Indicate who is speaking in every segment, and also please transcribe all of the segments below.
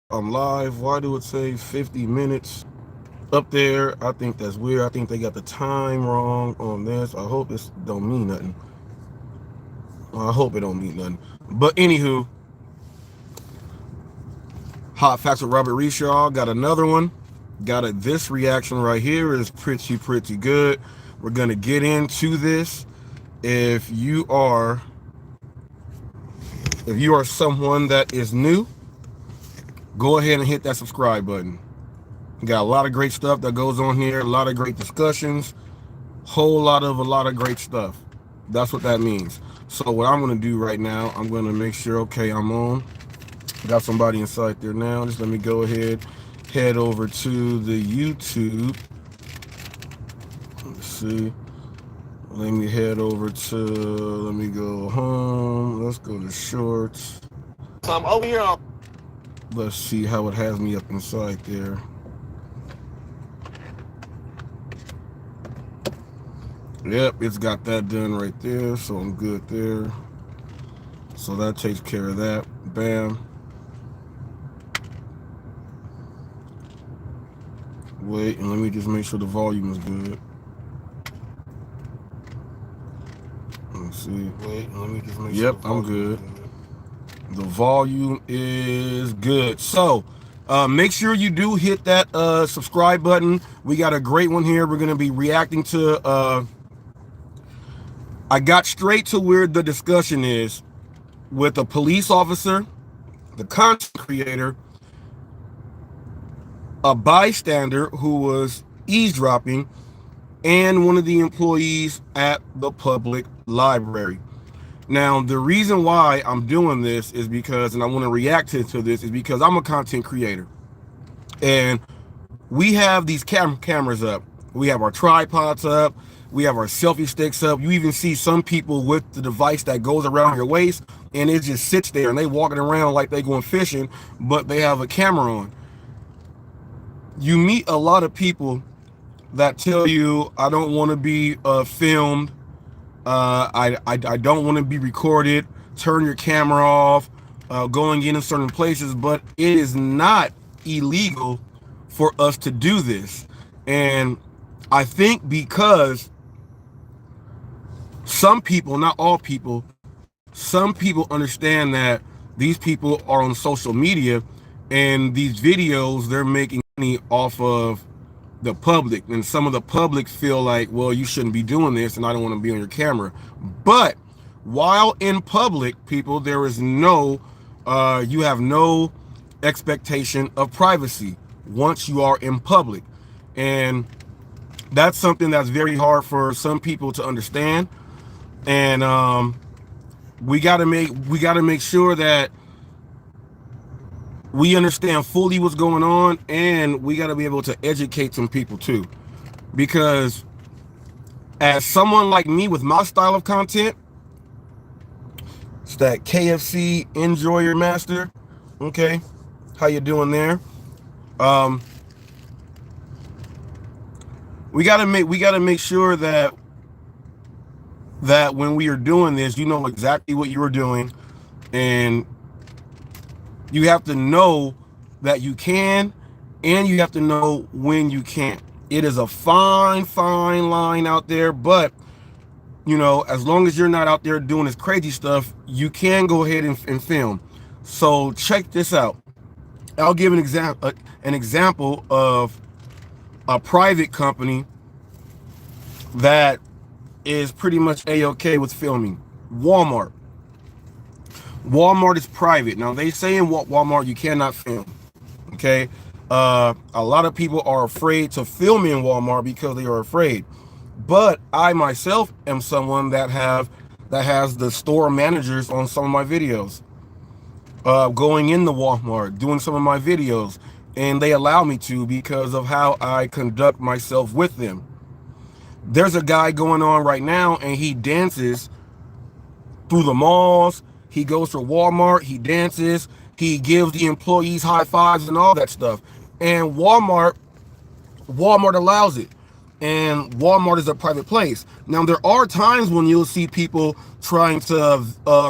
Speaker 1: I'm live. Why do it say 50 minutes up there? I think that's weird. I think they got the time wrong on this. I hope this don't mean nothing. I hope it don't mean nothing. But anywho, hot facts with Robert Reese, y'all. Got another one. Got it. This reaction right here is pretty good. We're gonna get into this. If you are someone that is new, go ahead and hit that subscribe button. Got a lot of great stuff that goes on here, a lot of great discussions, a lot of great stuff. That's what that means. So what I'm gonna do right now, I'm gonna make sure, okay, I'm on. Got somebody inside there now. Just let me go ahead, head over to the YouTube. Let's see. Let me head over to, let me go home. Let's go to shorts.
Speaker 2: So I'm over here on.
Speaker 1: Let's see how it has me up inside there. Yep, it's got that done right there, so I'm good there. So that takes care of that. Bam. Wait, and let me just make sure the volume is good. Let's see. Wait, and let me just make sure. Yep, I'm good. The volume is good. So, make sure you do hit that subscribe button. We got a great one here. We're going to be reacting to... I got straight to where the discussion is with a police officer, the content creator, a bystander who was eavesdropping, and one of the employees at the public library. Now, the reason why I'm doing this is because, and I want to react to this, is because I'm a content creator. And we have these cameras up. We have our tripods up. We have our selfie sticks up. You even see some people with the device that goes around your waist, and it just sits there, and they walking around like they going fishing, but they have a camera on. You meet a lot of people that tell you, I don't want to be filmed. I don't want to be recorded. Turn your camera off. Going in certain places, but it is not illegal for us to do this. And I think because some people, not all people, some people understand that these people are on social media, and these videos, they're making money off of the public, and some of the public feel like, well, you shouldn't be doing this, and I don't want to be on your camera. But while in public, people, there is no you have no expectation of privacy once you are in public, and that's something that's very hard for some people to understand. And we got to make sure that we understand fully what's going on, and we got to be able to educate some people too, because as someone like me with my style of content, it's that KFC Enjoyer Master. Okay, how you doing there? We gotta make sure that when we are doing this, you know exactly what you are doing, and you have to know that you can, and you have to know when you can't. It is a fine line out there, but you know, as long as you're not out there doing this crazy stuff, you can go ahead and film. So check this out. I'll give an example of a private company that is pretty much a-okay with filming. Walmart. Walmart is private. Now, they say in Walmart you cannot film. Okay, a lot of people are afraid to film in Walmart because they are afraid. But I myself am someone that has the store managers on some of my videos, going in the Walmart, doing some of my videos, and they allow me to because of how I conduct myself with them. There's a guy going on right now, and he dances through the malls. He goes to Walmart, he dances, he gives the employees high fives and all that stuff. And Walmart allows it. And Walmart is a private place. Now, there are times when you'll see people trying to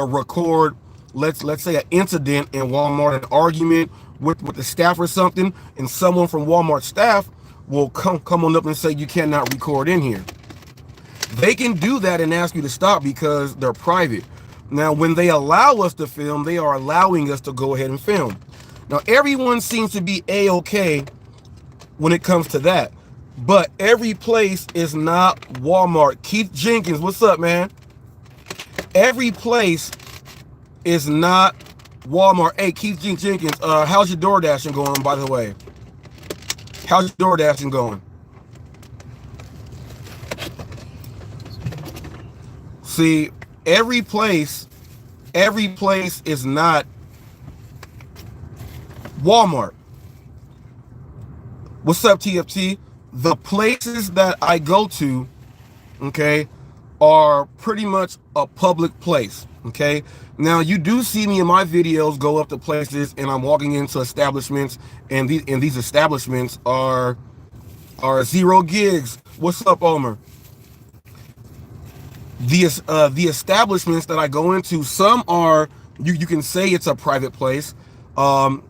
Speaker 1: record, let's say, an incident in Walmart, an argument with the staff or something, and someone from Walmart staff will come on up and say you cannot record in here. They can do that and ask you to stop because they're private. Now, when they allow us to film, they are allowing us to go ahead and film. Now, everyone seems to be A-okay when it comes to that, but every place is not Walmart. Keith Jenkins, what's up, man? Every place is not Walmart. Hey, Keith Jenkins, how's your door dashing going, by the way? How's your door dashing going? See, every place is not Walmart. What's up, TFT? The places that I go to, okay, are pretty much a public place, okay? Now, you do see me in my videos go up to places and I'm walking into establishments, and these establishments are 0 gigs. What's up, Omer? The establishments that I go into, some are, you can say it's a private place. The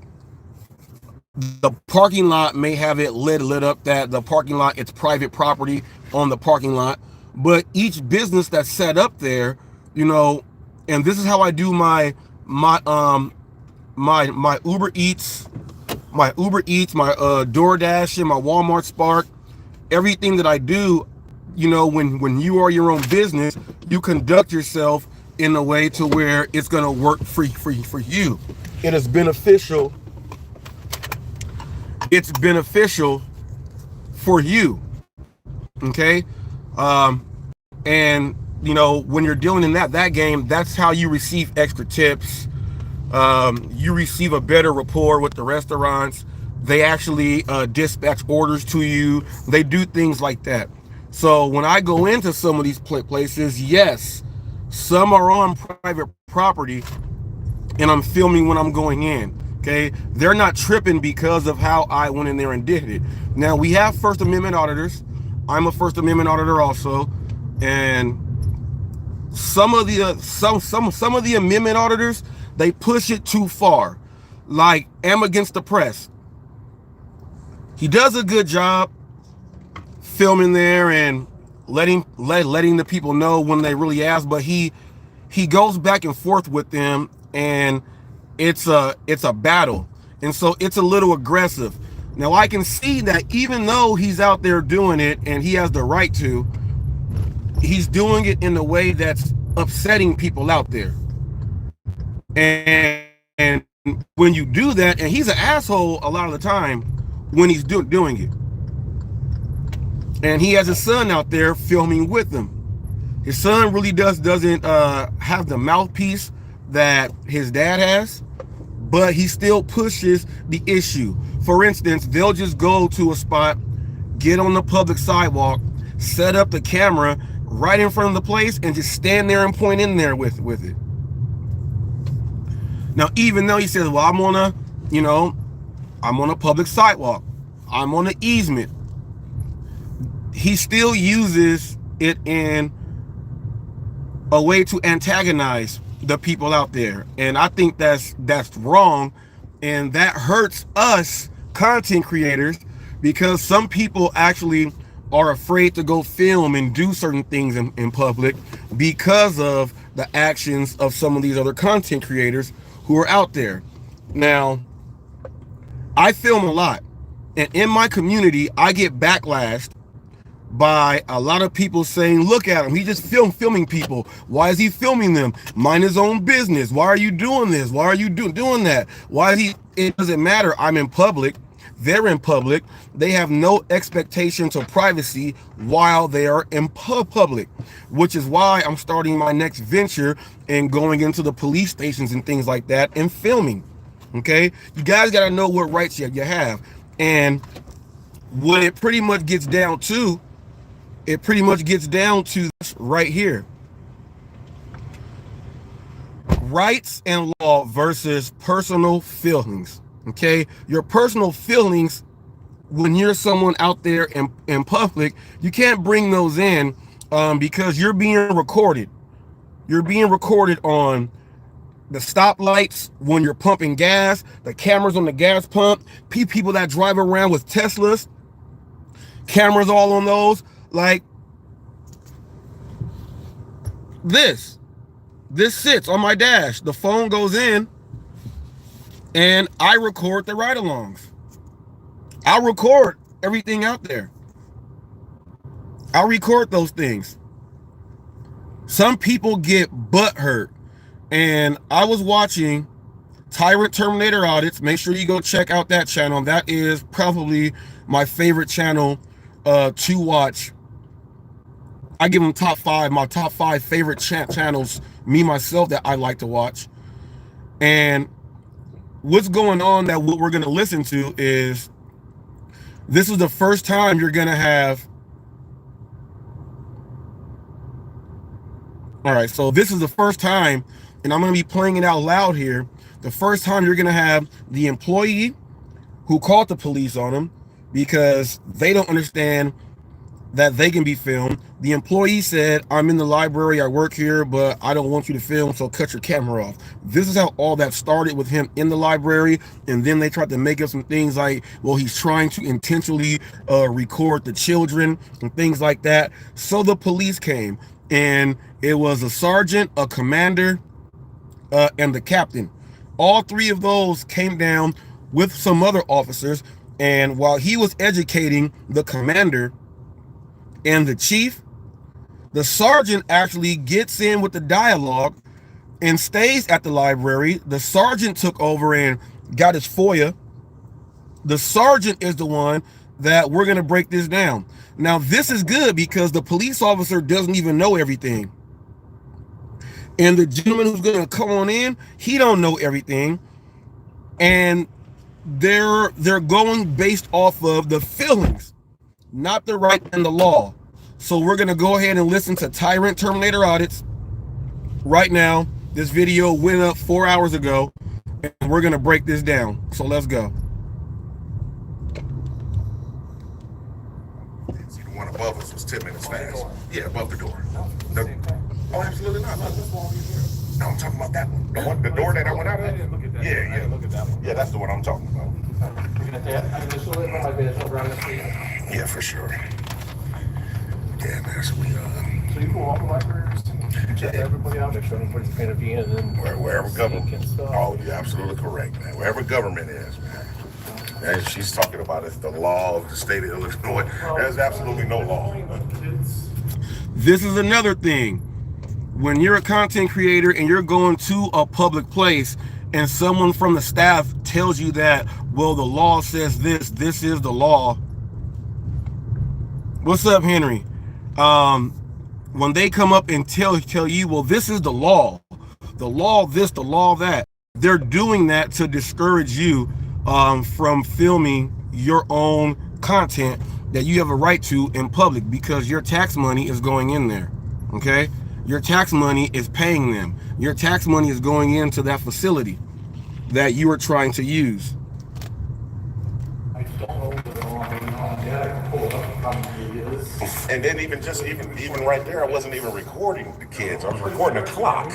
Speaker 1: parking lot may have it lit up that the parking lot, it's private property on the parking lot, but each business that's set up there, you know, and this is how I do my Uber Eats, my DoorDash, and my Walmart Spark, everything that I do, you know, when you are your own business, you conduct yourself in a way to where it's going to work for you. It is beneficial. It's beneficial for you. Okay. And you know, when you're dealing in that game, that's how you receive extra tips. You receive a better rapport with the restaurants. They actually dispatch orders to you. They do things like that. So when I go into some of these places, yes, some are on private property and I'm filming when I'm going in. Okay, they're not tripping because of how I went in there and did it. Now, we have First Amendment auditors. I'm a First Amendment auditor also, and some of the amendment auditors, they push it too far. Like Am Against the Press, he does a good job filming there and letting the people know when they really ask, but he goes back and forth with them, and it's a battle, and so it's a little aggressive. Now, I can see that even though he's out there doing it and he has the right to, he's doing it in a way that's upsetting people out there. And when you do that, and he's an asshole a lot of the time when he's doing it, and he has his son out there filming with him. His son really doesn't have the mouthpiece that his dad has, but he still pushes the issue. For instance, they'll just go to a spot, get on the public sidewalk, set up the camera right in front of the place, and just stand there and point in there with it. Now, even though he says, well, I'm on a public sidewalk, I'm on an easement, he still uses it in a way to antagonize the people out there. And I think that's wrong, and that hurts us content creators, because some people actually are afraid to go film and do certain things in public because of the actions of some of these other content creators who are out there. Now, I film a lot, and in my community I get backlashed by a lot of people saying, look at him, he just filming people. Why is he filming them? Mind his own business. Why are you doing this? Why are you doing that? Why is he? It doesn't matter. I'm in public, they're in public. They have no expectations of privacy while they are in public, which is why I'm starting my next venture and going into the police stations and things like that and filming. Okay, you guys got to know what rights you have. And what it pretty much gets down to, this right here: rights and law versus personal feelings. Okay, your personal feelings, when you're someone out there in public, you can't bring those in, because you're being recorded. You're being recorded on the stoplights when you're pumping gas, the cameras on the gas pump, people that drive around with Teslas, cameras all on those. Like this sits on my dash. The phone goes in and I record the ride-alongs. I'll record everything out there. I'll record those things. Some people get butthurt. And I was watching Tyrant Terminator Audits. Make sure you go check out that channel. That is probably my favorite channel to watch. I give them my top five favorite channels, me, myself, that I like to watch. And what's going on that what we're going to listen to is, this is the first time you're going to have, all right, so this is the first time, and I'm going to be playing it out loud here, the first time you're going to have the employee who called the police on him because they don't understand that they can be filmed. The employee said, I'm in the library, I work here, but I don't want you to film, so cut your camera off. This is how all that started, with him in the library, and then they tried to make up some things like, well, he's trying to intentionally record the children and things like that. So the police came, and it was a sergeant, a commander, and the captain. All three of those came down with some other officers, and while he was educating the commander and the chief, the sergeant actually gets in with the dialogue and stays at the library. The sergeant took over and got his FOIA. The sergeant is the one that we're going to break this down. Now, this is good because the police officer doesn't even know everything. And the gentleman who's going to come on in, he don't know everything. And they're going based off of the feelings, not the right and the law. So we're going to go ahead and listen to Tyrant Terminator Audits right now. This video went up 4 hours ago, and we're going to break this down. So let's go.
Speaker 3: See, the one above us was 10 minutes fast. Yeah, above the door. No. Oh, absolutely not. No, I'm talking about that one. The door that I went out of? Yeah. Yeah, that's the one I'm talking about. Yeah, for sure. Yeah, man, so
Speaker 2: So you pull all the libraries, check everybody out, make sure everybody's paying a fee, and then
Speaker 3: wherever government. Oh, you're absolutely correct, man. Wherever government is, man. And she's talking about it's the law of the state of Illinois. There's absolutely no law.
Speaker 1: This is another thing. When you're a content creator and you're going to a public place and someone from the staff tells you that, well, the law says this is the law. What's up, Henry? When they come up and tell you, well, this is the law this, the law that, they're doing that to discourage you from filming your own content that you have a right to in public, because your tax money is going in there. Okay, your tax money is paying them. Your tax money is going into that facility that you are trying to use.
Speaker 2: I don't know the law. Yeah, I can pull it up. Probably is.
Speaker 3: And then even right there, I wasn't even recording the kids. I was recording the clock.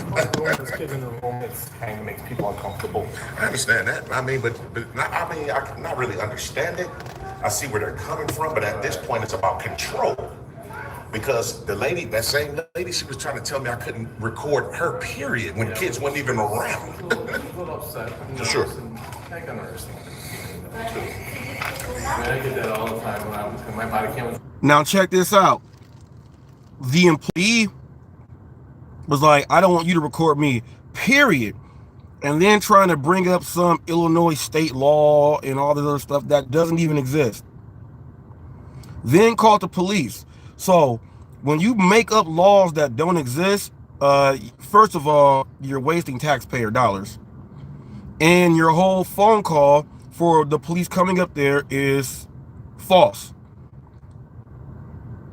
Speaker 2: This kid in the room, it's kind of makes people uncomfortable.
Speaker 3: I understand that. I mean, but I can not really understand it. I see where they're coming from, but at this point, it's about control. Because the lady, that same lady, she was trying to tell me I couldn't record her, period, when kids weren't even around.
Speaker 2: A little upset.
Speaker 3: Sure.
Speaker 2: I can understand it too. I mean, I get that all the time when my body can't.
Speaker 1: Now check this out. The employee was like, I don't want you to record me, period. And then trying to bring up some Illinois state law and all this other stuff that doesn't even exist. Then called the police. So when you make up laws that don't exist, first of all, you're wasting taxpayer dollars. And your whole phone call for the police coming up there is false.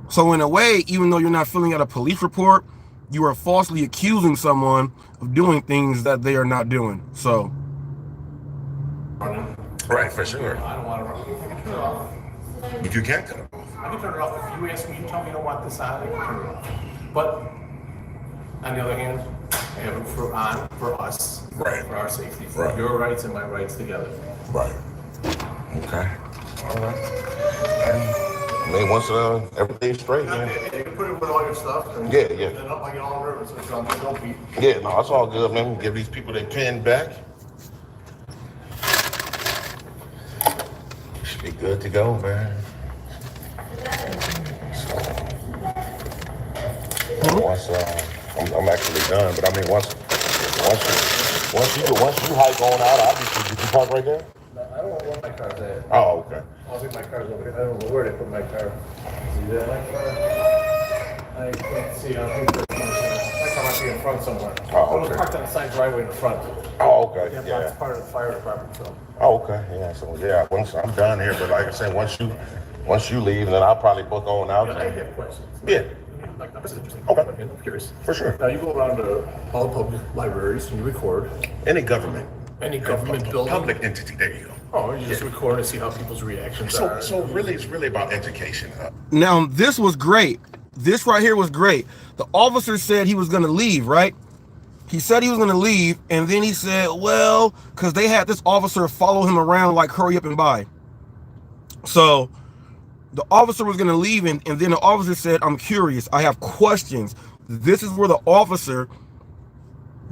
Speaker 1: So in a way, even though you're not filling out a police report, you are falsely accusing someone of doing things that they are not doing. So.
Speaker 3: Right, for sure.
Speaker 2: I don't want to run. I can turn it off.
Speaker 3: But you can't cut it off.
Speaker 2: I can turn it off. If you ask me, you tell me you don't want this on, I can turn it off. But on the other hand, I have it for us,
Speaker 3: Right.
Speaker 2: for our safety, for
Speaker 3: Right.
Speaker 2: your rights and my rights together.
Speaker 3: Right. Okay. All right. I mean, once everything's straight,
Speaker 2: Yeah,
Speaker 3: man.
Speaker 2: you can put it with all your stuff. And,
Speaker 3: Yeah, yeah.
Speaker 2: And then I get all nervous, so don't be.
Speaker 3: Yeah, no, it's all good, man. Give these people their pen back. Should be good to go, man. Once I'm actually done, but I mean once you hike on out, obviously did you park right there?
Speaker 2: I don't know where my car's at.
Speaker 3: Oh, okay.
Speaker 2: I think my car's over here. I don't know where they put my car. See that? My car? I can't see. I think my car might be in front somewhere.
Speaker 3: Oh,
Speaker 2: I was
Speaker 3: okay.
Speaker 2: parked on the side driveway in the front.
Speaker 3: Oh, okay.
Speaker 2: Yeah,
Speaker 3: Yeah.
Speaker 2: that's part of the fire department. So.
Speaker 3: Oh, okay. Yeah. So yeah, once I'm done here, but like I said, once you leave, then I'll probably book on out.
Speaker 2: Yeah, I have questions.
Speaker 3: Yeah.
Speaker 2: Like, this is interesting.
Speaker 3: Okay.
Speaker 2: I'm curious.
Speaker 3: For sure.
Speaker 2: Now, you go around to all public libraries and you record.
Speaker 3: Any government.
Speaker 2: Any government building?
Speaker 3: Public entity. There you go.
Speaker 2: Oh, you just record and see how people's reactions are.
Speaker 3: So really, it's really about education.
Speaker 1: Now, this was great. This right here was great. The officer said he was going to leave, right? He said he was going to leave, and then he said, well, because they had this officer follow him around like, hurry up and buy. So the officer was going to leave, and then the officer said, I'm curious. I have questions. This is where the officer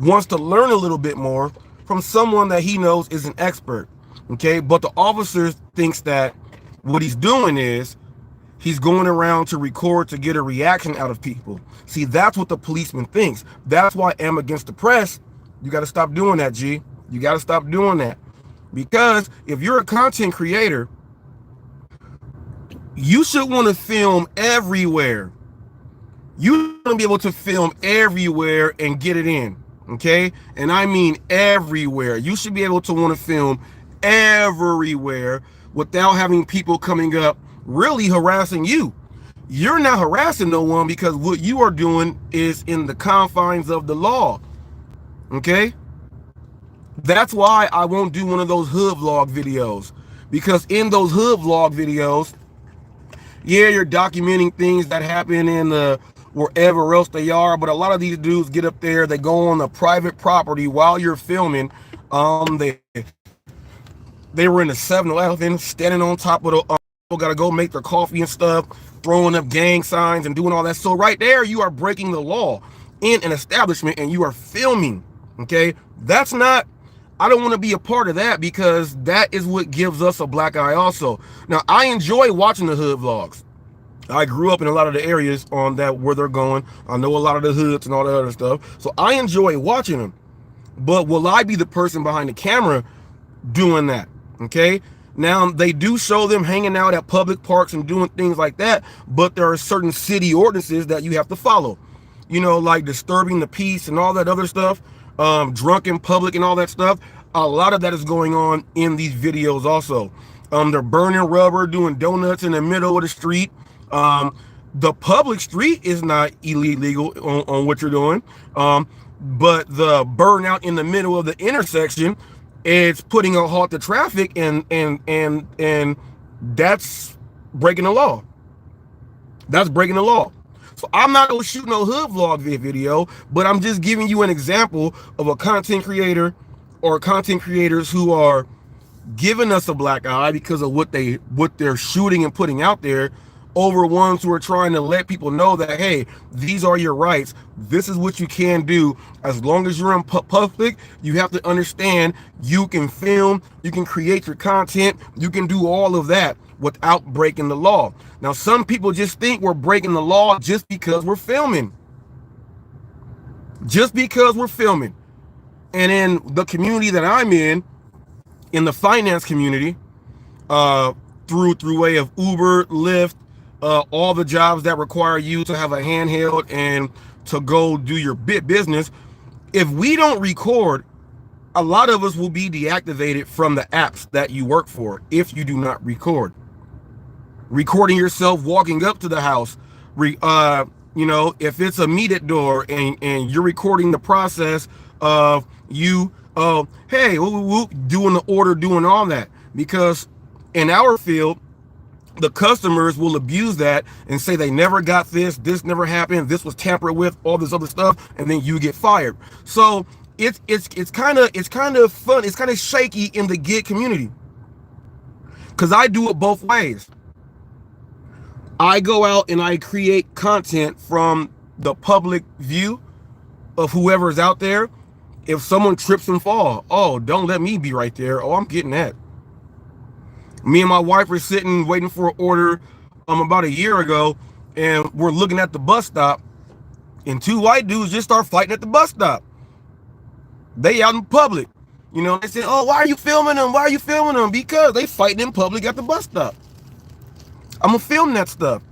Speaker 1: wants to learn a little bit more from someone that he knows is an expert. Okay, but the officer thinks that what he's doing is he's going around to record to get a reaction out of people. See, that's what the policeman thinks. That's why I'm against the press. You got to stop doing that, G. You got to stop doing that. Because if you're a content creator, you should want to film everywhere. You want to be able to film everywhere and get it in. Okay? And I mean everywhere. You should be able to want to film everywhere without having people coming up really harassing you. You're not harassing no one because what you are doing is in the confines of the law. Okay? That's why I won't do one of those hood vlog videos, because in those hood vlog videos, yeah, you're documenting things that happen in wherever else they are, but a lot of these dudes get up there, they go on the private property while you're filming. They were in the 7-Eleven, standing on top of the gotta go make their coffee and stuff, throwing up gang signs and doing all that. So right there, you are breaking the law in an establishment and you are filming. Okay, that's not, I don't want to be a part of that, because that is what gives us a black eye also. Now, I enjoy watching the hood vlogs. I grew up in a lot of the areas on that where they're going. I know a lot of the hoods and all that other stuff. So I enjoy watching them. But will I be the person behind the camera doing that? Okay. Now, they do show them hanging out at public parks and doing things like that, but there are certain city ordinances that you have to follow. You know, like disturbing the peace and all that other stuff, drunk in public and all that stuff. A lot of that is going on in these videos also. They're burning rubber, doing donuts in the middle of the street. The public street is not illegal on what you're doing, but the burnout in the middle of the intersection, it's putting a halt to traffic, and that's breaking the law. That's breaking the law. So I'm not gonna shoot no hood vlog video, but I'm just giving you an example of a content creator or content creators who are giving us a black eye because of what they're shooting and putting out there, over ones who are trying to let people know that, hey, these are your rights. This is what you can do. As long as you're in public, you have to understand you can film, you can create your content, you can do all of that without breaking the law. Now, some people just think we're breaking the law just because we're filming. Just because we're filming. And in the community that I'm in the finance community, through way of Uber, Lyft, all the jobs that require you to have a handheld and to go do your business, if we don't record, a lot of us will be deactivated from the apps that you work for if you do not record. Recording yourself walking up to the house, you know, if it's a meet at door and you're recording the process of you, hey, doing the order, doing all that, because in our field, the customers will abuse that and say they never got this never happened, this was tampered with, all this other stuff, and then you get fired. So it's kind of fun, it's kind of shaky in the gig community, because I do it both ways. I go out and I create content from the public view of whoever's out there. If someone trips and fall, oh, don't let me be right there. Oh, I'm getting that. Me and my wife were sitting waiting for an order about a year ago, and we're looking at the bus stop, and two white dudes just start fighting at the bus stop. They out in public. You know, they say, oh, why are you filming them? Why are you filming them? Because they fighting in public at the bus stop. I'm gonna film that stuff.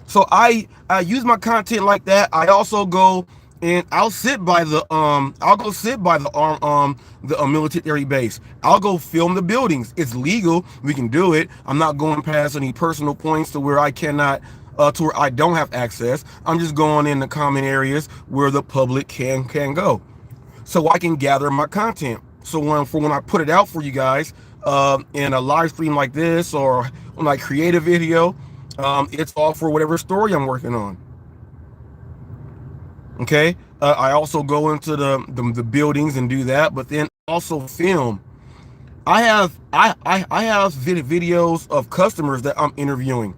Speaker 1: So I use my content like that. I also go and I'll sit by the military base. I'll go film the buildings. It's legal. We can do it. I'm not going past any personal points to where I cannot, to where I don't have access. I'm just going in the common areas where the public can go, so I can gather my content. So when I put it out for you guys in a live stream like this, or when I create a video, it's all for whatever story I'm working on. Okay, I also go into the buildings and do that, but then also film. I have videos of customers that I'm interviewing.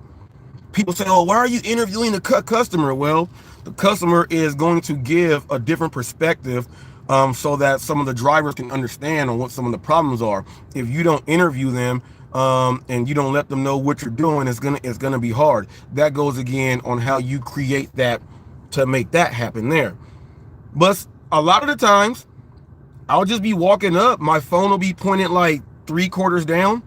Speaker 1: People say, oh, why are you interviewing the customer? Well, the customer is going to give a different perspective, so that some of the drivers can understand on what some of the problems are. If you don't interview them, and you don't let them know what you're doing, it's gonna be hard. That goes again on how you create that to make that happen there. But a lot of the times I'll just be walking up, my phone will be pointed like 3/4 down,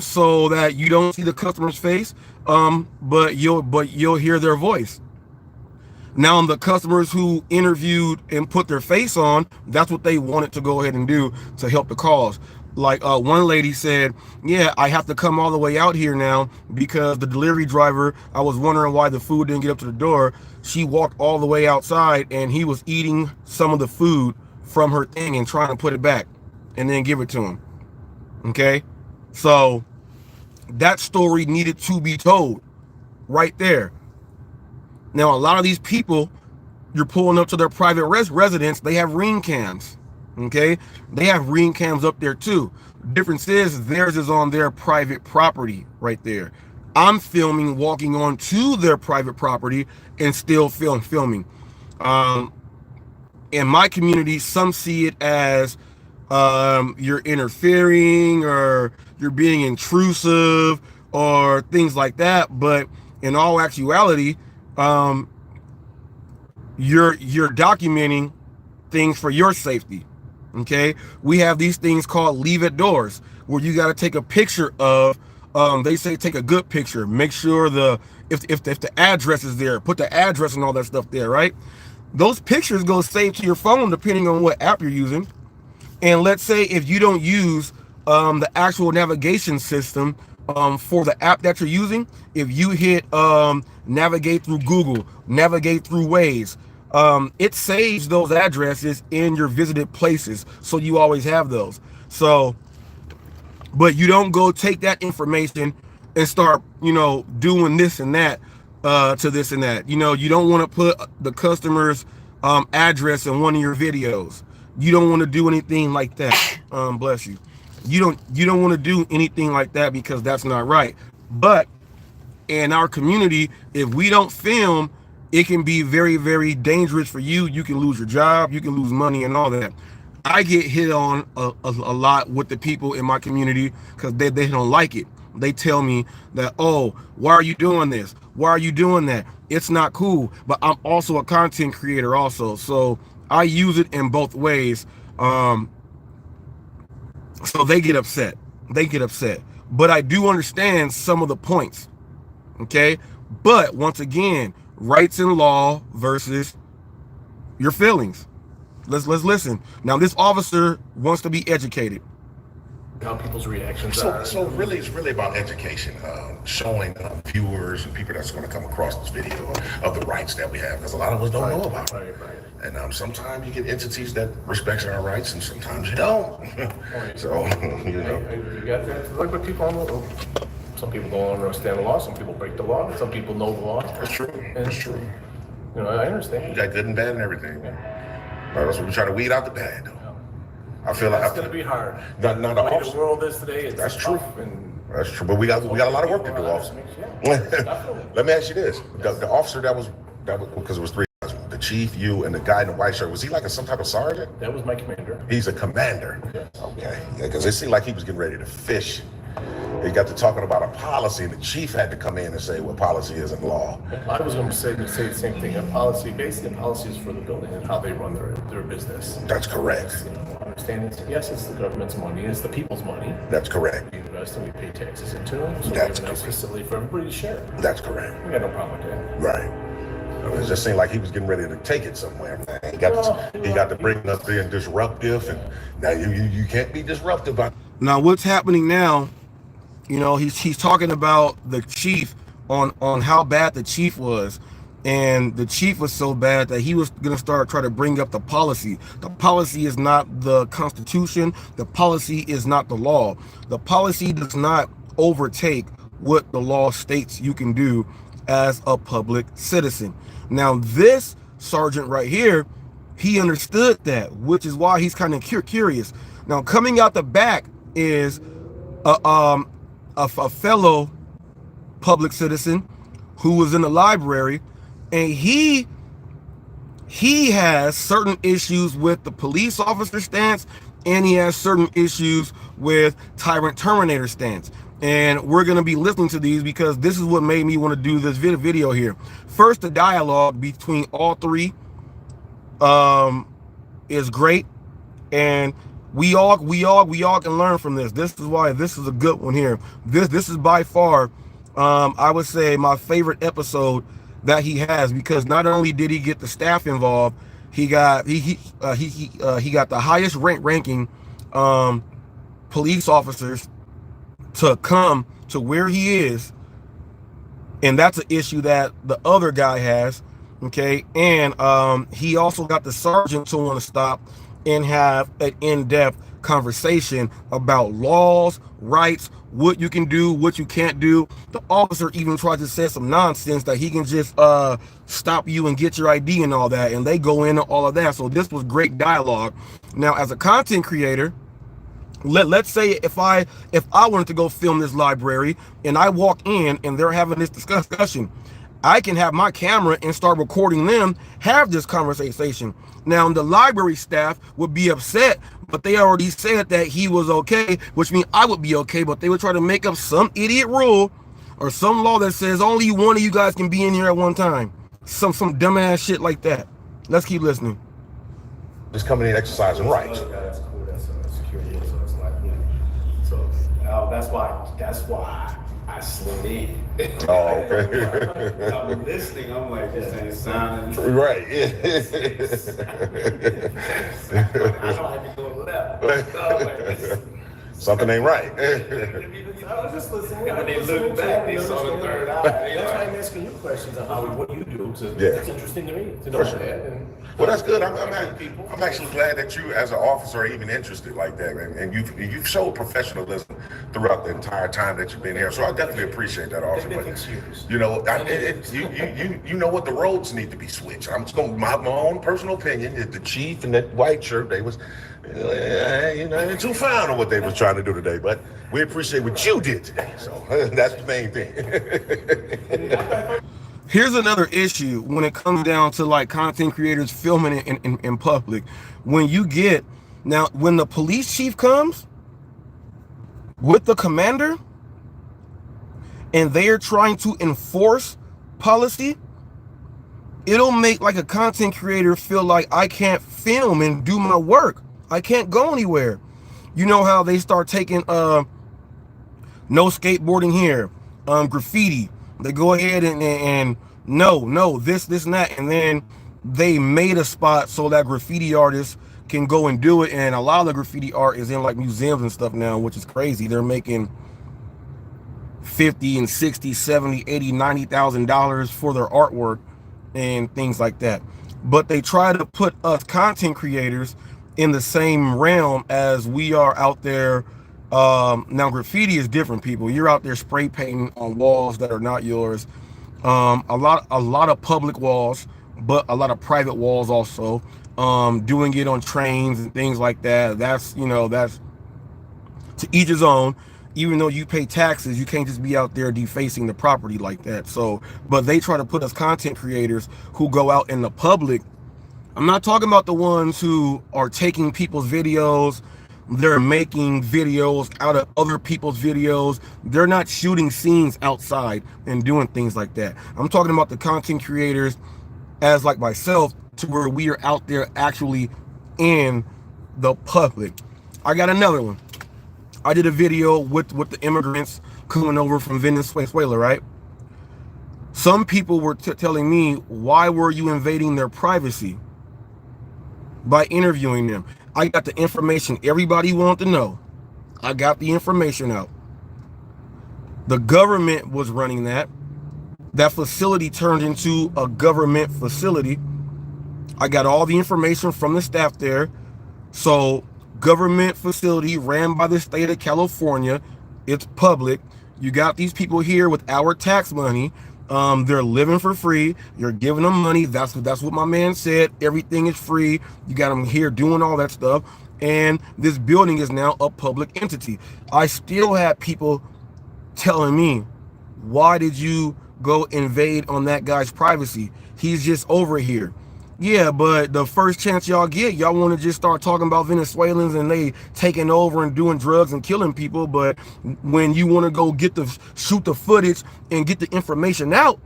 Speaker 1: so that you don't see the customer's face, but you'll hear their voice. Now, the customers who interviewed and put their face on, that's what they wanted to go ahead and do to help the cause. Like one lady said, yeah, I have to come all the way out here now because the delivery driver, I was wondering why the food didn't get up to the door. She walked all the way outside and he was eating some of the food from her thing and trying to put it back and then give it to him. Okay, so that story needed to be told right there. Now, a lot of these people, you're pulling up to their private residence, they have Ring cams. Okay, they have Ring cams up there too. Difference is theirs is on their private property right there. I'm filming walking on to their private property and still filming. In my community, some see it as you're interfering or you're being intrusive or things like that. But in all actuality, you're documenting things for your safety. Okay, we have these things called leave it doors, where you got to take a picture of, they say take a good picture, make sure if the address is there, put the address and all that stuff there, right? Those pictures go saved to your phone depending on what app you're using. And let's say if you don't use the actual navigation system for the app that you're using, if you hit navigate through Google, navigate through Waze, it saves those addresses in your visited places, so you always have those. So, but you don't go take that information and start, doing this and that to this and that. You don't want to put the customer's address in one of your videos. You don't want to do anything like that. Bless you. You don't want to do anything like that because that's not right. But in our community, if we don't film, it can be very, very dangerous for you. You can lose your job, you can lose money and all that. I get hit on a lot with the people in my community because they don't like it. They tell me that, oh, why are you doing this? Why are you doing that? It's not cool. But I'm also a content creator also. So I use it in both ways. So they get upset. But I do understand some of the points. Okay. But once again, rights and law versus your feelings. Let's listen. Now, this officer wants to be educated.
Speaker 2: How people's reactions are.
Speaker 3: So really, it's really about education, showing viewers and people that's going to come across this video of the rights that we have, because a lot of us don't know about it.
Speaker 2: Right.
Speaker 3: And sometimes you get entities that respect our rights, and sometimes you don't. So,
Speaker 2: You got that? Look what people Some people don't understand the law. Some people break the law. Some people know the law.
Speaker 3: That's true.
Speaker 2: And,
Speaker 3: That's true.
Speaker 2: You know, I understand.
Speaker 3: You got good and bad and everything.
Speaker 2: Yeah.
Speaker 3: Right, so we try to weed out the bad, though. I feel like
Speaker 2: it's going to be hard.
Speaker 3: Not
Speaker 2: the way the world is today. It's
Speaker 3: that's true.
Speaker 2: And
Speaker 3: that's true. But we got a lot of work to do, officer. Let me ask you this: the officer that was because it was three guys, the chief, you, and the guy in the white shirt. Was he like some type of sergeant?
Speaker 2: That was my commander.
Speaker 3: He's a commander.
Speaker 2: Yes.
Speaker 3: Okay. Yeah, because it seemed like he was getting ready to fish. He got to talking about a policy, and the chief had to come in and say what policy is in law.
Speaker 2: I was going to say the same thing. A policy, basically, policy is for the building and how they run their business.
Speaker 3: That's correct.
Speaker 2: You know, understanding, yes, it's the government's money, it's the people's money.
Speaker 3: That's correct.
Speaker 2: We invest and we pay taxes into them, so
Speaker 3: That's
Speaker 2: we have a nice facility for everybody to share.
Speaker 3: That's correct.
Speaker 2: We got no problem with that.
Speaker 3: Right. It just seemed like he was getting ready to take it somewhere. Man. He got to bring us being disruptive, and now you can't be disruptive.
Speaker 1: Now what's happening now? You know, he's talking about the chief on how bad the chief was, and the chief was so bad that he was going to try to bring up the policy. The policy is not the Constitution. The policy is not the law. The policy does not overtake what the law states you can do as a public citizen. Now this sergeant right here, he understood that, which is why he's kind of curious. Now coming out the back is a fellow public citizen who was in the library, and he has certain issues with the police officer stance, and he has certain issues with tyrant terminator stance. And we're going to be listening to these because this is what made me want to do this video here. First, the dialogue between all three is great, and we all can learn from this. This is why this is a good one here. This is by far I would say my favorite episode that he has, because not only did he get the staff involved, he got the highest ranking police officers to come to where he is, and that's an issue that the other guy has. Okay, and he also got the sergeant to want to stop and have an in-depth conversation about laws, rights, what you can do, what you can't do. The officer even tried to say some nonsense that he can just stop you and get your ID and all that, and they go into all of that. So this was great dialogue. Now, as a content creator, let's say if I wanted to go film this library and I walk in and they're having this discussion, I can have my camera and start recording them have this conversation. Now, the library staff would be upset, but they already said that he was okay, which means I would be okay, but they would try to make up some idiot rule or some law that says only one of you guys can be in here at one time. Some dumbass shit like that. Let's keep listening.
Speaker 3: Just coming in exercising rights.
Speaker 2: That's cool. That's security. So it's like, so that's why I slid in.
Speaker 3: Oh, okay.
Speaker 4: I'm listening. I'm like, this ain't sounding
Speaker 3: right.
Speaker 2: I don't have to go left.
Speaker 3: Something ain't right.
Speaker 2: I was just listening. When they look back, they saw the third eye. That's why I'm asking you questions on what you do. So it's interesting to me to know that.
Speaker 3: Well, that's good. I'm actually glad that you, as an officer, are even interested like that, and you've showed professionalism throughout the entire time that you've been here. So I definitely appreciate that, officer. But you know, you know what, the roads need to be switched. I'm just going my own personal opinion. The chief in that white shirt, they was, too fine on what they was trying to do today. But we appreciate what you did today. So that's the main thing.
Speaker 1: Here's another issue when it comes down to like content creators filming in public. When the police chief comes with the commander and they are trying to enforce policy, it'll make like a content creator feel like I can't film and do my work. I can't go anywhere. You know how they start taking no skateboarding here, graffiti. They go ahead and no, this and that, and then they made a spot so that graffiti artists can go and do it. And a lot of the graffiti art is in like museums and stuff now, which is crazy. They're making $50 and $60, $70, $80, $90,000 for their artwork and things like that. But they try to put us content creators in the same realm as we are out there Now graffiti is different, people. You're out there spray painting on walls that are not yours. A lot of public walls, but a lot of private walls also. Doing it on trains and things like that. That's, that's to each his own. Even though you pay taxes, you can't just be out there defacing the property like that. So, but they try to put us content creators who go out in the public. I'm not talking about the ones who are taking people's videos. They're making videos out of other people's videos. They're not shooting scenes outside and doing things like that. I'm talking about the content creators as like myself, to where we are out there actually in the public. I got another one. I did a video with the immigrants coming over from Venezuela, right? Some people were telling me, why were you invading their privacy by interviewing them? I got the information everybody wanted to know. I got the information out. The government was running that. That facility turned into a government facility. I got all the information from the staff there. So, government facility ran by the state of California. It's public. You got these people here with our tax money. They're living for free. You're giving them money. That's what my man said. Everything is free. You got them here doing all that stuff. And this building is now a public entity. I still have people telling me, why did you go invade on that guy's privacy? He's just over here. Yeah, but the first chance y'all get, y'all want to just start talking about Venezuelans and they taking over and doing drugs and killing people. But when you want to go shoot the footage and get the information out,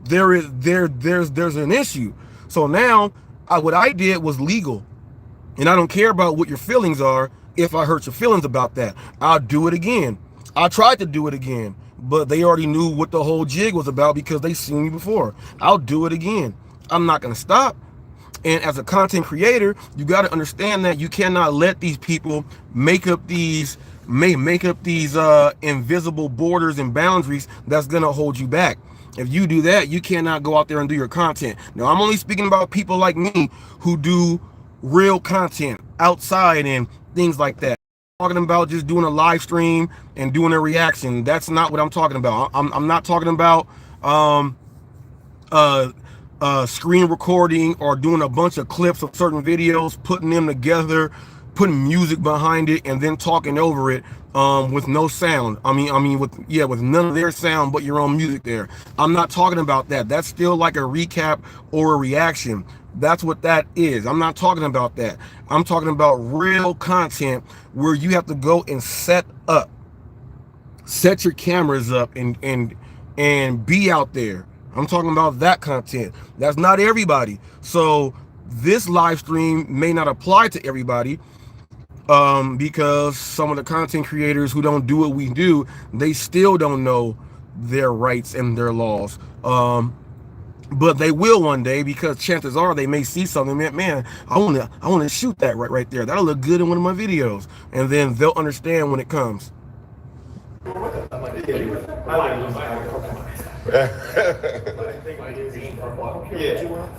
Speaker 1: there's an issue. So now what I did was legal, and I don't care about what your feelings are. If I hurt your feelings about that, I'll do it again. I tried to do it again, but they already knew what the whole jig was about because they seen me before. I'll do it again. I'm not gonna stop. And as a content creator, you got to understand that you cannot let these people make up these invisible borders and boundaries that's going to hold you back. If you do that, you cannot go out there and do your content. Now, I'm only speaking about people like me who do real content outside and things like that. I'm talking about just doing a live stream and doing a reaction. That's not what I'm talking about. I'm not talking about screen recording or doing a bunch of clips of certain videos, putting them together, putting music behind it, and then talking over it with no sound. With none of their sound but your own music there. I'm not talking about that. That's still like a recap or a reaction. That's what that is. I'm not talking about that. I'm talking about real content where you have to go and set your cameras up and be out there. I'm talking about that content. That's not everybody. So this live stream may not apply to everybody because some of the content creators who don't do what we do, they still don't know their rights and their laws. But they will one day, because chances are they may see something, man, I want to shoot that right there. That'll look good in one of my videos. And then they'll understand when it comes.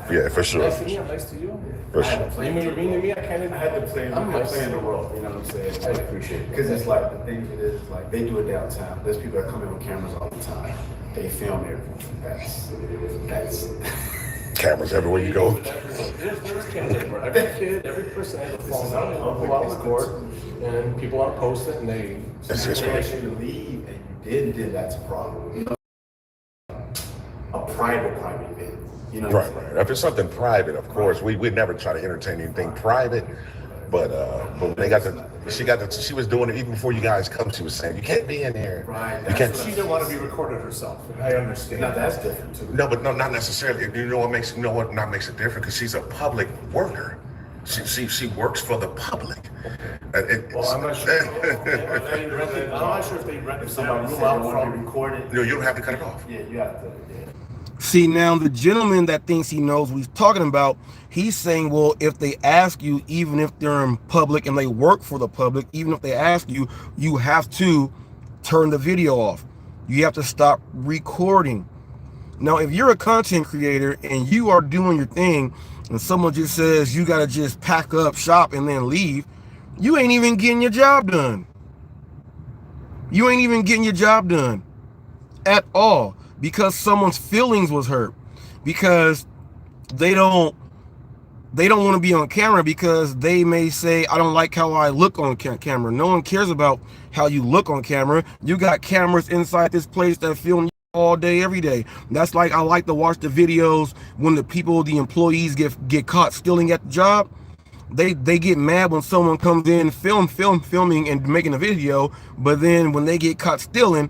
Speaker 3: Yeah, for sure.
Speaker 2: Nice to meet you. Nice to you.
Speaker 3: For sure.
Speaker 2: You remember being to me? I had to play in the world. You know what I'm saying? I appreciate it. Because it's like, the thing is, like, they do it downtown. There's people that come in with cameras all the time. They film everything. That's
Speaker 3: Cameras everywhere you go.
Speaker 2: There's cameras everywhere. Every kid, every person has a phone out, and go out and record, and people want to post it, and they actually leave, and you did, that's a problem. You know, a private event. You know,
Speaker 3: Right. If it's something private, of course, we'd never try to entertain anything private. But when they she was doing it even before you guys come. She was saying, you can't be in here.
Speaker 2: Right.
Speaker 3: You can't.
Speaker 2: She didn't want to be recorded herself. I understand. Now that's different too.
Speaker 3: No, but no, not necessarily. You know what makes it different? Because she's a public worker. She works for the public.
Speaker 2: Well, I'm not sure. I'm not sure if they rented somebody room out from recording.
Speaker 3: No, you don't have to cut it off.
Speaker 2: Yeah, you have to. Yeah.
Speaker 1: See, now the gentleman that thinks he knows what he's talking about, he's saying, well, if they ask you, even if they're in public and they work for the public, even if they ask you, you have to turn the video off. You have to stop recording. Now, if you're a content creator and you are doing your thing and someone just says you got to just pack up shop and then leave, you ain't even getting your job done. You ain't even getting your job done at all because someone's feelings was hurt, because they don't want to be on camera, because they may say, I don't like how I look on camera. No one cares about how you look on camera. You got cameras inside this place that film you all day, every day. That's like, I like to watch the videos when the employees get caught stealing at the job. They get mad when someone comes in filming and making a video, but then when they get caught stealing,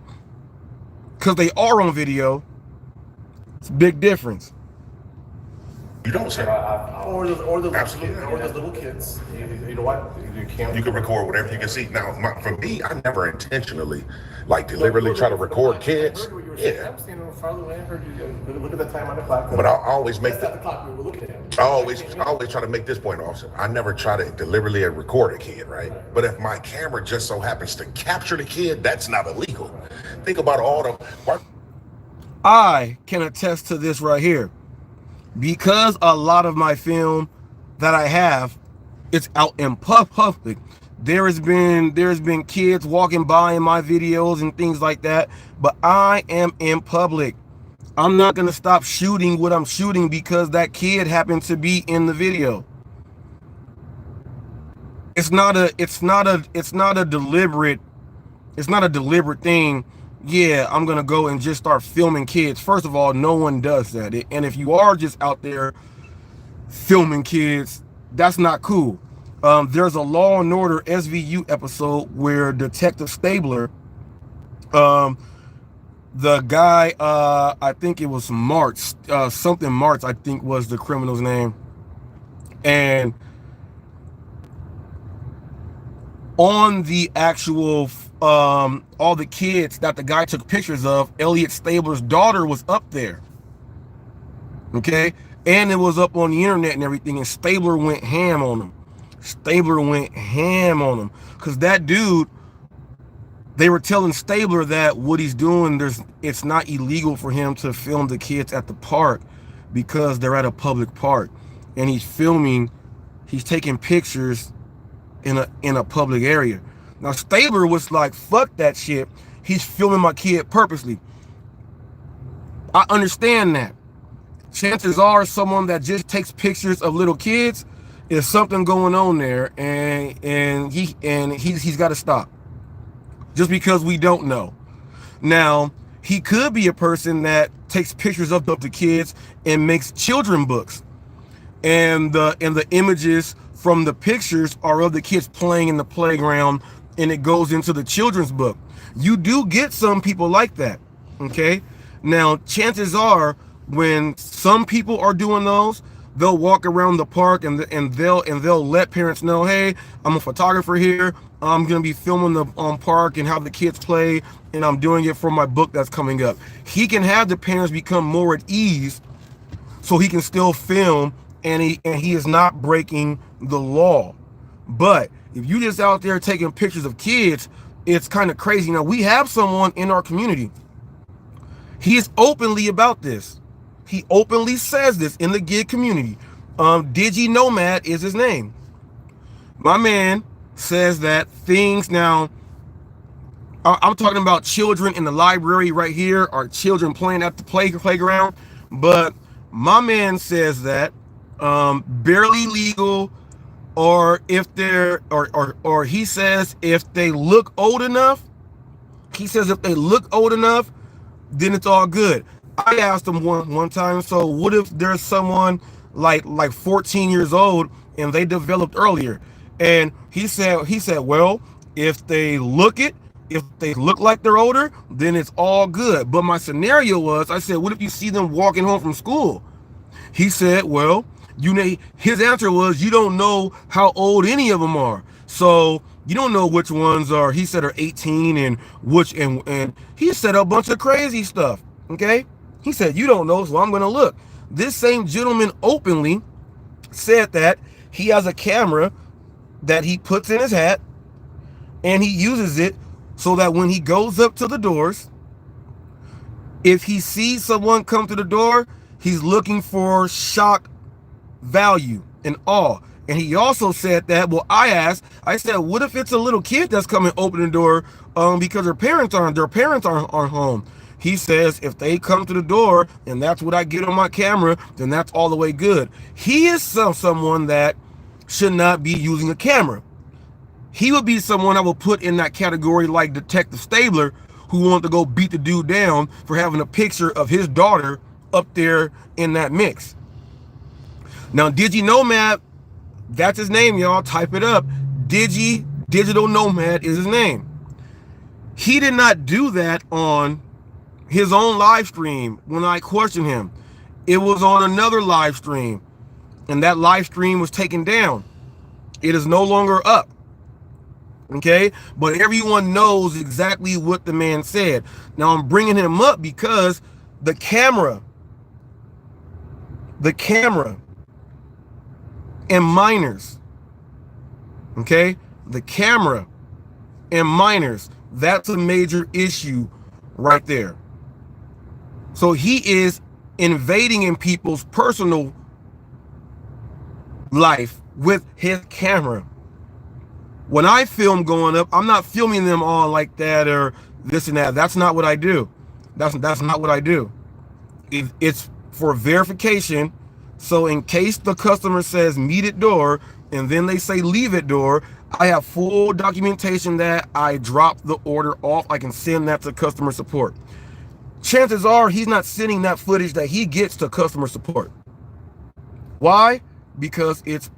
Speaker 1: because they are on video, it's a big difference.
Speaker 3: You don't, sir.
Speaker 2: Or the
Speaker 3: Absolutely.
Speaker 2: or the little kids. You know what? You can't.
Speaker 3: You can record whatever you can see. Now, for me, I never intentionally, like, deliberately try to record kids. Yeah.
Speaker 2: I'm standing farther away. I heard you. Look at the time on the clock.
Speaker 3: But I always make
Speaker 2: That's not the clock we were looking at.
Speaker 3: I always try to make this point, officer. I never try to deliberately record a kid, right? But if my camera just so happens to capture the kid, that's not illegal. Think about all the.
Speaker 1: I can attest to this right here, because a lot of my film that I have, it's out in public. There's been kids walking by in my videos and things like that, but I am in public. I'm not gonna stop shooting what I'm shooting because that kid happened to be in the video. It's not a deliberate thing. Yeah, I'm gonna go and just start filming kids. First of all, no one does that. And if you are just out there filming kids, that's not cool. There's a Law and Order SVU episode where Detective Stabler, the guy, I think it was March, something March, I think was the criminal's name, and on the actual all the kids that the guy took pictures of, Elliot Stabler's daughter was up there. Okay, and it was up on the internet and everything, and Stabler went ham on him. Because that dude, they were telling Stabler that what he's doing, it's not illegal for him to film the kids at the park because they're at a public park, and he's taking pictures in a public area. Now Stabler was like, fuck that shit. He's filming my kid purposely. I understand that. Chances are someone that just takes pictures of little kids, is something going on there, and he's got to stop. Just because we don't know. Now, he could be a person that takes pictures of the kids and makes children books. And the images from the pictures are of the kids playing in the playground, and it goes into the children's book. You do get some people like that, okay? Now, chances are when some people are doing those, they'll walk around the park and they'll let parents know, hey, I'm a photographer here. I'm gonna be filming the park and how the kids play, and I'm doing it for my book that's coming up. He can have the parents become more at ease, so he can still film, and he is not breaking the law. But if you just out there taking pictures of kids, it's kind of crazy. Now, we have someone in our community. He is openly about this. He openly says this in the gig community. Digi Nomad is his name. My man says that things now, I'm talking about children in the library right here, or children playing at the playground. But my man says that barely legal, or if they're, or he says if they look old enough, then it's all good. I asked him one time, so what if there's someone like 14 years old and they developed earlier? And he said, well, if they look like they're older, then it's all good. But my scenario was, I said, what if you see them walking home from school? He said, well, his answer was, you don't know how old any of them are. So you don't know which ones are, he said, are 18 and he said a bunch of crazy stuff. Okay. He said, you don't know, so I'm going to look. This same gentleman openly said that he has a camera that he puts in his hat, and he uses it so that when he goes up to the doors, if he sees someone come to the door, he's looking for shock value and awe. And he also said that, well, I said, what if it's a little kid that's coming open the door because their parents aren't home? He says, if they come to the door and that's what I get on my camera, then that's all the way good. He is someone that should not be using a camera. He would be someone I would put in that category like Detective Stabler, who wanted to go beat the dude down for having a picture of his daughter up there in that mix. Now, DigiNomad, that's his name, y'all. Type it up. Digital Nomad is his name. He did not do that on his own live stream when I questioned him. It was on another live stream, and that live stream was taken down. It is no longer up. Okay, but everyone knows exactly what the man said. Now I'm bringing him up because the camera and minors, okay, the camera and minors, that's a major issue right there. So he is invading in people's personal life with his camera. When I film going up, I'm not filming them all like that or this and that. That's not what I do. That's not what I do. It's for verification. So in case the customer says meet at door and then they say leave at door, I have full documentation that I dropped the order off. I can send that to customer support. Chances are he's not sending that footage that he gets to customer support. Why? Because it's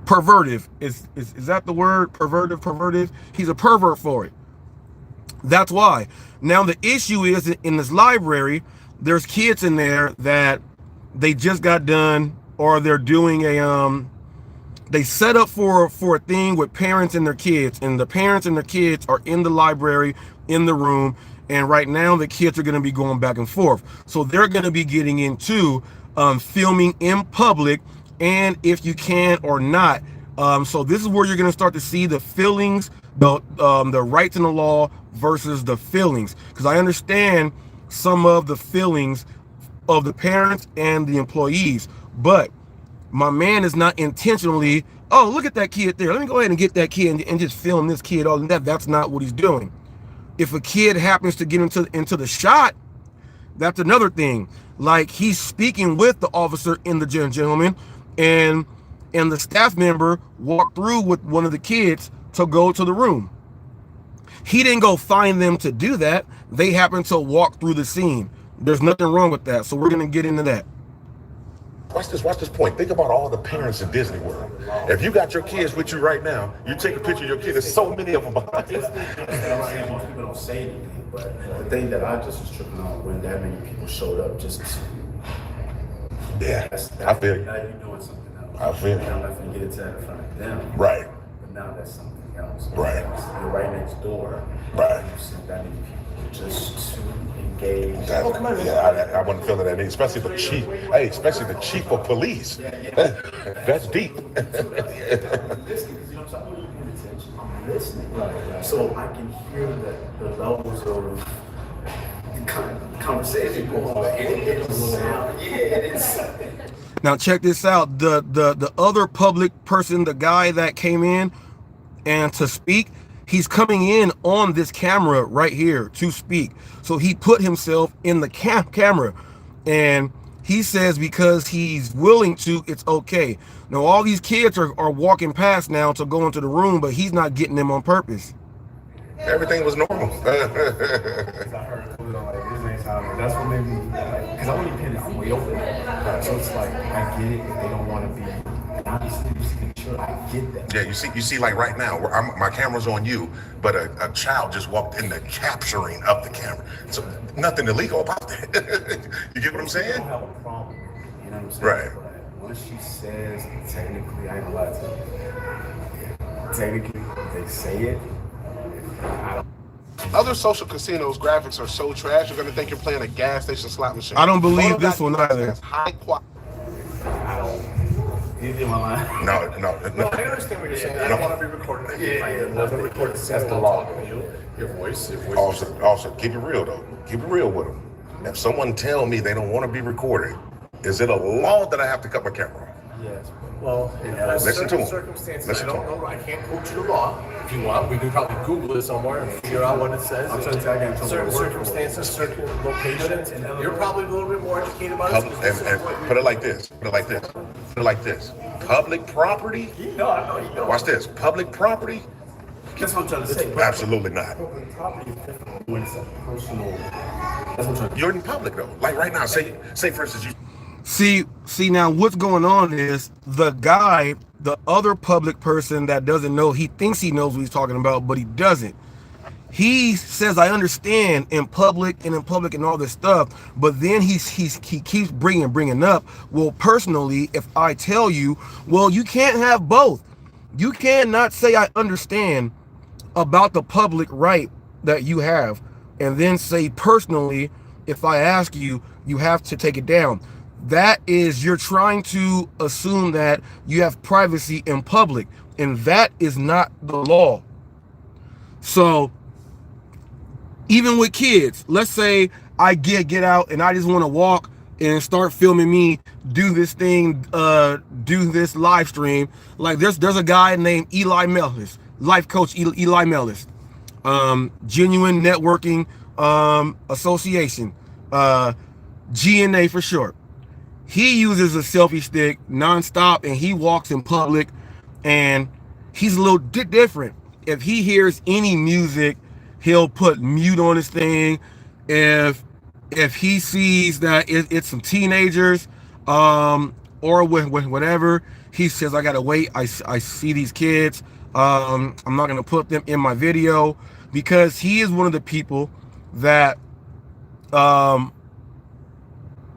Speaker 1: pervertive. Is that the word? Pervertive? He's a pervert for it. That's why. Now the issue is in this library, there's kids in there that they just got done, or they're doing they set up for a thing with parents and their kids, and the parents and their kids are in the library, in the room, and right now the kids are going to be going back and forth. So they're going to be getting into filming in public, and if you can or not. So this is where you're going to start to see the feelings, the rights and the law versus the feelings, because I understand some of the feelings of the parents and the employees, but my man is not intentionally, oh, look at that kid there, let me go ahead and get that kid and just film this kid. All that's not what he's doing. If a kid happens to get into the shot, that's another thing. Like, he's speaking with the officer in the gentleman, and the staff member walked through with one of the kids to go to the room. He didn't go find them to do that. They happened to walk through the scene. There's nothing wrong with that. So we're going to get into that.
Speaker 3: Watch this point. Think about all the parents in Disney World. If you got your kids with you right now, you take a picture of your kid. There's so many of them behind you.
Speaker 2: Most people don't say anything, but the thing that I just was tripping on when that many people showed up just to see.
Speaker 3: Yeah, I feel you.
Speaker 2: Now you're doing something else.
Speaker 3: I feel you.
Speaker 2: I'm not going to get into that in front of them.
Speaker 3: Right.
Speaker 2: But now that's something else.
Speaker 3: Right.
Speaker 2: You're right next door.
Speaker 3: Right.
Speaker 2: You see that many people just to engage.
Speaker 3: I wasn't feeling that, especially the chief. Hey, especially the chief of police. That's deep.
Speaker 2: I'm listening. So I can hear the levels of conversation going on.
Speaker 1: Now check this out. The other public person, the guy that came in and to speak, he's coming in on this camera right here to speak. So he put himself in the camera, and he says because he's willing to, it's okay. Now all these kids are walking past now to go into the room, but he's not getting them on purpose.
Speaker 3: Everything was normal.
Speaker 2: That's what made me, because I'm only pinning, I'm way over there. So it's like, I get it if they don't want to be, obviously, sure, I get that.
Speaker 3: Yeah, you see, like right now, my camera's on you, but a child just walked in the capturing of the camera. So nothing illegal about that. You get what I'm saying?
Speaker 2: I don't have a problem with it, you know what I'm saying?
Speaker 3: Right.
Speaker 2: But once she says, technically, I ain't gonna lie to you. Technically, they say it, I don't.
Speaker 5: Other social casinos graphics are so trash, you're going to think you're playing a gas station slot machine.
Speaker 1: I don't believe this one either.
Speaker 5: High quality.
Speaker 2: I don't. You get my line?
Speaker 3: No.
Speaker 2: I understand what you're saying. I
Speaker 3: No.
Speaker 2: don't want to be recorded. That's the law. Your voice.
Speaker 3: Also, keep it real though. Keep it real with them. If someone tell me they don't want to be recorded, is it a law that I have to cut my camera off?
Speaker 2: Yes. Well, in
Speaker 3: Listen to
Speaker 2: certain
Speaker 3: him.
Speaker 2: circumstances,
Speaker 3: Listen
Speaker 2: I
Speaker 3: to
Speaker 2: don't
Speaker 3: him.
Speaker 2: know. I can't quote you the law. If you want, we can probably Google it somewhere and figure out what it says.
Speaker 5: I'm trying to tell you, I got in trouble
Speaker 2: Certain
Speaker 5: with work.
Speaker 2: circumstances, certain locations. You're probably a little bit more educated about it.
Speaker 3: And put it like this. Put it like this. Put it like this. Public property.
Speaker 2: No, I know you know.
Speaker 3: Watch this. Public property.
Speaker 5: That's what I'm trying to say.
Speaker 3: Absolutely not.
Speaker 2: Public property is different when it's a personal. That's what I'm trying to.
Speaker 3: You're in public though. Like right now, say for instance, you
Speaker 1: See now what's going on is the guy, the other public person that doesn't know, he thinks he knows what he's talking about, but he doesn't. He says, I understand in public and all this stuff, but then he keeps bringing up, well, personally, if I tell you, well, you can't have both. You cannot say I understand about the public right that you have, and then say personally, if I ask you, you have to take it down. That is, you're trying to assume that you have privacy in public, and that is not the law. So even with kids, let's say I get out and I just want to walk and start filming me do this thing, do this live stream. Like there's a guy named Eli Mellis, life coach Eli Mellis, Genuine Networking Association, GNA for short. He uses a selfie stick nonstop and he walks in public, and he's a little different. If he hears any music, he'll put mute on his thing. If he sees that it's some teenagers, or whatever, he says, I gotta wait. I see these kids. I'm not gonna put them in my video, because he is one of the people that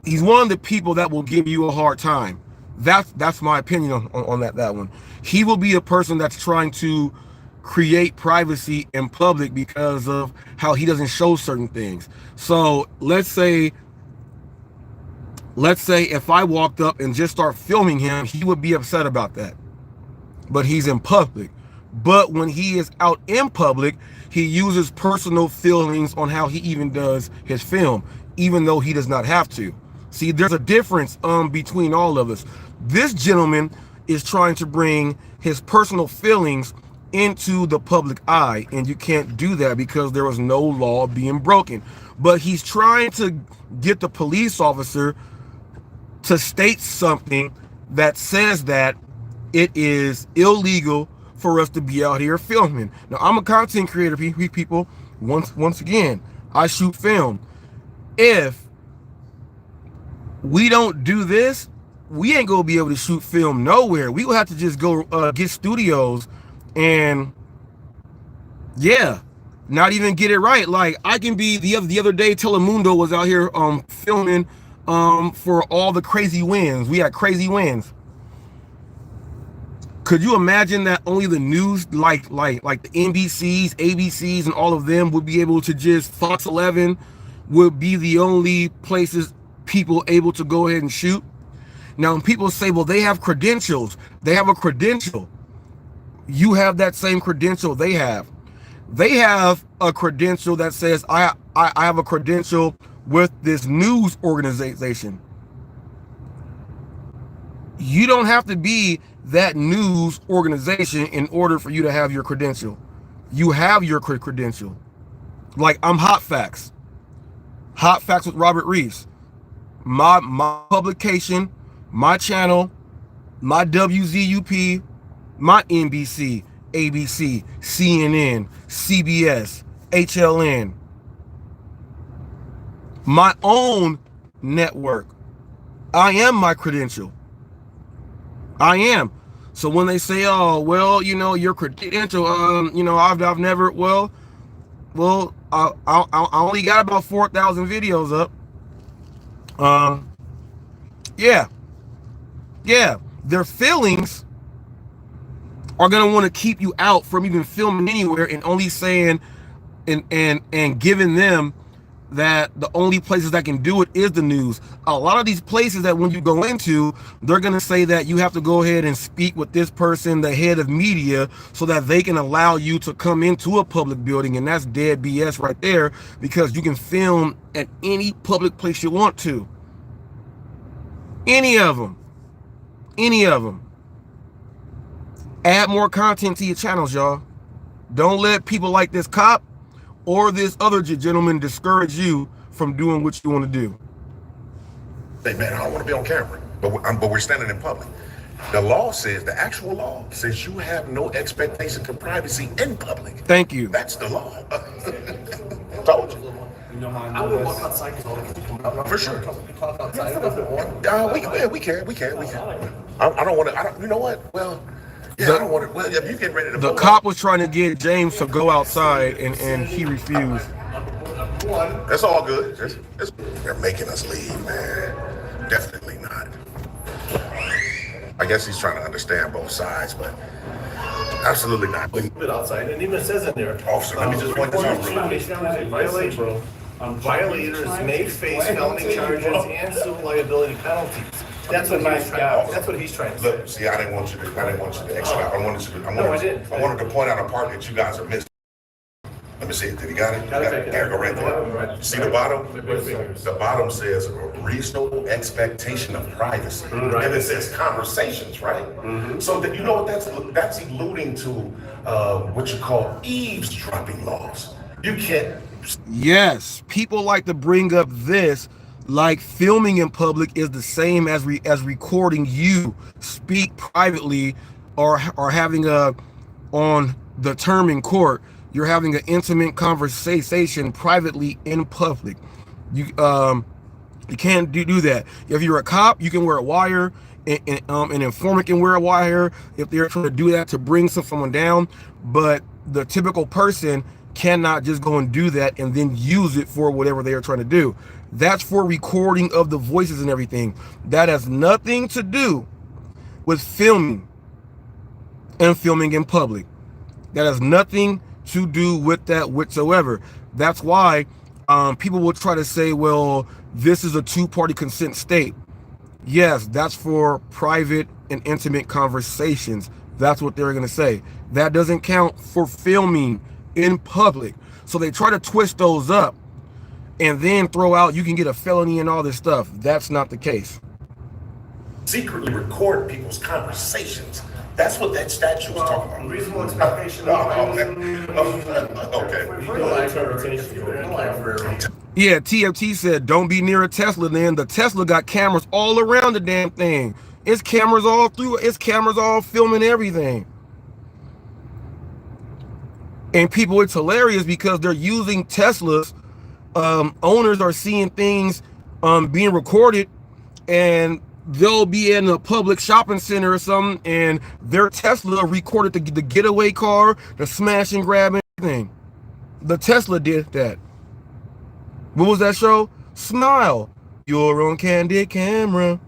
Speaker 1: he's one of the people that will give you a hard time. That's my opinion on that one. He will be a person that's trying to create privacy in public because of how he doesn't show certain things. So let's say if I walked up and just start filming him, he would be upset about that. But he's in public. But when he is out in public, he uses personal feelings on how he even does his film, even though he does not have to. See, there's a difference between all of us. This gentleman is trying to bring his personal feelings into the public eye, and you can't do that because there was no law being broken. But he's trying to get the police officer to state something that says that it is illegal for us to be out here filming. Now, I'm a content creator, people. Once again, I shoot film. If we don't do this, we ain't gonna be able to shoot film nowhere. We will have to just go get studios and yeah, not even get it right. Like I can be the other day, Telemundo was out here filming for all the crazy winds. We had crazy winds. Could you imagine that only the news, like the NBCs, ABCs, and all of them would be able to just, Fox 11 would be the only places people able to go ahead and shoot? Now, when people say, well, they have credentials, they have a credential. You have that same credential they have. They have a credential that says, I have a credential with this news organization. You don't have to be that news organization in order for you to have your credential. You have your credential. Like I'm Hot Facts. Hot Facts with Robert Reese. My publication, my channel, my WZUP, my NBC, ABC, CNN, CBS, HLN, my own network. I am my credential. I am. So when they say, oh, well, you know, your credential, you know, I've never, well, I only got about 4,000 videos up. Yeah, their feelings are gonna want to keep you out from even filming anywhere, and only saying and giving them that the only places that can do it is the news. A lot of these places that when you go into, they're gonna say that you have to go ahead and speak with this person, the head of media, so that they can allow you to come into a public building, and that's dead BS right there, because you can film at any public place you want to. Any of them. Add more content to your channels, y'all. Don't let people like this cop or this other gentleman discourage you from doing what you want to do.
Speaker 3: Hey man, I don't want to be on camera, but we're standing in public. The law says, the actual law says you have no expectation of privacy in public.
Speaker 1: Thank you.
Speaker 3: That's the law. Told you.
Speaker 4: You know how
Speaker 2: I would walk outside because all the kids come out.
Speaker 3: For sure.
Speaker 2: Talk outside.
Speaker 3: We can. I don't want to. You know what? Well, yeah, I don't want to. Well, if you get ready to.
Speaker 1: The cop was trying to get James to go outside, and he refused.
Speaker 3: That's all good. They're making us leave, man. Definitely not. I guess he's trying to understand both sides, but absolutely not.
Speaker 2: Bit outside, and even says in there.
Speaker 3: Officer, let me just point this out.
Speaker 2: Violators may face felony charges and civil liability penalties. That's what he's trying to say.
Speaker 3: Look, see, I didn't want you to extract. I
Speaker 2: didn't.
Speaker 3: wanted to point out a part that you guys are missing. Let me see it. Did he got it? There, go right there. See the bottom? The bottom says a reasonable expectation of privacy. And it says conversations, right? So that, you know what that's alluding to what you call eavesdropping laws. You can't.
Speaker 1: Yes, people like to bring up this like filming in public is the same as recording you speak privately or having on the term in court. You're having an intimate conversation privately in public. You can't do that. If you're a cop, you can wear a wire. An informant can wear a wire if they're trying to do that to bring someone down. But the typical person cannot just go and do that and then use it for whatever they are trying to do. That's for recording of the voices and everything. That has nothing to do with filming and filming in public. That has nothing to do with that whatsoever. That's why people will try to say, well, this is a two-party consent state. Yes, that's for private and intimate conversations. That's what they're going to say. That doesn't count for filming in public. So they try to twist those up and then throw out you can get a felony and all this stuff. That's not the case.
Speaker 3: Secretly record people's conversations. That's what that statute was talking about.
Speaker 2: Reasonable expectation.
Speaker 3: Okay.
Speaker 1: Yeah, TFT said, don't be near a Tesla. Then the Tesla got cameras all around the damn thing. It's cameras all through. It's cameras all filming everything. And people, it's hilarious because they're using Teslas. Owners are seeing things being recorded, and they'll be in a public shopping center or something, and their Tesla recorded the getaway car, the smash and grab and everything. The Tesla did that. What was that show? Smile. You're on candid camera.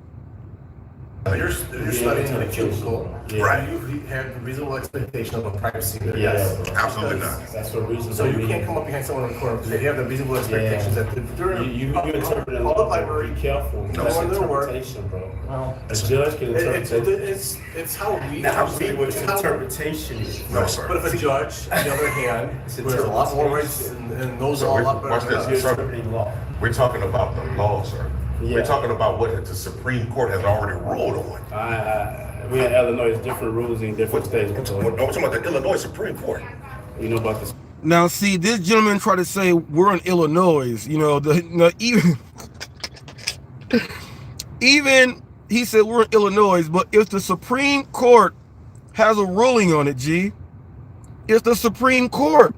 Speaker 2: You're studying in a cubicle.
Speaker 3: Right.
Speaker 2: You have a reasonable expectation of a privacy.
Speaker 3: Yes. Absolutely not.
Speaker 4: That's what reason.
Speaker 2: So you can't come up behind someone in the corner because they have the reasonable expectations that during
Speaker 4: you interpret it.
Speaker 2: Public library.
Speaker 4: Be careful.
Speaker 3: No,
Speaker 4: That's
Speaker 2: it's
Speaker 4: interpretation, bro.
Speaker 2: Well,
Speaker 4: A judge can interpret it.
Speaker 2: it's how we.
Speaker 4: Now, I'm saying what
Speaker 2: it's how-
Speaker 4: interpretation is.
Speaker 3: No, sir.
Speaker 2: But if a judge, on the other hand, there's a lot more rights and knows a lot
Speaker 3: Watch
Speaker 2: better.
Speaker 3: this.
Speaker 4: You're interpreting law.
Speaker 3: We're talking about the law, sir.
Speaker 4: Yeah.
Speaker 3: We're talking about what the Supreme Court has already ruled on.
Speaker 4: We in Illinois, it's different rules in different states.
Speaker 3: I'm talking about the Illinois Supreme Court.
Speaker 4: You know about this.
Speaker 1: Now, see, this gentleman tried to say we're in Illinois. You know, even he said we're in Illinois, but if the Supreme Court has a ruling on it, G, it's the Supreme Court.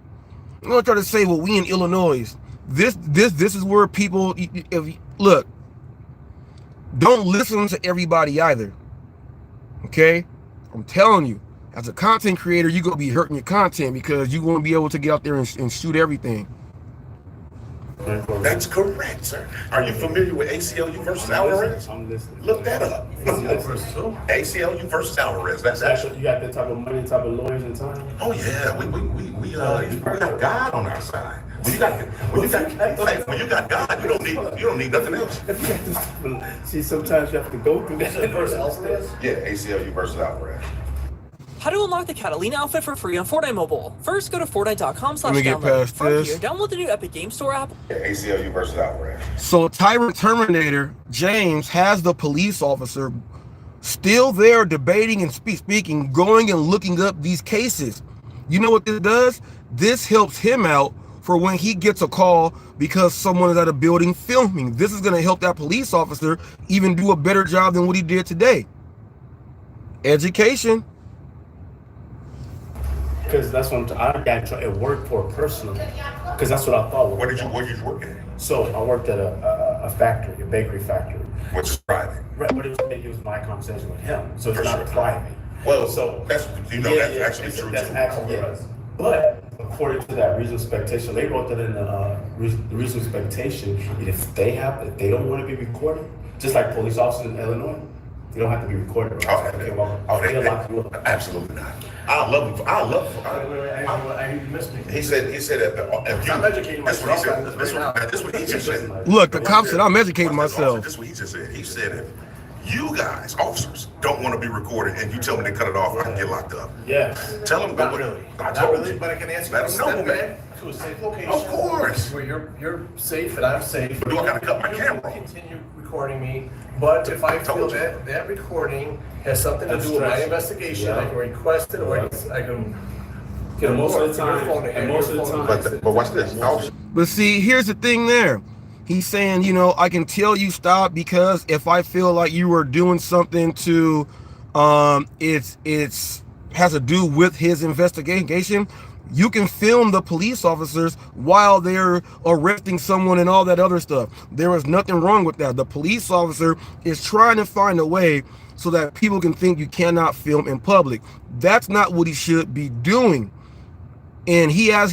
Speaker 1: I'm gonna try to say, well, we in Illinois. This is where people look. Don't listen to everybody either. Okay, I'm telling you, as a content creator, you're gonna be hurting your content because you won't be able to get out there and shoot everything.
Speaker 3: That's correct, sir. Are you familiar with ACLU versus Alvarez?
Speaker 4: I'm listening.
Speaker 3: Look that up. ACLU versus Alvarez. That's actually.
Speaker 4: You got that type of money, type of lawyers in time.
Speaker 3: Oh yeah, we got God on our side. When you got God, you don't need nothing else.
Speaker 4: See, sometimes you have to go through that.
Speaker 3: Yeah, ACLU versus Alvarez.
Speaker 6: How to unlock the Catalina outfit for free on Fortnite Mobile. First, go to
Speaker 1: Let me get
Speaker 6: Fortnite.com/download.
Speaker 1: past
Speaker 6: From
Speaker 1: this.
Speaker 6: here, download the new Epic Game Store app.
Speaker 3: Yeah, ACLU versus Alvarez.
Speaker 1: So Tyrant Terminator James has the police officer still there debating and speaking, going and looking up these cases. You know what this does? This helps him out for when he gets a call because someone is at a building filming. This is going to help that police officer even do a better job than what he did today. Education.
Speaker 4: Because that's what I got it worked for personally. Because that's what I thought.
Speaker 3: Where did you work at?
Speaker 4: So I worked at a factory, a bakery factory.
Speaker 3: Which is private.
Speaker 4: Right, but it was my conversation with him, so it's not private.
Speaker 3: Well,
Speaker 4: so
Speaker 3: that's that's actually true.
Speaker 4: That's actually But according to that reasonable expectation, they wrote that in the reasonable expectation. If they don't want to be recorded, just like police officers in Illinois, they don't have to be recorded.
Speaker 3: They lock you up. Absolutely not. I love him.
Speaker 2: I missed me.
Speaker 3: He said if you,
Speaker 2: I'm educating myself.
Speaker 3: This is what he just said.
Speaker 1: Look, the cop said I'm educating myself.
Speaker 3: This is what he just said. He said if you guys, officers, don't want to be recorded and you tell me to cut it off, I can get locked up.
Speaker 4: Yes.
Speaker 3: Tell them.
Speaker 2: Not really.
Speaker 3: I told you.
Speaker 2: But I can answer
Speaker 3: Let them know, man.
Speaker 2: To a safe location.
Speaker 3: Of course.
Speaker 2: Where you're safe and I'm safe.
Speaker 3: But do I gotta cut my camera off?
Speaker 2: Continue recording me. But if I feel that recording has something to do with my investigation, I can request it or I can get a
Speaker 4: most of the time.
Speaker 3: But watch this.
Speaker 1: But see, here's the thing there. He's saying, you know, I can tell you stop because if I feel like you are doing something to, it's has to do with his investigation, you can film the police officers while they're arresting someone and all that other stuff. There is nothing wrong with that. The police officer is trying to find a way so that people can think you cannot film in public. That's not what he should be doing. And he has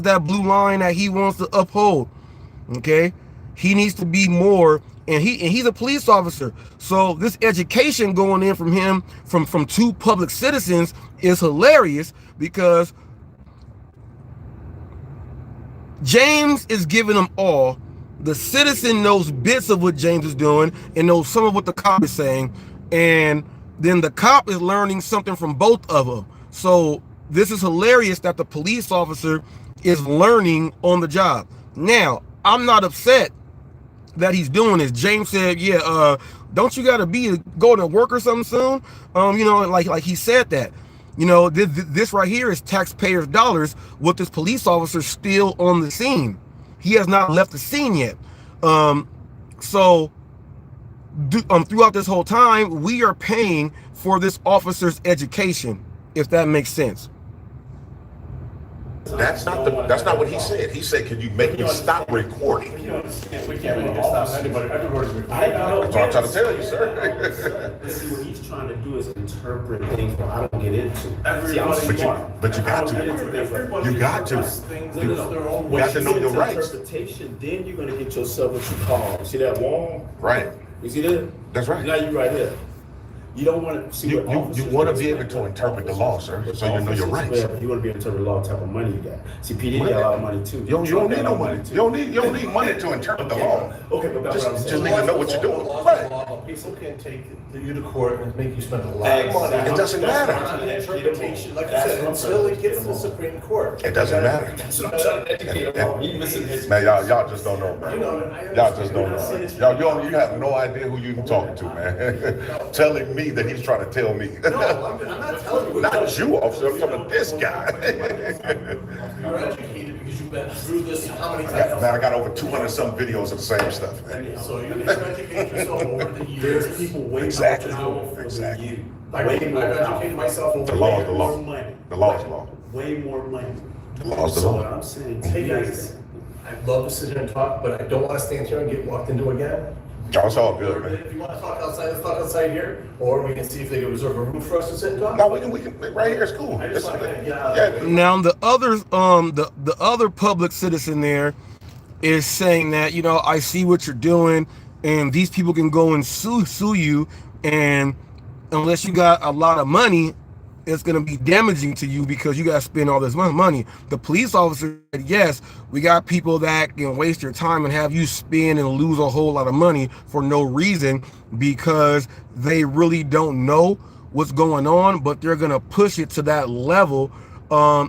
Speaker 1: that blue line that he wants to uphold. Okay? He needs to be more, and he's a police officer. So this education going in from him, from two public citizens, is hilarious because James is giving them all. The citizen knows bits of what James is doing and knows some of what the cop is saying, and then the cop is learning something from both of them. So this is hilarious that the police officer is learning on the job. Now, I'm not upset that he's doing this. James said, yeah, don't you gotta go to work or something soon? You know, like he said that. You know, this right here is taxpayers' dollars with this police officer still on the scene. He has not left the scene yet. So throughout this whole time, we are paying for this officer's education, if that makes sense.
Speaker 3: That's not what he said. He said, "Can you make me stop recording?"
Speaker 4: We can't make it stop anybody. Everybody's recording.
Speaker 3: That's what I'm trying to tell you, sir.
Speaker 4: See, what he's trying to do is interpret things that I don't get into.
Speaker 3: But you got to. You got to. You got to know your rights.
Speaker 4: Interpretation, then you're going to get yourself what you call. See that wall?
Speaker 3: Right.
Speaker 4: You see that?
Speaker 3: That's right.
Speaker 4: Now you right here. You don't want to see
Speaker 3: you want to be able to interpret the law, sir, so you know your rights.
Speaker 4: Yeah, but you want to be able to interpret the law, type of money you got. See, PD got a lot of money too.
Speaker 3: You don't need no money. You don't need money to interpret the law.
Speaker 4: Okay, but that's what I'm saying.
Speaker 3: Just need to know what you're doing. Right.
Speaker 2: People can take you to court and make you spend a lot of money.
Speaker 3: It doesn't matter.
Speaker 2: On interpretation, like I said, until it gets to the Supreme Court.
Speaker 3: It doesn't matter.
Speaker 4: That's what I'm trying to educate him.
Speaker 3: Man, y'all just don't know, man. Y'all just don't know. You have no idea who you're talking to, man. Telling me that he's trying to tell me.
Speaker 2: No, I'm not telling you.
Speaker 3: Not you, officer. I'm talking about this guy.
Speaker 2: You're educated because you've been through this how many times?
Speaker 3: Man, I got over 200 some videos of the same stuff, man.
Speaker 2: So you've educated yourself over the years.
Speaker 4: There's people way
Speaker 3: Exactly.
Speaker 4: more powerful
Speaker 3: Exactly.
Speaker 4: than you.
Speaker 2: I've educated myself over
Speaker 3: The law is the
Speaker 4: Way
Speaker 3: law.
Speaker 4: more money.
Speaker 3: The law is the law.
Speaker 4: Way more money.
Speaker 3: The law is the
Speaker 4: So what
Speaker 3: law.
Speaker 4: I'm saying,
Speaker 2: Hey
Speaker 4: take
Speaker 2: guys, I'd love to sit here and talk, but I don't want to stand here and get walked into again.
Speaker 3: Oh, it's all good, man.
Speaker 2: If you want to talk outside, let's talk outside here, or we can see if they can reserve a room for us to sit and talk.
Speaker 3: No, we can, right here is cool.
Speaker 2: I just want to get
Speaker 3: Yeah.
Speaker 1: Now the others, the other public citizen there is saying that, you know, I see what you're doing, and these people can go and sue you, and unless you got a lot of money, it's going to be damaging to you because you got to spend all this money. The police officer said, yes, we got people that can waste your time and have you spend and lose a whole lot of money for no reason because they really don't know what's going on, but they're going to push it to that level.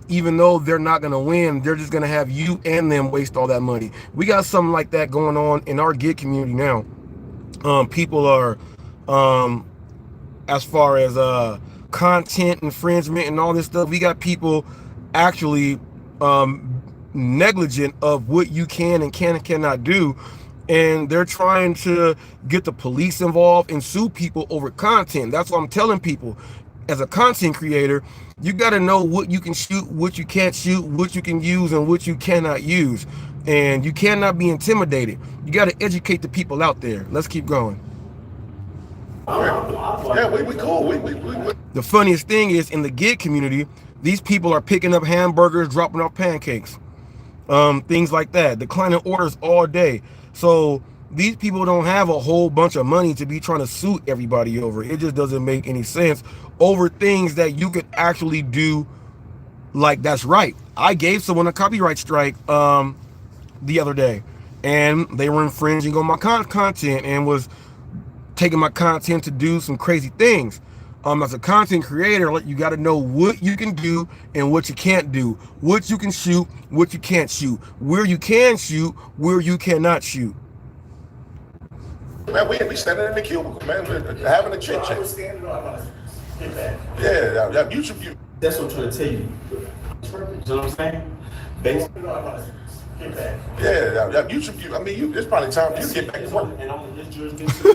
Speaker 1: Even though they're not going to win, they're just going to have you and them waste all that money. We got something like that going on in our gig community now. People are as far as content infringement and all this stuff. We got people actually negligent of what you can and cannot do, and they're trying to get the police involved and sue people over content. That's what I'm telling people. As a content creator, you got to know what you can shoot, what you can't shoot, what you can use, and what you cannot use. And you cannot be intimidated. You got to educate the people out there. Let's keep going.
Speaker 3: Yeah, we cool. We.
Speaker 1: The funniest thing is, in the gig community, these people are picking up hamburgers, dropping off pancakes, things like that, declining orders all day. So these people don't have a whole bunch of money to be trying to sue everybody over. It just doesn't make any sense over things that you could actually do. Like, that's right. I gave someone a copyright strike the other day, and they were infringing on my content and was taking my content to do some crazy things. As a content creator, you got to know what you can do and what you can't do, what you can shoot, what you can't shoot, where you can shoot, where you cannot shoot.
Speaker 3: Man, we standing in the cubicle, man, having a chit chat. Yeah, you should.
Speaker 4: That's what I'm trying to tell you. You know what I'm saying?
Speaker 3: Yeah, you should. I mean, it's probably time for you to get back to work.
Speaker 4: And on this jurisdiction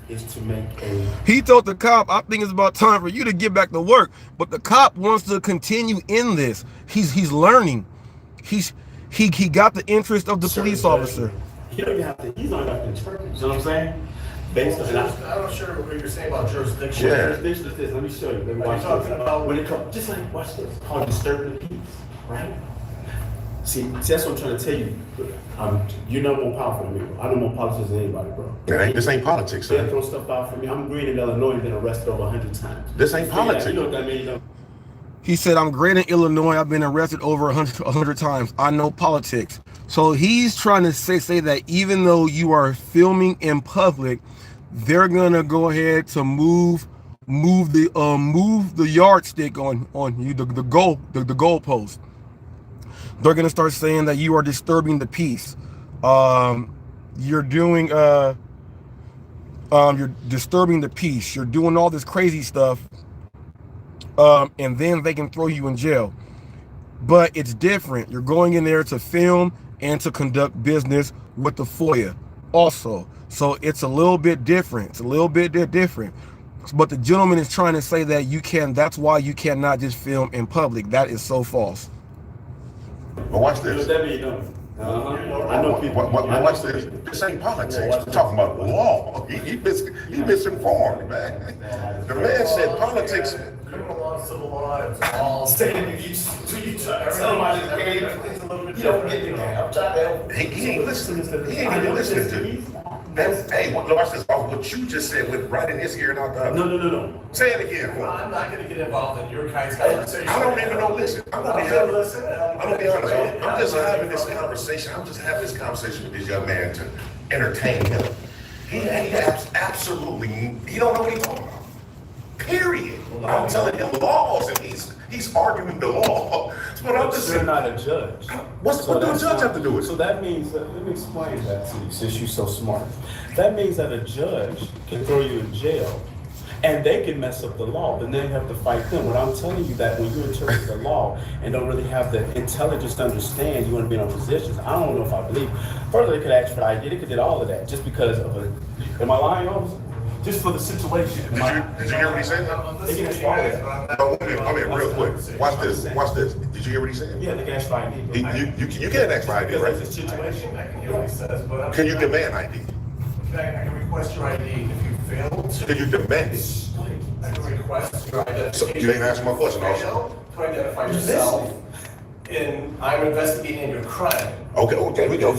Speaker 4: is to make a.
Speaker 1: He told the cop, I think it's about time for you to get back to work. But the cop wants to continue in this. He's learning. He got the interest of the police officer.
Speaker 4: He don't even have to. He's not going to interpret. You know what I'm saying? Based on.
Speaker 2: I'm not sure what you're saying about jurisdiction.
Speaker 3: Yeah.
Speaker 4: Jurisdiction is this. Let me show you. Let me watch
Speaker 2: talking
Speaker 4: this.
Speaker 2: about
Speaker 4: When it comes, just like watch this. Called disturbing the peace, right? See, that's what I'm trying to tell you. You're not more powerful than me, bro. I know more politics than anybody, bro.
Speaker 3: This ain't politics,
Speaker 4: They
Speaker 3: sir.
Speaker 4: throw stuff out for me. I'm green in Illinois and been arrested over 100 times.
Speaker 3: This ain't politics.
Speaker 4: You know what that means? You know?
Speaker 1: He said, I'm great in Illinois. I've been arrested over 100 times. I know politics. So he's trying to say that even though you are filming in public, they're gonna go ahead to move the yardstick on you, the goalpost. They're gonna start saying that you are disturbing the peace. You're doing you're disturbing the peace. You're doing all this crazy stuff, and then they can throw you in jail. But it's different. You're going in there to film and to conduct business with the FOIA also. So it's a little bit different. It's a little bit different. But the gentleman is trying to say that you can, that's why you cannot just film in public. That is so false.
Speaker 3: But watch this.
Speaker 4: I know people.
Speaker 3: Watch this. This ain't politics. We're talking about law. He misinformed, man. The man said politics.
Speaker 2: Criminal law, civil law, it's all saying you don't get it. I'm trying to help.
Speaker 3: He ain't listening. He ain't even listening to me. Hey, watch this. What you just said went right in his ear and out the other.
Speaker 4: No.
Speaker 3: Say it again.
Speaker 2: I'm not going to get involved in your kind's conversation.
Speaker 3: I don't even know. Listen, I'm gonna be honest. I'm just having this conversation. I'm just having this conversation with this young man to entertain him. He absolutely, he don't know what he's talking about. Period. I'm telling him laws, and he's arguing the law. But I'm just
Speaker 4: You're
Speaker 3: saying,
Speaker 4: not a judge.
Speaker 3: what do a judge have to do with it?
Speaker 4: So that means that, let me explain that to you, since you're so smart. That means that a judge can throw you in jail, and they can mess up the law, but then you have to fight them. What I'm telling you that when you interpret the law and don't really have the intelligence to understand, you want to be in positions. I don't know if I believe. Further, they could ask for ID. They could did all of that just because of a. Am I lying, officer? Just for the situation.
Speaker 3: Did you hear what he said?
Speaker 4: They can ask for all that.
Speaker 3: No, wait, real quick. Watch this. Did you hear what he said?
Speaker 4: Yeah, they can ask for ID.
Speaker 3: You can ask for ID,
Speaker 4: Because
Speaker 3: right?
Speaker 4: that's the situation.
Speaker 2: I can hear what he says, but
Speaker 3: Can you demand ID?
Speaker 2: I can request your ID if you fail to.
Speaker 3: Can you demand it?
Speaker 2: I can request your identification.
Speaker 3: So you didn't answer my question also.
Speaker 2: Fail to identify yourself, and I'm investigating your crime.
Speaker 3: Okay, there we go.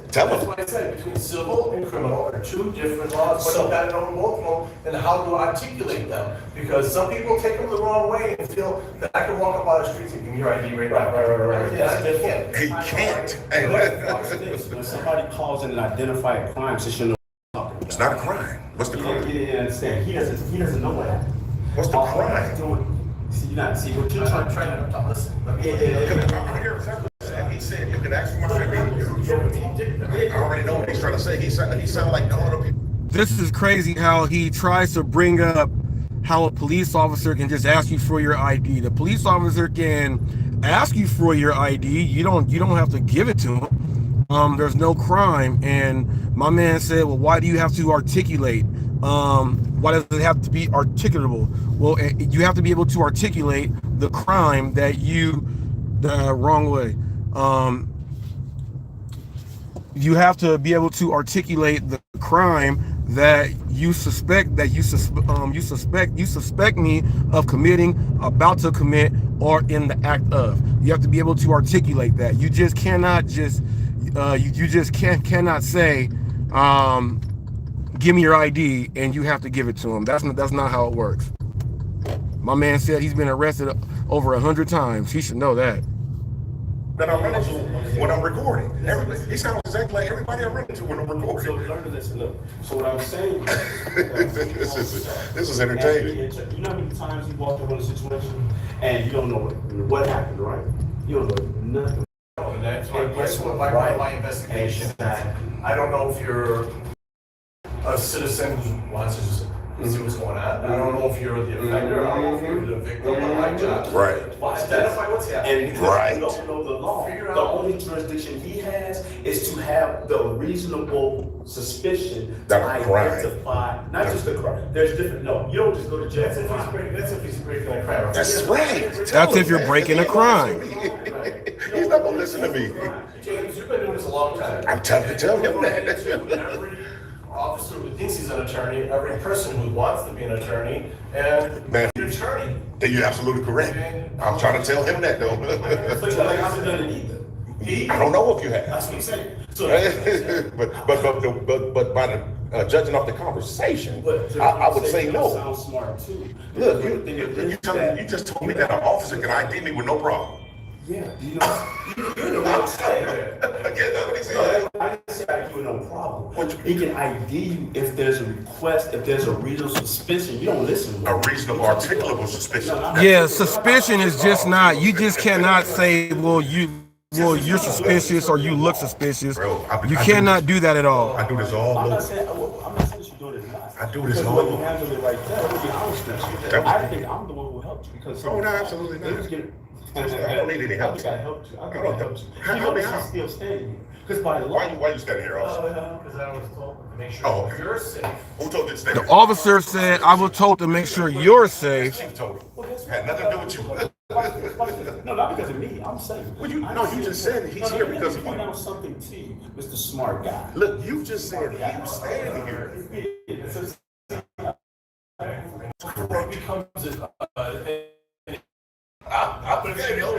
Speaker 3: Tell
Speaker 2: That's
Speaker 3: him.
Speaker 2: what I said, between civil and criminal are two different laws, but you gotta know both of them and how to articulate them. Because some people take them the wrong way and feel that I can walk up on the streets and give me your ID right now.
Speaker 4: Right.
Speaker 2: Yeah, I can't.
Speaker 3: He can't.
Speaker 4: When somebody calls in and identify a crime, since you know
Speaker 3: It's not a crime. What's the
Speaker 4: he
Speaker 3: crime?
Speaker 4: didn't understand. He doesn't know what happened.
Speaker 3: What's the crime?
Speaker 4: See what you're
Speaker 2: I'm
Speaker 4: trying
Speaker 2: trying to listen.
Speaker 3: I hear exactly what he said. He said you can ask for my ID. I already know what he's trying to say. He sounded like calling up people.
Speaker 1: This is crazy how he tries to bring up how a police officer can just ask you for your ID. The police officer can ask you for your ID. You don't have to give it to him. There's no crime. And my man said, well, why do you have to articulate? Why does it have to be articulable? Well, you have to be able to articulate the crime that you, the wrong way. You have to be able to articulate the crime that you suspect me of committing, about to commit, or in the act of. You have to be able to articulate that. You just cannot cannot say, give me your ID, and you have to give it to him. That's not how it works. My man said he's been arrested over 100 times. He should know that.
Speaker 3: That I run into when I'm recording. He sounds exactly like everybody I run into when I'm recording.
Speaker 4: So learn to listen. Look. So what I'm saying
Speaker 3: this is entertaining.
Speaker 4: You know how many times you walk into a situation and you don't know what happened, right? You don't know nothing.
Speaker 2: And that's what my investigation. I don't know if you're a citizen who wants to just see what's going on. I don't know if you're the offender. I don't know if you're the victim. But my job is
Speaker 3: Right.
Speaker 2: to identify what's happening.
Speaker 4: And because
Speaker 3: Right.
Speaker 4: you don't know the law, the only jurisdiction he has is to have the reasonable suspicion to
Speaker 3: That a crime.
Speaker 4: identify, not just the crime. There's different, no, you don't just go to jail.
Speaker 2: That's if he's breaking a crime.
Speaker 3: That's right.
Speaker 1: That's if you're breaking a crime.
Speaker 3: He's not gonna listen to me.
Speaker 2: James, you've been doing this a long time.
Speaker 3: I'm trying to tell him that.
Speaker 2: Every officer who thinks he's an attorney, every person who wants to be an attorney, and
Speaker 3: Man.
Speaker 2: an attorney.
Speaker 3: Then you're absolutely correct. I'm trying to tell him that though.
Speaker 4: But you haven't done it either.
Speaker 3: I don't know if you have.
Speaker 4: That's what I'm saying. So,
Speaker 3: but by the judging off the conversation, I would say no.
Speaker 4: Sound smart too.
Speaker 3: Look, you just told me that an officer can ID me with no problem.
Speaker 4: Yeah, you know, you know what I'm saying.
Speaker 3: Again, that's what he said.
Speaker 4: I didn't say ID with no problem. He can ID you if there's a request, if there's a reasonable suspicion. You don't listen.
Speaker 3: A reasonable, articulable suspicion.
Speaker 1: Yeah, suspicion is just not. You just cannot say, well, you're suspicious or you look suspicious.
Speaker 3: Bro,
Speaker 1: You cannot do that at all.
Speaker 3: I do this all
Speaker 4: I'm
Speaker 3: over.
Speaker 4: not saying you're doing it not.
Speaker 3: I do this
Speaker 4: Because
Speaker 3: all
Speaker 4: when you
Speaker 3: over.
Speaker 4: handle it right there, to be honest with you, I think I'm the one who helped you because.
Speaker 3: Oh, no, absolutely not. I don't need any help.
Speaker 4: I think I helped you. I think I helped you.
Speaker 3: Help
Speaker 4: You
Speaker 3: me
Speaker 4: know,
Speaker 3: out.
Speaker 4: she's still standing here. Because by law.
Speaker 3: Why you standing here, officer?
Speaker 2: Because I was told to make sure
Speaker 3: Oh.
Speaker 2: you're safe.
Speaker 3: Who told you to stay
Speaker 1: The
Speaker 3: here?
Speaker 1: officer said, I was told to make sure you're safe.
Speaker 3: Chief told him. Had nothing to do with you.
Speaker 4: No, not because of me. I'm saying.
Speaker 3: Well, you just said that he's here because of
Speaker 4: I
Speaker 3: you.
Speaker 4: know something to you, Mr. Smart Guy.
Speaker 3: Look, you just said he was standing here.
Speaker 2: What becomes it? But if you know,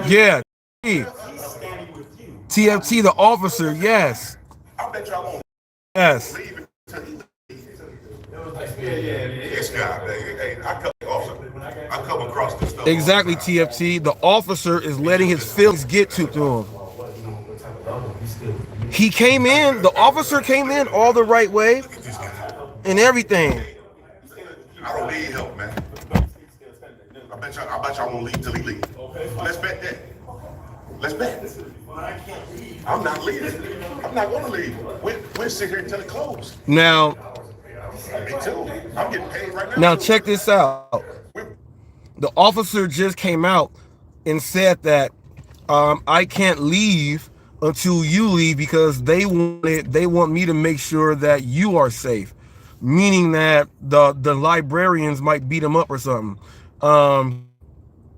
Speaker 1: Yeah.
Speaker 4: He's standing with you.
Speaker 1: TFT, the officer, yes.
Speaker 3: I bet y'all won't
Speaker 1: Yes.
Speaker 3: leave until he leaves. This guy, hey, I come across this stuff.
Speaker 1: Exactly, TFT. The officer is letting his feelings get to him. He came in, the officer came in all the right way
Speaker 3: Look at this guy.
Speaker 1: and everything.
Speaker 3: I don't need help, man. I bet y'all won't leave till he leaves. Let's bet that. Let's bet. I'm not leaving. I'm not gonna leave. We'll sit here until it closes.
Speaker 1: Now,
Speaker 3: Me too. I'm getting paid right now.
Speaker 1: now
Speaker 3: too.
Speaker 1: check this out. The officer just came out and said that I can't leave until you leave because they want me to make sure that you are safe, meaning that the librarians might beat them up or something.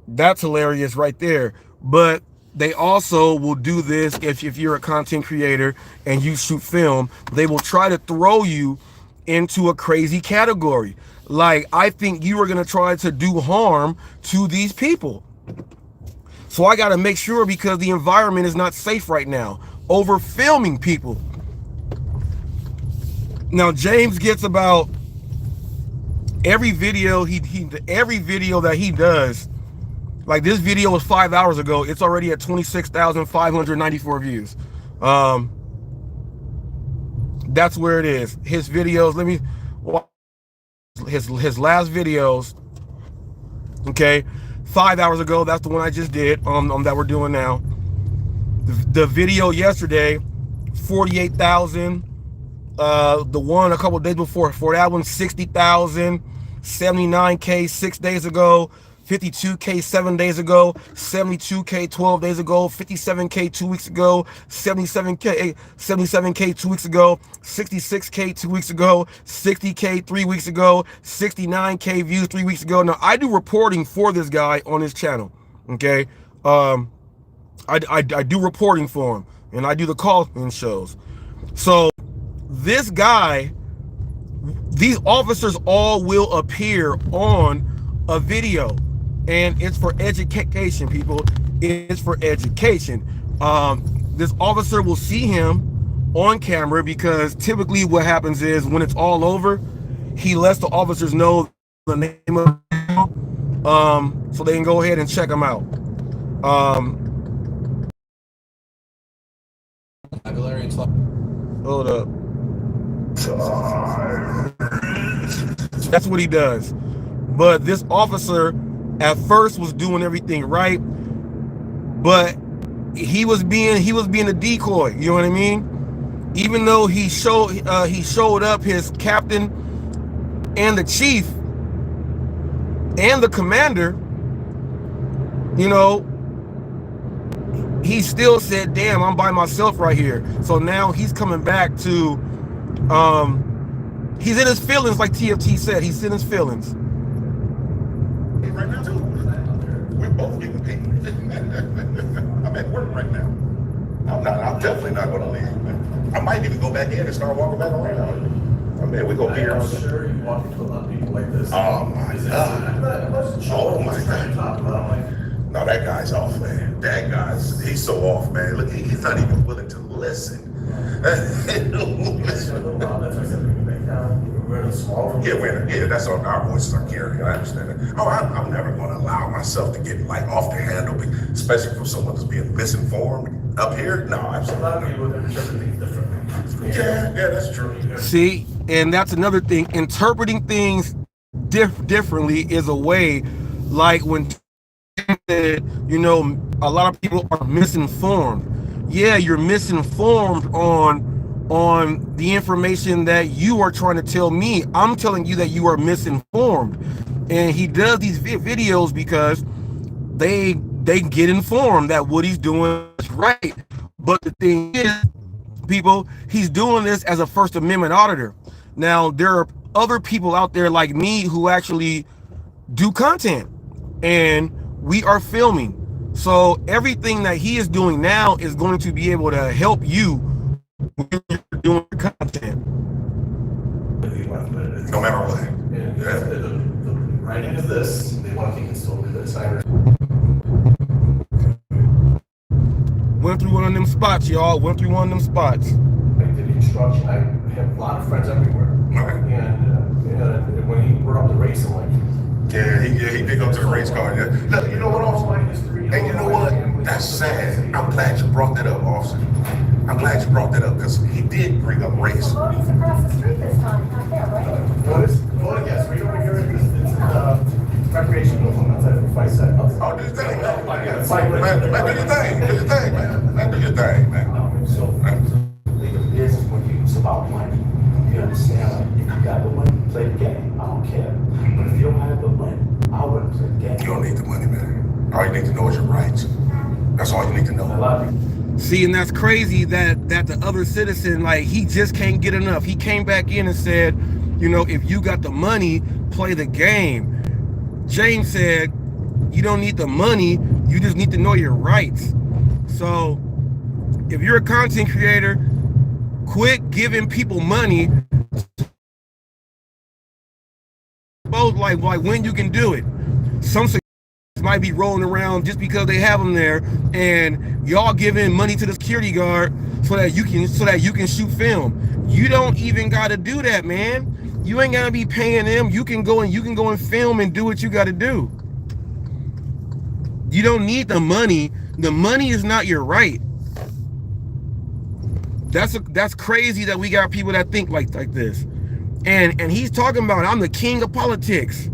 Speaker 1: That's hilarious right there. But they also will do this if you're a content creator and you shoot film. They will try to throw you into a crazy category. Like, I think you are going to try to do harm to these people. So I got to make sure, because the environment is not safe right now, over filming people. Now, James gets about every video every video that he does. Like, this video was 5 hours ago. It's already at 26,594 views. That's where it is. His videos, let me watch his last videos. Okay, 5 hours ago. That's the one I just did. That we're doing now. The video yesterday, 48,000. The one a couple days before, for that one, 60,000, 79K 6 days ago, 52K 7 days ago, 72K 12 days ago, 57K 2 weeks ago, 77K 2 weeks ago, 66K 2 weeks ago, 60K 3 weeks ago, 69K views 3 weeks ago. Now I do reporting for this guy on his channel. Okay, I do reporting for him, and I do the call-in shows. So this guy, these officers all will appear on a video, and it's for education, people. It's for education. This officer will see him on camera, because typically what happens is when it's all over, he lets the officers know the name of so they can go ahead and check him out. Hold up. That's what he does. But this officer at first was doing everything right, but he was being a decoy. You know what I mean? Even though he showed up his captain and the chief and the commander, you know, he still said, damn, I'm by myself right here. So now he's coming back to, he's in his feelings, like TFT said. He's in his feelings.
Speaker 3: Right now, too. We're both getting paid. I'm at work right now. I'm definitely not going to leave, man. I might even go back in and start walking back around. I mean, we go here.
Speaker 2: I'm sure you walk into a lot of people like this.
Speaker 3: Oh, my God. Oh, my God. No, that guy's off, man. That guy's, he's so off, man. Look, he's not even willing to listen. Yeah, that's on our voices are carrying. I understand that. Oh, I'm never going to allow myself to get like off the handle, especially from someone that's being misinformed up here. No, absolutely. A lot of people interpret things differently. Yeah, that's true.
Speaker 1: See, and that's another thing. Interpreting things differently is a way, like when you know, a lot of people are misinformed. Yeah, you're misinformed on the information that you are trying to tell me. I'm telling you that you are misinformed. And he does these videos because they get informed that what he's doing is right. But the thing is, people, he's doing this as a First Amendment auditor. Now, there are other people out there like me who actually do content, and we are filming. So everything that he is doing now is going to be able to help you when you're doing content.
Speaker 3: No matter what.
Speaker 2: Yeah. The writing of this, they want to think it's totally the designer.
Speaker 1: Went through one of them spots, y'all. Went through one of them spots.
Speaker 2: I did instruction. I have a lot of friends everywhere.
Speaker 3: Okay.
Speaker 2: And when he brought up the race, I'm like,
Speaker 3: he picked up to the race car. Yeah. Look, you know what, officer? And you know what? That's sad. I'm glad you brought that up, officer. I'm glad you brought that up, because he did bring up race.
Speaker 7: Well, Lonnie's across the street this time. I can't wait.
Speaker 2: what is? Well, yes, we don't hear it. It's recreational. I'm not saying for 5 seconds.
Speaker 3: Oh, do your thing, man. Man, do your thing. Do your thing, man. Man, do your thing, man.
Speaker 4: So, this is when it's about money. You understand? If you got the money, play the game. I don't care. But if you don't have the money, I wouldn't play the game.
Speaker 3: You don't need the money, man. All you need to know is your rights. That's all you need to know.
Speaker 2: A lot of people.
Speaker 1: See, and that's crazy that the other citizen, like, he just can't get enough. He came back in and said, you know, if you got the money, play the game. James said, you don't need the money, you just need to know your rights. So if you're a content creator, quit giving people money. Both like when you can do it. Some might be rolling around just because they have them there, and y'all giving money to the security guard so that you can shoot film. You don't even got to do that, man. You ain't got to be paying them. You can go and film and do what you got to do. You don't need the money. The money is not your right. That's crazy that we got people that think like this. And he's talking about, I'm the king of politics.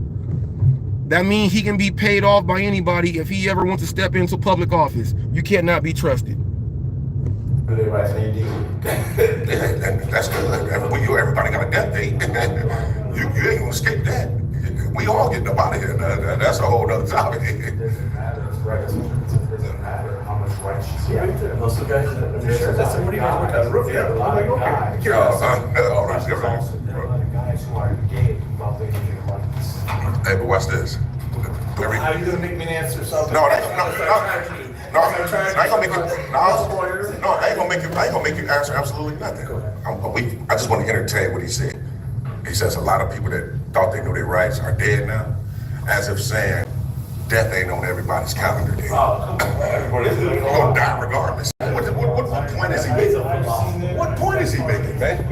Speaker 1: That means he can be paid off by anybody if he ever wants to step into public office. You cannot be trusted.
Speaker 4: their rights and you
Speaker 3: Yeah, and that's good. When everybody got a death date, you ain't gonna escape that. We all getting up out of here. That's a whole other topic.
Speaker 4: It doesn't matter. It's right. It doesn't matter how much rights you get.
Speaker 2: Those two guys, that's what do you guys work on the roof? Yeah, I'm like, okay.
Speaker 3: All right.
Speaker 4: There are a lot of guys who are gay while they get rights.
Speaker 3: Hey, but watch this.
Speaker 2: How are you gonna make me answer something?
Speaker 3: No, I ain't gonna make you. I ain't gonna make you answer absolutely nothing. I just want to entertain what he said. He says a lot of people that thought they knew their rights are dead now, as if saying death ain't on everybody's calendar. Then. Everybody's gonna die regardless. What point is he making? What point is he making, man?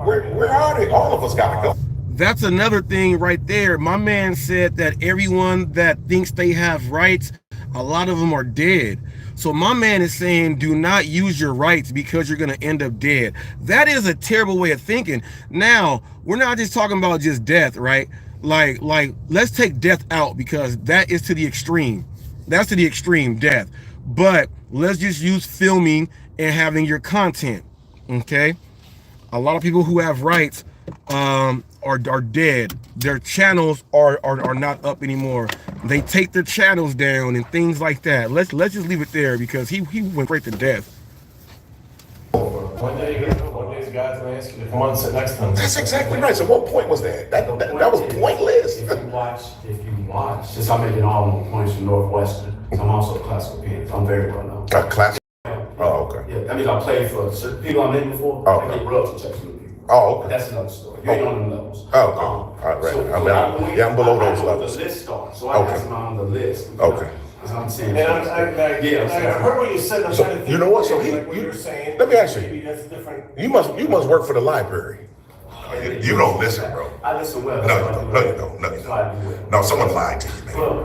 Speaker 3: Where are they? All of us gotta go.
Speaker 1: That's another thing right there. My man said that everyone that thinks they have rights, a lot of them are dead. So my man is saying do not use your rights because you're going to end up dead. That is a terrible way of thinking. Now, we're not just talking about just death, right? Like let's take death out because that is to the extreme. That's to the extreme, death. But let's just use filming and having your content, okay? A lot of people who have rights are dead. Their channels are not up anymore. They take their channels down and things like that. Let's just leave it there because he went right to death.
Speaker 2: One day the guy's gonna ask you to come on and sit next to him.
Speaker 3: That's exactly right. So what point was that? That was pointless.
Speaker 4: If you watch, since I'm making all my points from Northwestern, I'm also a classical pianist. I'm very well known.
Speaker 3: Classic. Oh, okay.
Speaker 4: Yeah, that means I played for certain people I met before.
Speaker 3: Oh,
Speaker 4: I get royalty checks with people.
Speaker 3: Oh, okay.
Speaker 4: But that's another story. You ain't on them levels.
Speaker 3: Oh, okay. All right. I'm below those levels.
Speaker 4: The list started, so I got some on the list.
Speaker 3: Okay.
Speaker 4: I'm saying.
Speaker 2: And I heard what you said. I'm trying to think.
Speaker 3: You know what? So
Speaker 2: what you're saying.
Speaker 3: let me ask you.
Speaker 2: Maybe that's different.
Speaker 3: You must work for the library. You don't listen, bro.
Speaker 4: I listen well.
Speaker 3: No, you don't. No, someone lied to you, man.
Speaker 4: Well,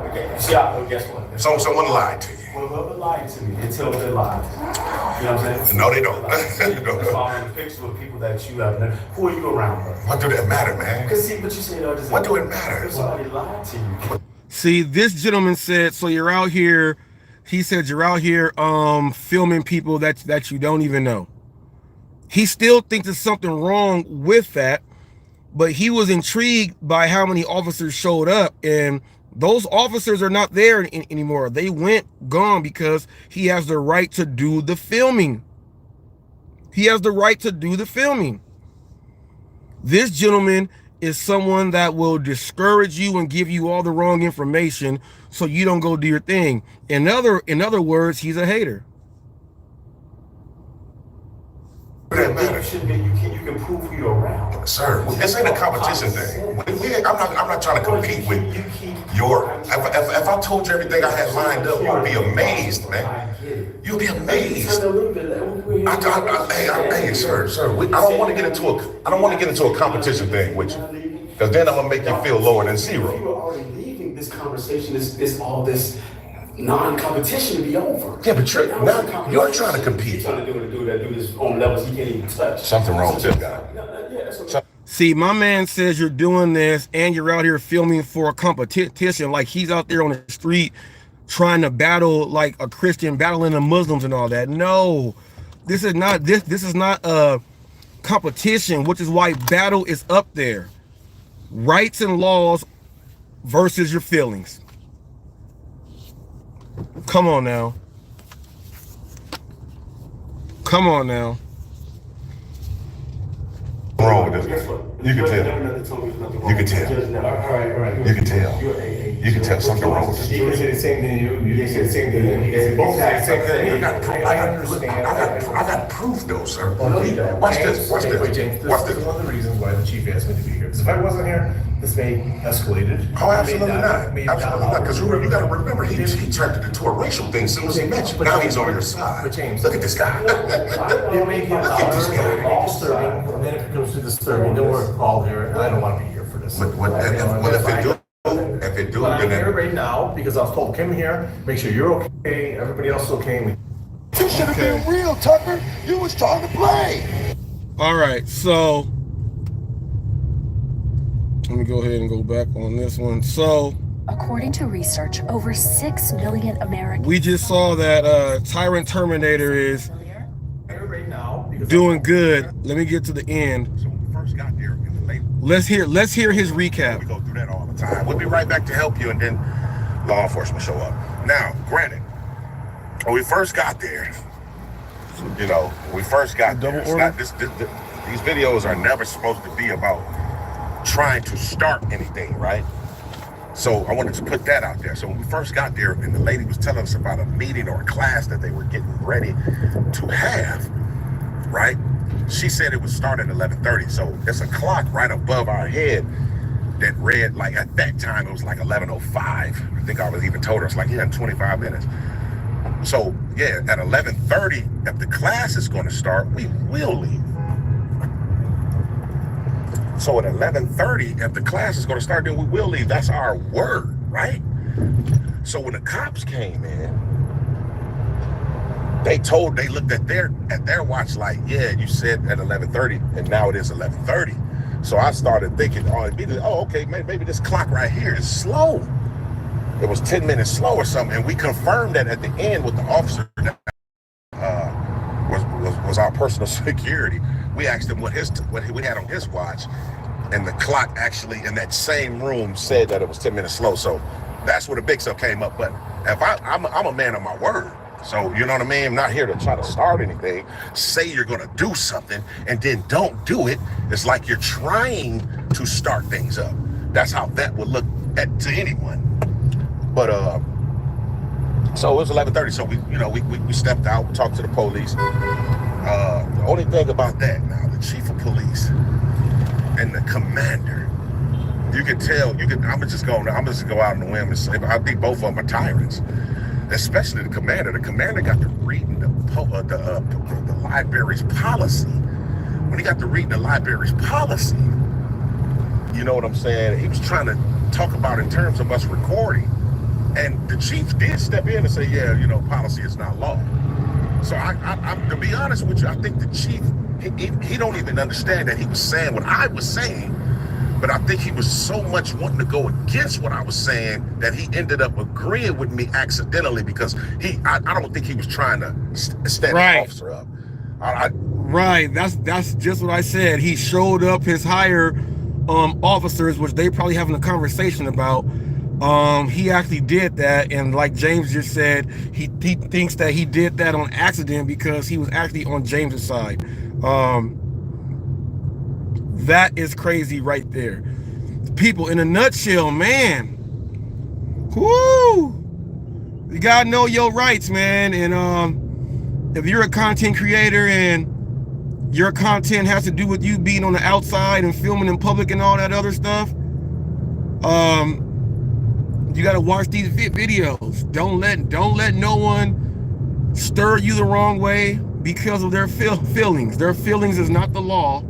Speaker 4: guess what?
Speaker 3: Someone lied to you.
Speaker 4: Well, whoever lied to me, they tell me they lied. You know what I'm saying?
Speaker 3: No, they don't.
Speaker 4: That's why I'm in the picture with people that you have never. Who are you around, bro?
Speaker 3: What do that matter, man?
Speaker 4: Because see, but you say, no,
Speaker 3: What do it matter?
Speaker 4: Somebody lied to you.
Speaker 1: See, this gentleman said, so you're out here, he said you're out here filming people that you don't even know. He still thinks there's something wrong with that, but he was intrigued by how many officers showed up, and those officers are not there anymore. They gone because he has the right to do the filming. He has the right to do the filming. This gentleman is someone that will discourage you and give you all the wrong information so you don't go do your thing. In other words, he's a hater.
Speaker 3: What do that matter?
Speaker 4: You can prove who you're around.
Speaker 3: Sir, this ain't a competition thing. I'm not trying to compete with your. If I told you everything I had lined up, you'd be amazed, man. You'd be amazed. Hey, sir. I don't want to get into a competition thing with you, because then I'm gonna make you feel lower than zero.
Speaker 4: You are already leaving this conversation. This all this non-competition to be over.
Speaker 3: Yeah, but you're trying to compete.
Speaker 4: You're trying to do this on levels he can't even touch.
Speaker 3: Something wrong with this guy.
Speaker 1: See, my man says you're doing this and you're out here filming for a competition, like he's out there on the street trying to battle like a Christian battling the Muslims and all that. No, this is not a competition, which is why battle is up there. Rights and laws versus your feelings. Come on now. Come on now.
Speaker 3: What's wrong with this guy? You can tell. You can tell.
Speaker 2: All right.
Speaker 3: You can tell. You can tell something wrong with
Speaker 2: He
Speaker 3: this.
Speaker 2: can say the same thing. You can say the same thing. You can say both say the same thing. I understand.
Speaker 3: I got proof though, sir.
Speaker 2: No, you don't.
Speaker 3: Watch this. Watch
Speaker 2: Wait,
Speaker 3: this.
Speaker 2: James,
Speaker 3: Watch
Speaker 2: this is
Speaker 3: this.
Speaker 2: one of the reasons why the chief asked me to be here. Because if I wasn't here, this may escalated.
Speaker 3: Oh, absolutely not.
Speaker 2: Absolutely
Speaker 3: Absolutely not. Because you got to remember, he turned it into a racial thing as soon as he met you. Now he's on your side.
Speaker 2: But James,
Speaker 3: Look at this guy.
Speaker 2: it may get disturbing, and then if it comes to disturbing, then we're called here, and I don't want to be here for this.
Speaker 3: If it do,
Speaker 2: But I'm
Speaker 3: then
Speaker 2: here right now because I was told, come here, make sure you're okay, everybody else is okay. And
Speaker 3: you should have been real, Tucker. You was trying to play.
Speaker 1: All right, so let me go ahead and go back on this one. So
Speaker 8: according to research, over 6 million Americans.
Speaker 1: We just saw that Tyrant Terminator is Doing good. Let me get to the end.
Speaker 3: So when we first got there, in the late,
Speaker 1: Let's hear his recap.
Speaker 3: we go through that all the time. We'll be right back to help you, and then law enforcement show up. Now, granted, when we first got there, you know, when we first got there, it's not, these videos are never supposed to be about trying to start anything, right? So I wanted to put that out there. So when we first got there, and the lady was telling us about a meeting or a class that they were getting ready to have, right? She said it would start at 11:30. So there's a clock right above our head that read, like, at that time, it was like 11:05. I think I was even told her, it's like, yeah, in 25 minutes. So yeah, at 11:30, if the class is going to start, we will leave. So at 11:30, if the class is going to start, then we will leave. That's our word, right? So when the cops came in, they looked at their watch like, yeah, you said at 11:30, and now it is 11:30. So I started thinking, okay, maybe this clock right here is slow. It was 10 minutes slow or something, and we confirmed that at the end with the officer that was our personal security. We asked him what we had on his watch, and the clock actually in that same room said that it was 10 minutes slow. So that's where the big stuff came up. But if I'm a man of my word. So, you know what I mean? I'm not here to try to start anything. Say you're going to do something and then don't do it. It's like you're trying to start things up. That's how that would look to anyone. But so it was 11:30. So we stepped out, talked to the police. The only thing about that now, the chief of police and the commander, you can tell. I'm gonna just go out on the whim and say, I think both of them are tyrants. Especially the commander. The commander got to reading the library's policy. When he got to reading the library's policy, you know what I'm saying? He was trying to talk about in terms of us recording. And the chief did step in and say, yeah, policy is not law. So I to be honest with you, I think the chief, he don't even understand that he was saying what I was saying. But I think he was so much wanting to go against what I was saying that he ended up agreeing with me accidentally, because I don't think he was trying to stand the officer up.
Speaker 1: Right. That's just what I said. He showed up his higher officers, which they probably having a conversation about. He actually did that, and like James just said, he thinks that he did that on accident because he was actually on James's side. That is crazy right there. People, in a nutshell, man. Whoo! You gotta know your rights, man. And if you're a content creator and your content has to do with you being on the outside and filming in public and all that other stuff, you gotta watch these videos. Don't let no one stir you the wrong way because of their feelings. Their feelings is not the law.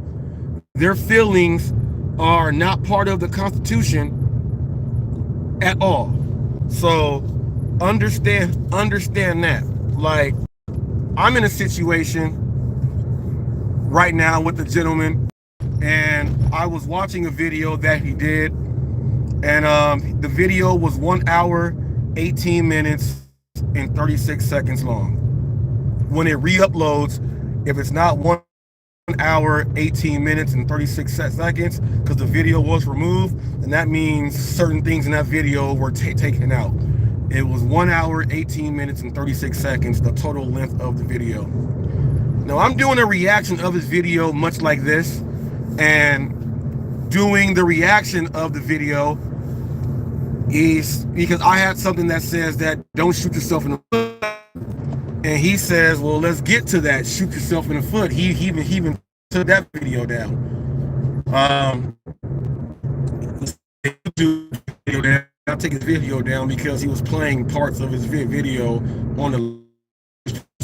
Speaker 1: Their feelings are not part of the Constitution at all. So understand that. Like, I'm in a situation right now with the gentleman, and I was watching a video that he did, and the video was 1 hour, 18 minutes, and 36 seconds long. When it re-uploads, if it's not 1 hour, 18 minutes, and 36 seconds, because the video was removed, and that means certain things in that video were taken out. It was 1 hour, 18 minutes, and 36 seconds, the total length of the video. Now, I'm doing a reaction of his video much like this, and doing the reaction of the video is because I had something that says that don't shoot yourself in the foot. And he says, well, let's get to that. Shoot yourself in the foot. He even took that video down. I'll take his video down because he was playing parts of his video on the.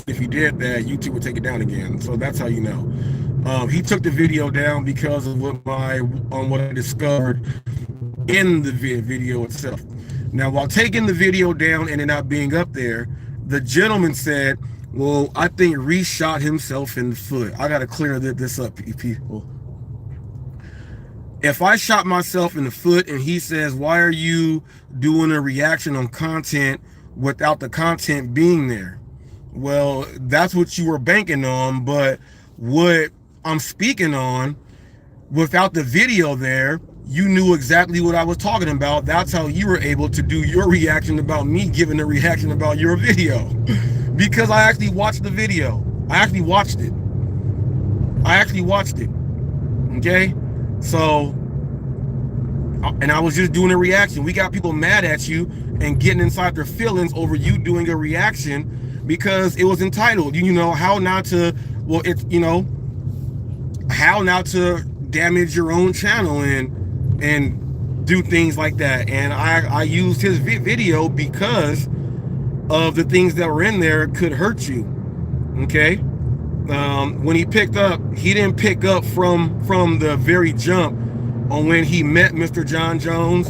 Speaker 1: If he did that, YouTube would take it down again. So that's how you know. He took the video down because of what I discovered in the video itself. Now, while taking the video down and it not being up there, the gentleman said, well, I think Reese shot himself in the foot. I got to clear this up, people. If I shot myself in the foot and he says, why are you doing a reaction on content without the content being there? Well, that's what you were banking on, but what I'm speaking on without the video there, you knew exactly what I was talking about. That's how you were able to do your reaction about me giving a reaction about your video. Because I actually watched the video. I actually watched it. Okay? So, and I was just doing a reaction. We got people mad at you and getting inside their feelings over you doing a reaction because it was entitled. You know, how not to, well, it's, you know, how not to damage your own channel and do things like that. And I used his video because of the things that were in there could hurt you. Okay? When he picked up, he didn't pick up from the very jump on when he met Mr. John Jones,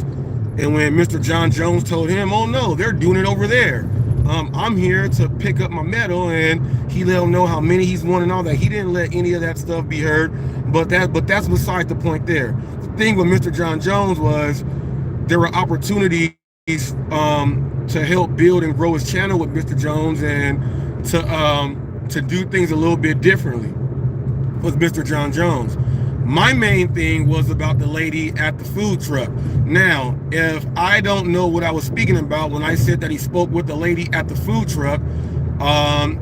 Speaker 1: and when Mr. John Jones told him, oh no, they're doing it over there. I'm here to pick up my medal, and he let him know how many he's won and all that. He didn't let any of that stuff be heard, but that's beside the point there. The thing with Mr. John Jones was there were opportunities to help build and grow his channel with Mr. Jones and to do things a little bit differently with Mr. John Jones. My main thing was about the lady at the food truck. Now, if I don't know what I was speaking about when I said that he spoke with the lady at the food truck,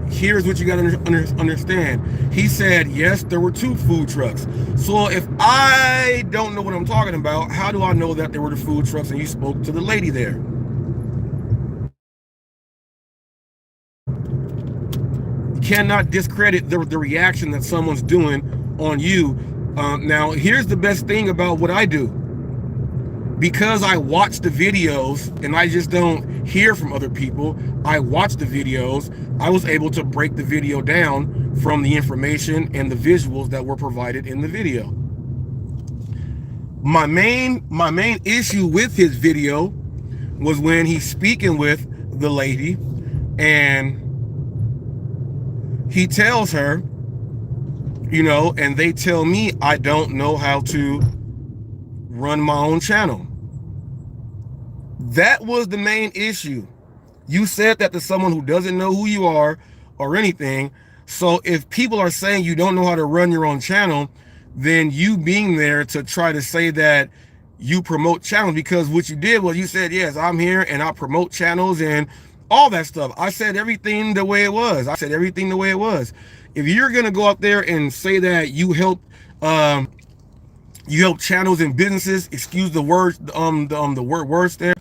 Speaker 1: here's what you got to understand. He said, yes, there were 2 food trucks. So if I don't know what I'm talking about, how do I know that there were the food trucks and you spoke to the lady there? You cannot discredit the reaction that someone's doing on you. Now, here's the best thing about what I do. Because I watch the videos and I just don't hear from other people, I watch the videos, I was able to break the video down from the information and the visuals that were provided in the video. My main issue with his video was when he's speaking with the lady and he tells her, you know, and they tell me I don't know how to run my own channel. That was the main issue. You said that to someone who doesn't know who you are or anything. So if people are saying you don't know how to run your own channel, then you being there to try to say that you promote channels, because what you did was you said, yes, I'm here and I promote channels and all that stuff. I said everything the way it was. If you're going to go out there and say that you help channels and businesses, excuse the words, the words there,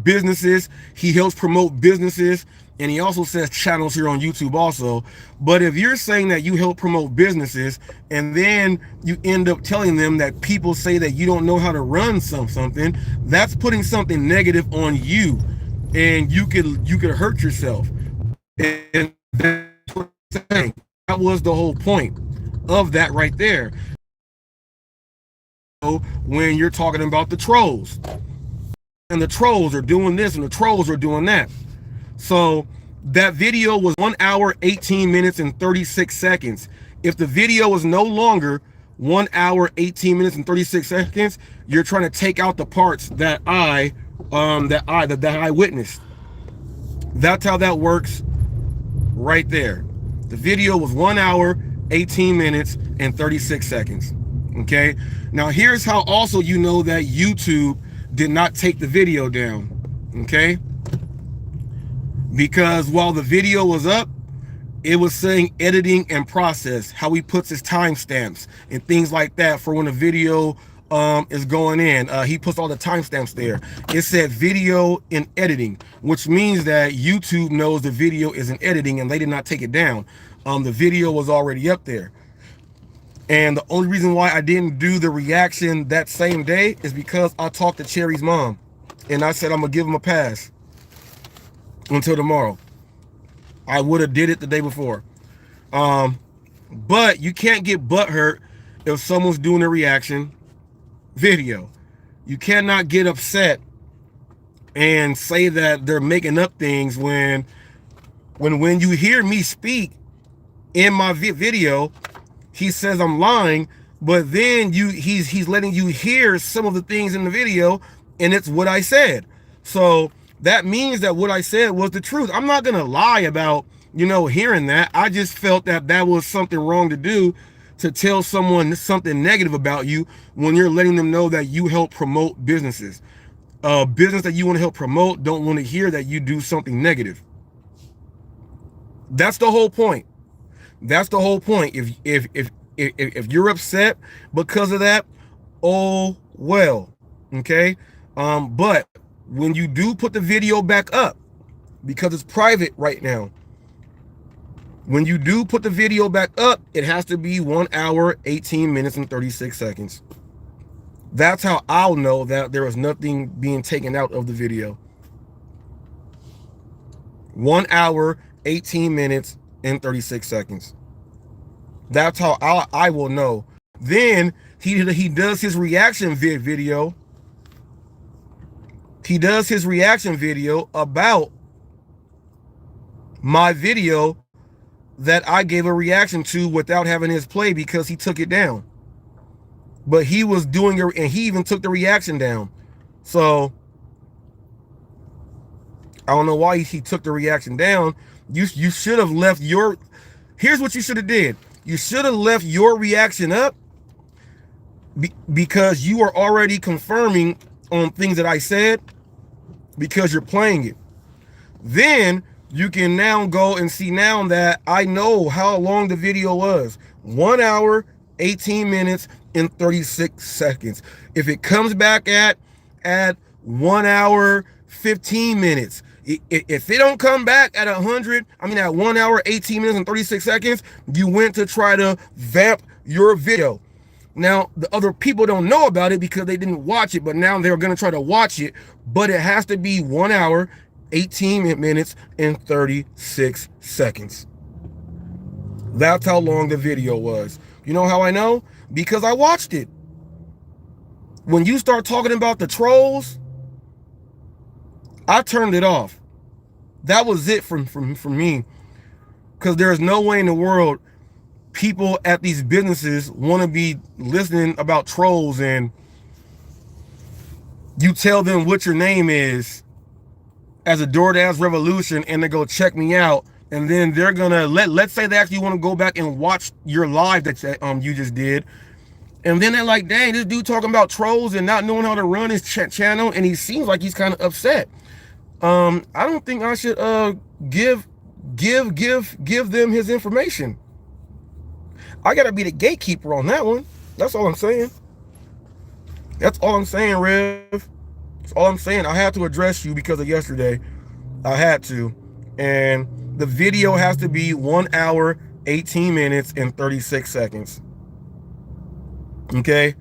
Speaker 1: businesses, he helps promote businesses, and he also says channels here on YouTube also. But if you're saying that you help promote businesses and then you end up telling them that people say that you don't know how to run something, that's putting something negative on you, and you could hurt yourself. And that's what I'm saying. That was the whole point of that right there. When you're talking about the trolls, and the trolls are doing this and the trolls are doing that. So that video was 1 hour, 18 minutes and 36 seconds. If the video was no longer 1 hour, 18 minutes and 36 seconds, you're trying to take out the parts that I witnessed. That's how that works right there. The video was 1 hour, 18 minutes and 36 seconds. Okay. Now here's how also you know that YouTube did not take the video down. Okay. Because while the video was up, it was saying editing and process, how he puts his timestamps and things like that for when a video is going in. He puts all the timestamps there. It said video in editing, which means that YouTube knows the video is in editing and they did not take it down. The video was already up there. And the only reason why I didn't do the reaction that same day is because I talked to Cherry's mom and I said I'm gonna give him a pass until tomorrow. I would have did it the day before. But you can't get butthurt if someone's doing a reaction video. You cannot get upset and say that they're making up things when you hear me speak in my video, he says I'm lying, but then he's letting you hear some of the things in the video and it's what I said. So that means that what I said was the truth. I'm not gonna lie about, you know, hearing that. I just felt that that was something wrong to do to tell someone something negative about you when you're letting them know that you help promote businesses. Business that you want to help promote don't want to hear that you do something negative. That's the whole point. That's the whole point. If you're upset because of that, oh well, okay. But when you do put the video back up, because it's private right now, when you do put the video back up, it has to be 1 hour, 18 minutes, and 36 seconds. That's how I'll know that there is nothing being taken out of the video. 1 hour, 18 minutes, and 36 seconds. That's how I will know. Then he does his reaction video. He does his reaction video about my video that I gave a reaction to without having his play because he took it down. But he was doing it, and he even took the reaction down. So I don't know why he took the reaction down. You should have left your. Here's what you should have did. You should have left your reaction up because you are already confirming on things that I said because you're playing it. Then you can now go and see now that I know how long the video was. 1 hour, 18 minutes, and 36 seconds. If it comes back at 1 hour, 15 minutes, if it don't come back at at 1 hour, 18 minutes, and 36 seconds, you went to try to vamp your video. Now, the other people don't know about it because they didn't watch it, but now they're going to try to watch it, but it has to be 1 hour, 18 minutes, and 36 seconds. That's how long the video was. You know how I know? Because I watched it. When you start talking about the trolls, I turned it off. That was it from me. Because there's no way in the world people at these businesses want to be listening about trolls and you tell them what your name is as a DoorDash Revolution and they go check me out, and then they're gonna let's say they actually want to go back and watch your live that you just did, and then they're like, dang, this dude talking about trolls and not knowing how to run his channel, and he seems like he's kind of upset. I don't think I should give them his information. I gotta be the gatekeeper on that one. That's all I'm saying. That's all I'm saying, Rev. That's all I'm saying. I had to address you because of yesterday. I had to. And the video has to be 1 hour, 18 minutes, and 36 seconds. Okay?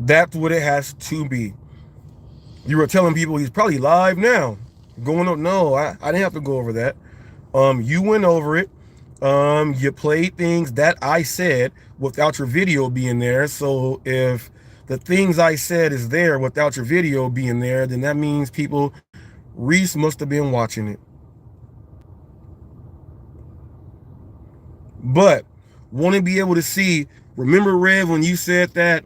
Speaker 1: That's what it has to be. You were telling people he's probably live now. Going up. No, I didn't have to go over that. You went over it. You played things that I said without your video being there. So if the things I said is there without your video being there, then that means Reese must have been watching it. But want to be able to see, remember, Rev, when you said that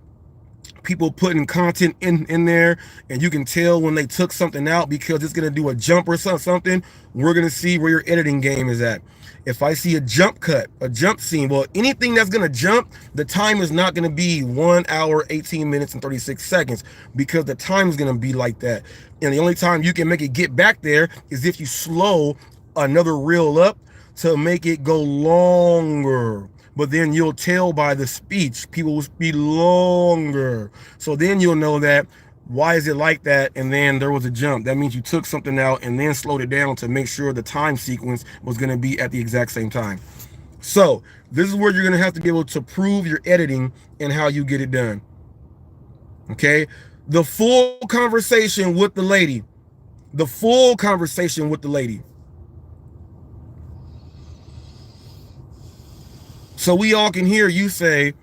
Speaker 1: people putting content in there and you can tell when they took something out because it's going to do a jump or something, we're going to see where your editing game is at. If I see a jump cut, a jump scene, well, anything that's going to jump, the time is not going to be 1 hour, 18 minutes, and 36 seconds because the time is going to be like that. And the only time you can make it get back there is if you slow another reel up to make it go longer. But then you'll tell by the speech, people will speak longer. So then you'll know that, why is it like that? And then there was a jump. That means you took something out and then slowed it down to make sure the time sequence was going to be at the exact same time. So this is where you're going to have to be able to prove your editing and how you get it done. Okay. The full conversation with the lady. The full conversation with the lady. So we all can hear you say,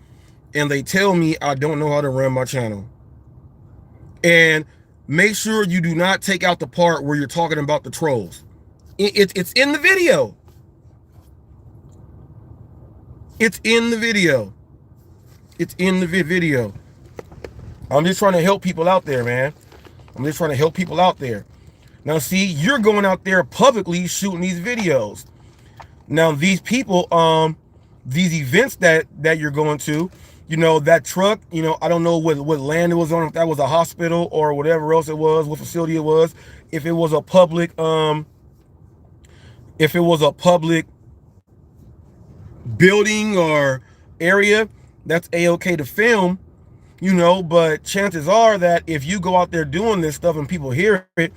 Speaker 1: and they tell me I don't know how to run my channel. And make sure you do not take out the part where you're talking about the trolls. It's in the video. It's in the video. It's in the video. I'm just trying to help people out there, man. I'm just trying to help people out there. Now, see, you're going out there publicly shooting these videos. Now, these people, these events that you're going to, you know, that truck, you know, I don't know what land it was on, if that was a hospital or whatever else it was, what facility it was, if it was a public building or area, that's a-okay to film, you know. But chances are that if you go out there doing this stuff and people hear it,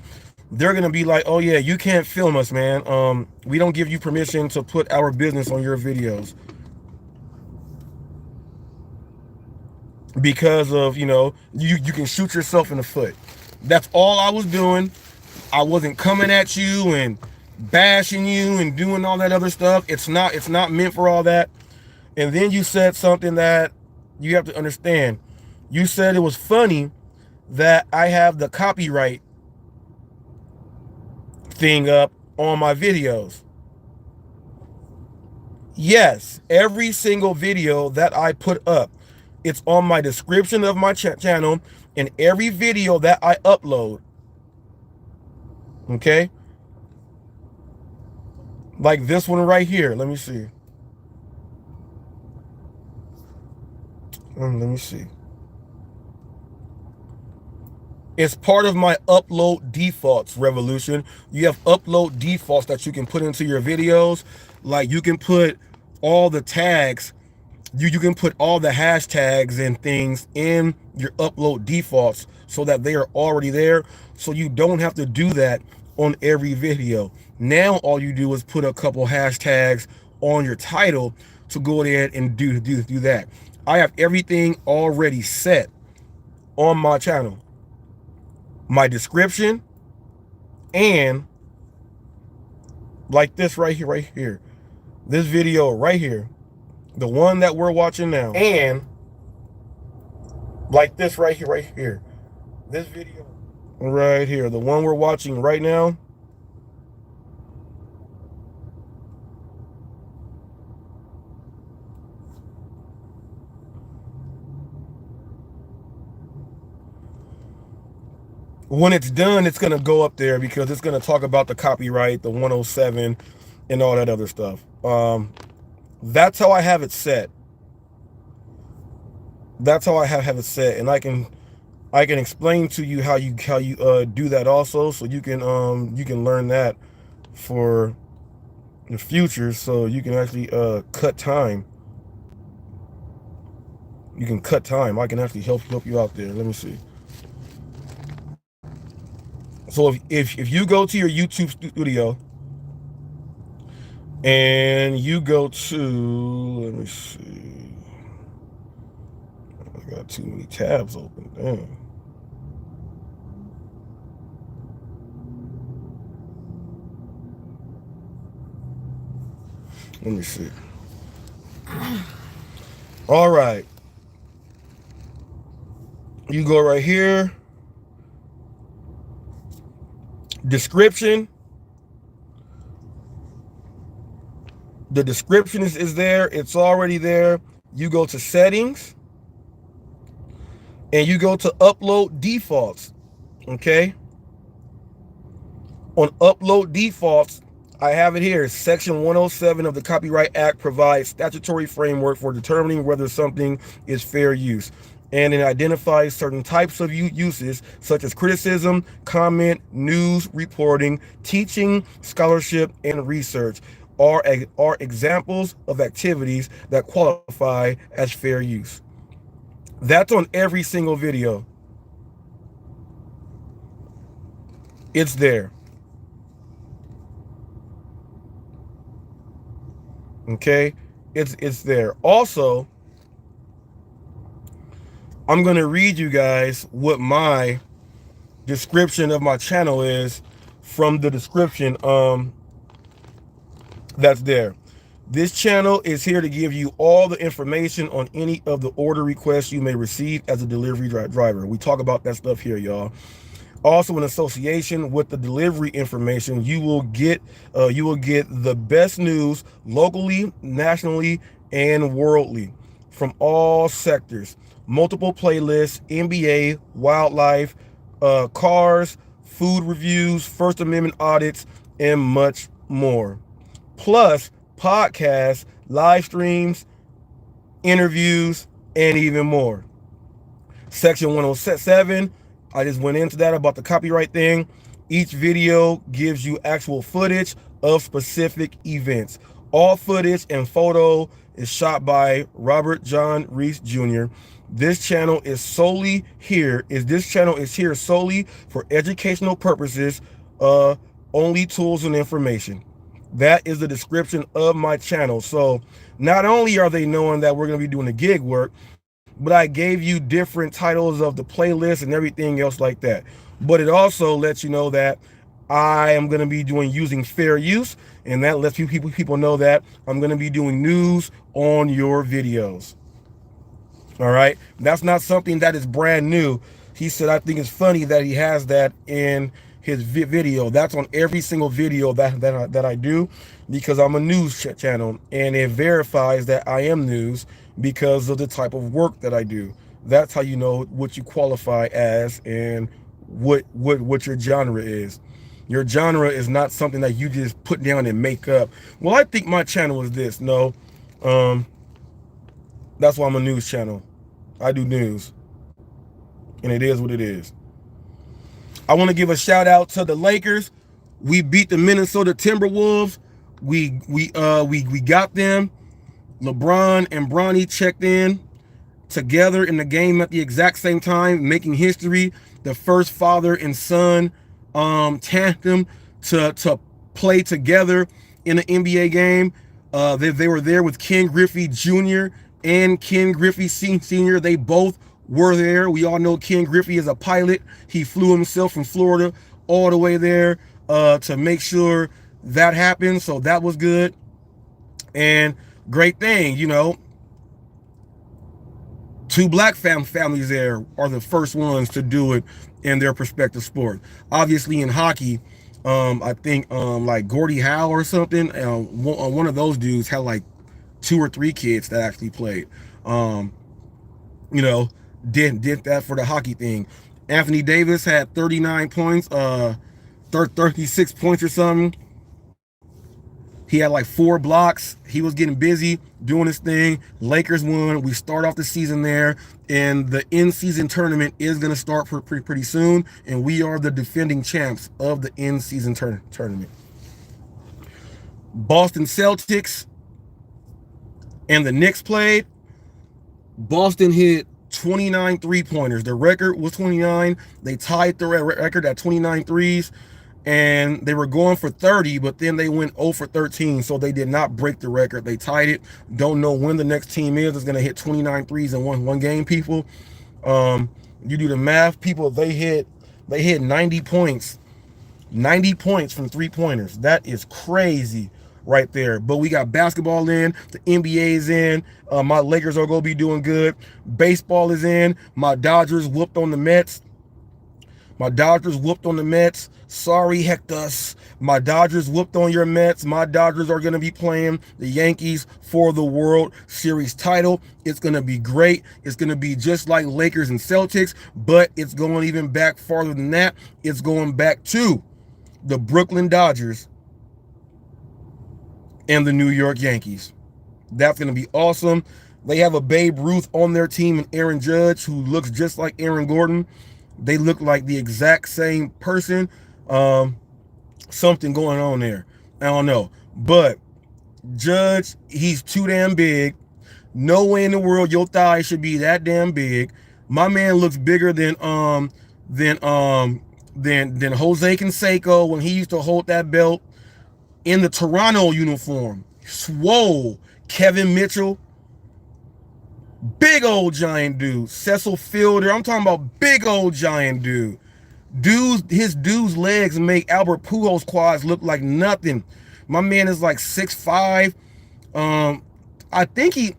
Speaker 1: they're gonna be like, oh yeah, you can't film us, man. We don't give you permission to put our business on your videos, because of, you know, you can shoot yourself in the foot. That's all I was doing. I wasn't coming at you and bashing you and doing all that other stuff. It's not meant for all that. And then you said something that you have to understand. You said it was funny that I have the copyright thing up on my videos. Yes, every single video that I put up, it's on my description of my channel, and every video that I upload. Okay? Like this one right here. Let me see. Let me see. It's part of my upload defaults, Revolution. You have upload defaults that you can put into your videos. Like you can put all the tags, you can put all the hashtags and things in your upload defaults so that they are already there. So you don't have to do that on every video. Now all you do is put a couple hashtags on your title to go ahead and do that. I have everything already set on my channel. My description, and like this right here, this video right here, the one that we're watching now, and like this right here, this video right here, the one we're watching right now. When it's done, it's going to go up there because it's going to talk about the copyright, the 107, and all that other stuff. That's how I have it set. That's how I have it set, and I can explain to you how you do that also, so you can learn that for the future, so you can actually cut time. You can cut time. I can actually help you out there. Let me see. So if you go to your YouTube studio and you go to, let me see, I got too many tabs open. Damn. Let me see. All right. You go right here. Description. The description is there. It's already there. You go to settings and you go to upload defaults. Okay. On upload defaults, I have it here. Section 107 of the Copyright Act provides statutory framework for determining whether something is fair use. And it identifies certain types of uses, such as criticism, comment, news, reporting, teaching, scholarship, and research are examples of activities that qualify as fair use. That's on every single video. It's there. Okay, it's there. Also, I'm going to read you guys what my description of my channel is from the description that's there. This channel is here to give you all the information on any of the order requests you may receive as a delivery driver. We talk about that stuff here, y'all. Also, in association with the delivery information, you will get the best news locally, nationally, and worldly from all sectors. Multiple playlists, NBA, wildlife, cars, food reviews, First Amendment audits, and much more. Plus, podcasts live streams, interviews, and even more. Section 107, I just went into that about the copyright thing. Each video gives you actual footage of specific events. All footage and photo is shot by Robert John Reese Jr. This channel is here solely for educational purposes, only tools and information. That is the description of my channel. So not only are they knowing that we're going to be doing the gig work, but I gave you different titles of the playlist and everything else like that. But it also lets you know that I am going to be using fair use, and that lets people know that I'm going to be doing news on your videos. All right, that's not something that is brand new. He said, I think it's funny that he has that in his video. That's on every single video that I do, because I'm a news channel, and it verifies that I am news because of the type of work that I do. That's how you know what you qualify as and what your genre is. Your genre is not something that you just put down and make up. Well, I think my channel is this. No, that's why I'm a news channel. I do news, and it is what it is. I want to give a shout out to the Lakers. We beat the Minnesota Timberwolves. We got them. LeBron and Bronny checked in together in the game at the exact same time, making history. The first father and son tandem to play together in an NBA game. They were there with Ken Griffey Jr. and Ken Griffey Sr. They both were there. We all know Ken Griffey is a pilot. He flew himself from Florida all the way there to make sure that happened. So that was good. And great thing, you know, two black families there are the first ones to do it in their respective sport. Obviously in hockey, I think like Gordie Howe or something, one of those dudes had like 2 or 3 kids that actually played. You know, did that for the hockey thing. Anthony Davis had 39 points, 36 points or something. He had like 4 blocks. He was getting busy doing his thing. Lakers won. We start off the season there, and the in-season tournament is going to start pretty soon, and we are the defending champs of the in-season tournament. Boston Celtics and the Knicks played. Boston hit 29 three-pointers. The record was 29. They tied the record at 29 threes, and they were going for 30, but then they went 0 for 13, so they did not break the record. They tied it. Don't know when the next team is going to hit 29 threes in one game, people. You do the math, people, they hit 90 points. 90 points from three-pointers. That is crazy right there. But we got basketball in, the NBA is in, my Lakers are going to be doing good. Baseball is in. My Dodgers whooped on the Mets. Sorry, Hectus. My Dodgers whooped on your Mets. My Dodgers are going to be playing the Yankees for the World Series title. It's going to be great. It's going to be just like Lakers and Celtics, but it's going even back farther than that. It's going back to the Brooklyn Dodgers and the New York Yankees. That's going to be awesome. They have a Babe Ruth on their team and Aaron Judge, who looks just like Aaron Gordon. They look like the exact same person. Something going on there. I don't know. But Judge, he's too damn big. No way in the world your thigh should be that damn big. My man looks bigger than Jose Canseco when he used to hold that belt in the Toronto uniform. Swole. Kevin Mitchell. Big old giant dude. Cecil Fielder. I'm talking about big old giant dude. His dude's legs make Albert Pujols' quads look like nothing. My man is like 6'5". I think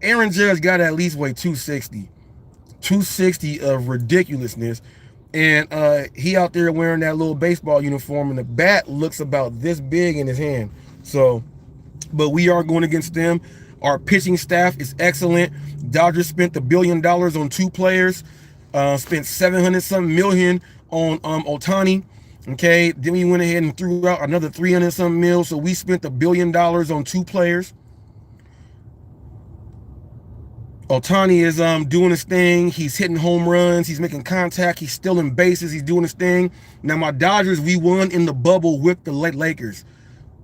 Speaker 1: Aaron Judge got to at least weigh 260. 260 of ridiculousness. And he out there wearing that little baseball uniform, and the bat looks about this big in his hand. So, but we are going against them. Our pitching staff is excellent. Dodgers spent $1 billion on 2 players. Spent 700-something million on Ohtani. Okay, then we went ahead and threw out another 300-something mil. So we spent $1 billion on 2 players. Ohtani is doing his thing. He's hitting home runs. He's making contact. He's stealing bases. He's doing his thing. Now my Dodgers, we won in the bubble with the Lakers.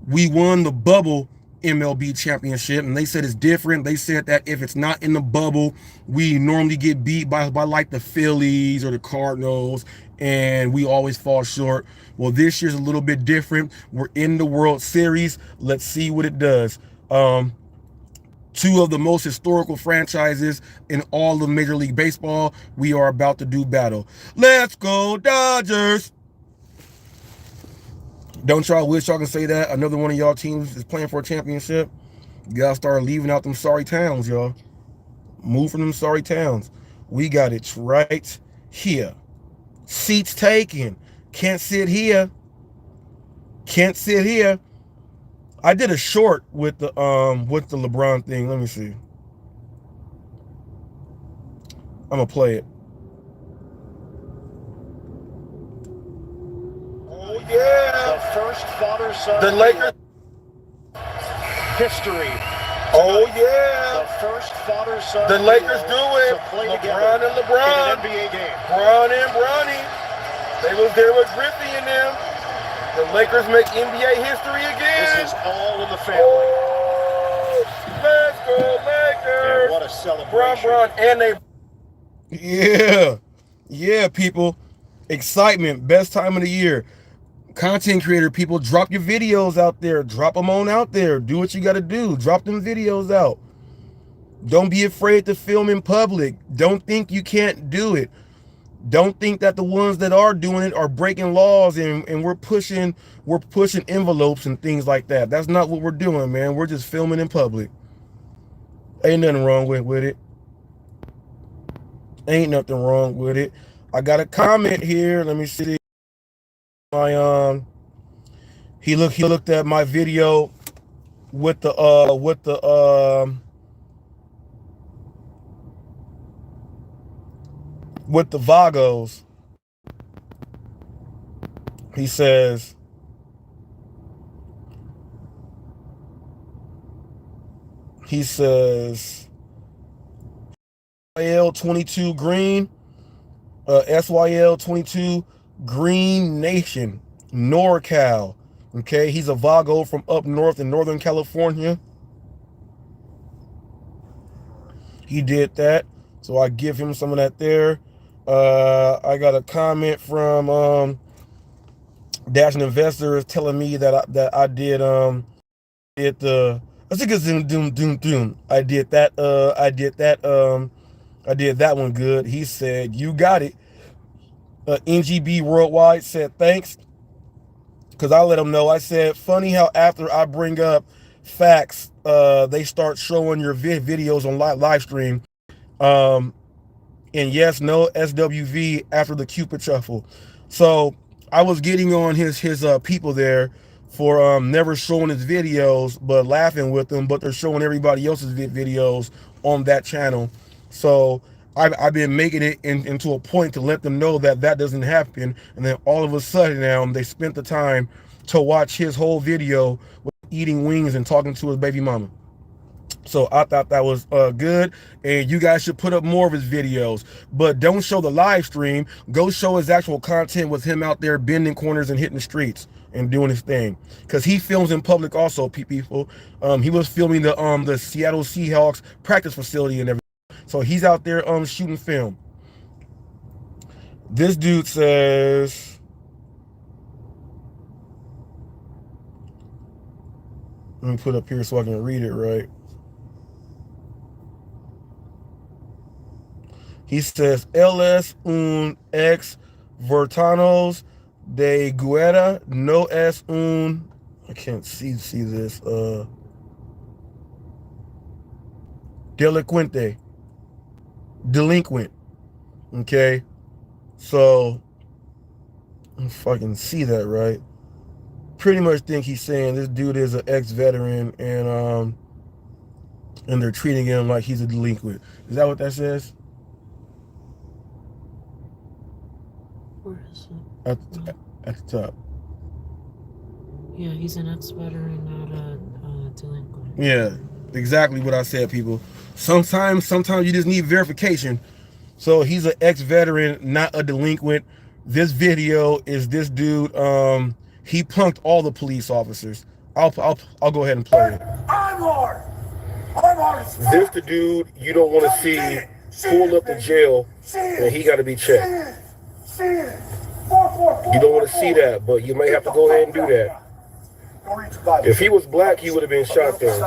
Speaker 1: We won the bubble MLB championship, and they said it's different. They said that if it's not in the bubble, we normally get beat by like the Phillies or the Cardinals, and we always fall short. Well, this year's a little bit different. We're in the World Series. Let's see what it does. Two of the most historical franchises in all of Major League Baseball, we are about to do battle. Let's go Dodgers! Don't y'all wish y'all can say that another one of y'all teams is playing for a championship? You gotta start leaving out them sorry towns, y'all. Move from them sorry towns. We got it right here. Seats taken. Can't sit here. Can't sit here. I did a short with the LeBron thing. Let me see. I'm gonna play it. Oh yeah!
Speaker 8: The first father-son.
Speaker 1: The Lakers.
Speaker 8: History.
Speaker 1: Oh yeah!
Speaker 8: The first father-son.
Speaker 1: The Lakers do it.
Speaker 8: LeBron
Speaker 1: and LeBron.
Speaker 8: In an NBA game.
Speaker 1: Bron and Bronny. They was there with Griffey and them. The Lakers make NBA history again.
Speaker 8: This is all in the family.
Speaker 1: Oh, let's go Lakers!
Speaker 8: And what a celebration!
Speaker 1: Bron, and they. Yeah, people. Excitement, best time of the year. Content creator people, drop your videos out there. Drop them on out there. Do what you got to do. Drop them videos out. Don't be afraid to film in public. Don't think you can't do it. Don't think that the ones that are doing it are breaking laws and we're pushing envelopes and things like that. That's not what we're doing, man. We're just filming in public. Ain't nothing wrong with it. Ain't nothing wrong with it. I got a comment here. Let me see. My he looked at my video with the Vagos. He says SYL 22 green, SYL 22 Green Nation, NorCal. Okay, he's a Vago from up north in Northern California. He did that, so I give him some of that there. I got a comment from Dash Investors telling me that I did the I think it's doom. I did that one good. He said you got it. NGB Worldwide said thanks, because I let him know. I said, funny how after I bring up facts, they start showing your videos on live stream. And yes, no SWV after the Cupid shuffle. So I was getting on his people there for never showing his videos but laughing with them, but they're showing everybody else's videos on that channel. So I've been making it into a point to let them know that doesn't happen. And then all of a sudden now they spent the time to watch his whole video with eating wings and talking to his baby mama. So I thought that was good, and you guys should put up more of his videos, but don't show the live stream. Go show his actual content with him out there bending corners and hitting the streets and doing his thing, because he films in public also, people. He was filming the Seattle Seahawks practice facility and everything. So he's out there shooting film. This dude says, let me put up here so I can read it right. He says, LS un ex vertanos de guerra no es un, I can't see this, delinquent. Okay, so if I can see that right, pretty much think he's saying this dude is an ex-veteran and they're treating him like he's a delinquent. Is that what that says?
Speaker 9: Where is it?
Speaker 1: At the top.
Speaker 9: Yeah, he's an ex-veteran, not a delinquent.
Speaker 1: Yeah. Exactly what I said, people. Sometimes you just need verification. So he's an ex-veteran, not a delinquent. This video is this dude. He punked all the police officers. I'll go ahead and play it.
Speaker 10: I'm hard. I'm hard as fuck.
Speaker 1: This the dude you don't want to see pulled up to jail, and he got to be checked. You don't want to see that, but you may have to go ahead and do that. If he was black, he would have been shot there.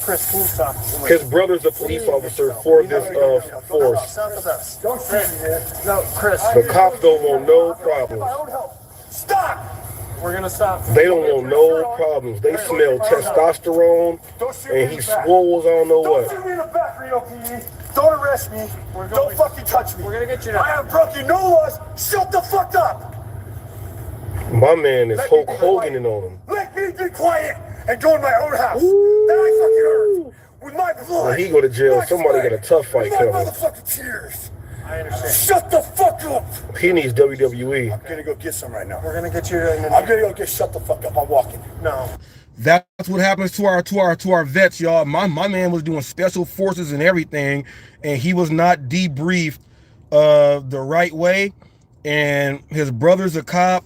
Speaker 10: Chris, can you stop?
Speaker 1: His brother's a police officer for this force.
Speaker 10: No, Chris.
Speaker 1: The cops don't want no problems.
Speaker 10: Stop! We're gonna stop.
Speaker 1: They don't want no problems. They smell testosterone, and he swole as I don't know what.
Speaker 10: Don't shoot me in the back, Reno PD. Don't arrest me. Don't fucking touch me. We're gonna get you. I have broken no laws. Shut the fuck up.
Speaker 1: My man is Hulk Hogan on him.
Speaker 10: Let me be quiet and go in my own house. That I fucking earned with my blood.
Speaker 1: When he go to jail, somebody got a tough fight coming.
Speaker 10: Motherfucking tears. I understand. Shut the fuck up.
Speaker 1: He needs WWE.
Speaker 10: I'm gonna go get some right now. We're gonna get you. I'm gonna go get shut the fuck up. I'm walking. No.
Speaker 1: That's what happens to our vets, y'all. My man was doing special forces and everything, and he was not debriefed the right way. And his brother's a cop,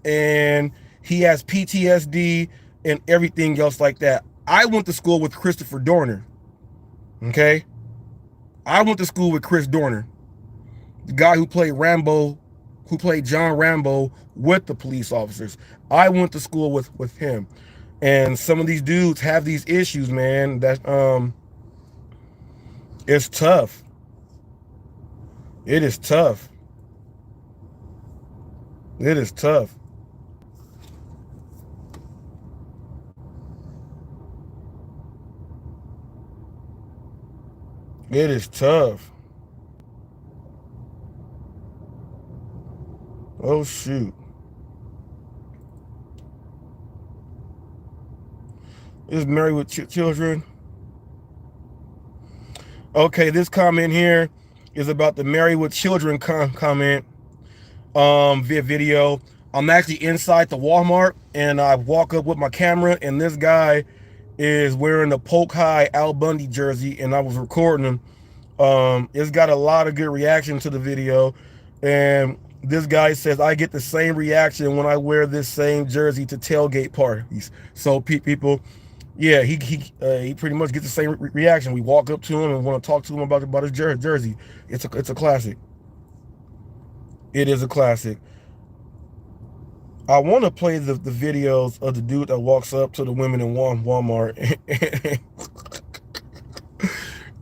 Speaker 1: and he has PTSD and everything else like that. I went to school with Christopher Dorner. Okay? I went to school with Chris Dorner, the guy who played Rambo, who played John Rambo with the police officers. I went to school with him. And some of these dudes have these issues, man, that it's tough. It is tough. It is tough. It is tough. Oh, shoot. Is married with children. Okay, this comment here is about the married with children comment via video. I'm actually inside the Walmart, and I walk up with my camera, and this guy is wearing a Polk High Al Bundy jersey, and I was recording him. It's got a lot of good reaction to the video, and this guy says I get the same reaction when I wear this same jersey to tailgate parties. So people, yeah, he pretty much gets the same reaction. We walk up to him and want to talk to him about his jersey. It's a classic. It is a classic. I want to play the videos of the dude that walks up to the women in Walmart.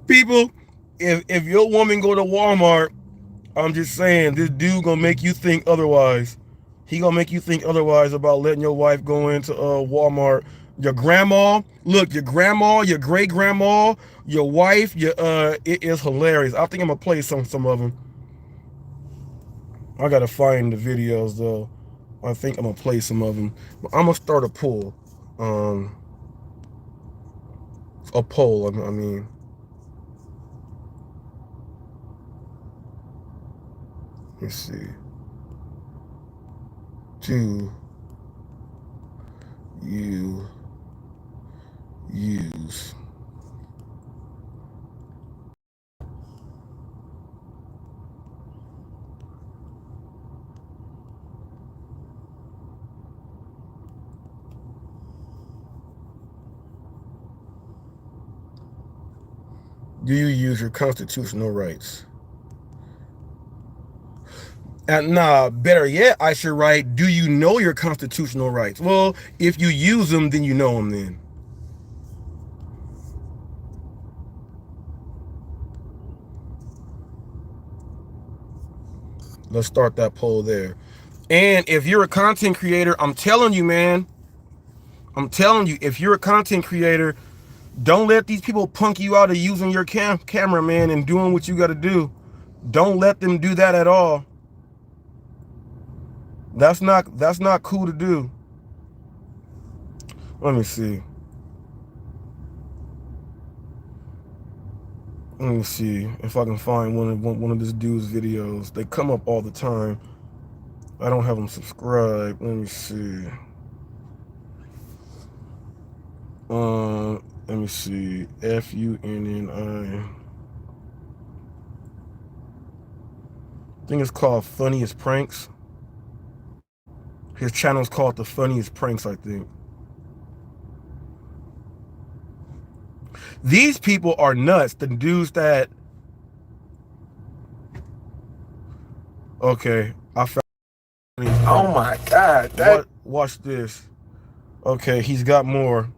Speaker 1: People, if your woman go to Walmart, I'm just saying, this dude gonna make you think otherwise. He gonna make you think otherwise about letting your wife go into Walmart. Your grandma, look, your grandma, your great grandma, your wife, it is hilarious. I think I'm gonna play some of them. I gotta find the videos though. I think I'm gonna play some of them. But I'm gonna start a poll. A poll, I mean. Let's see. Do you use your constitutional rights? Nah, better yet, I should write, do you know your constitutional rights? Well, if you use them, then you know them then. Let's start that poll there. And if you're a content creator, I'm telling you, man, I'm telling you, if you're a content creator, don't let these people punk you out of using your camera, man, and doing what you got to do. Don't let them do that at all. That's not cool to do. Let me see. Let me see if I can find one of this dude's videos. They come up all the time. I don't have them subscribed. Let me see. Let me see. FUNNI. I think it's called Funniest Pranks. His channel is called The Funniest Pranks, I think. These people are nuts. The dudes that... Okay, I found...
Speaker 2: Oh my God. That...
Speaker 1: Watch this. Okay, he's got more.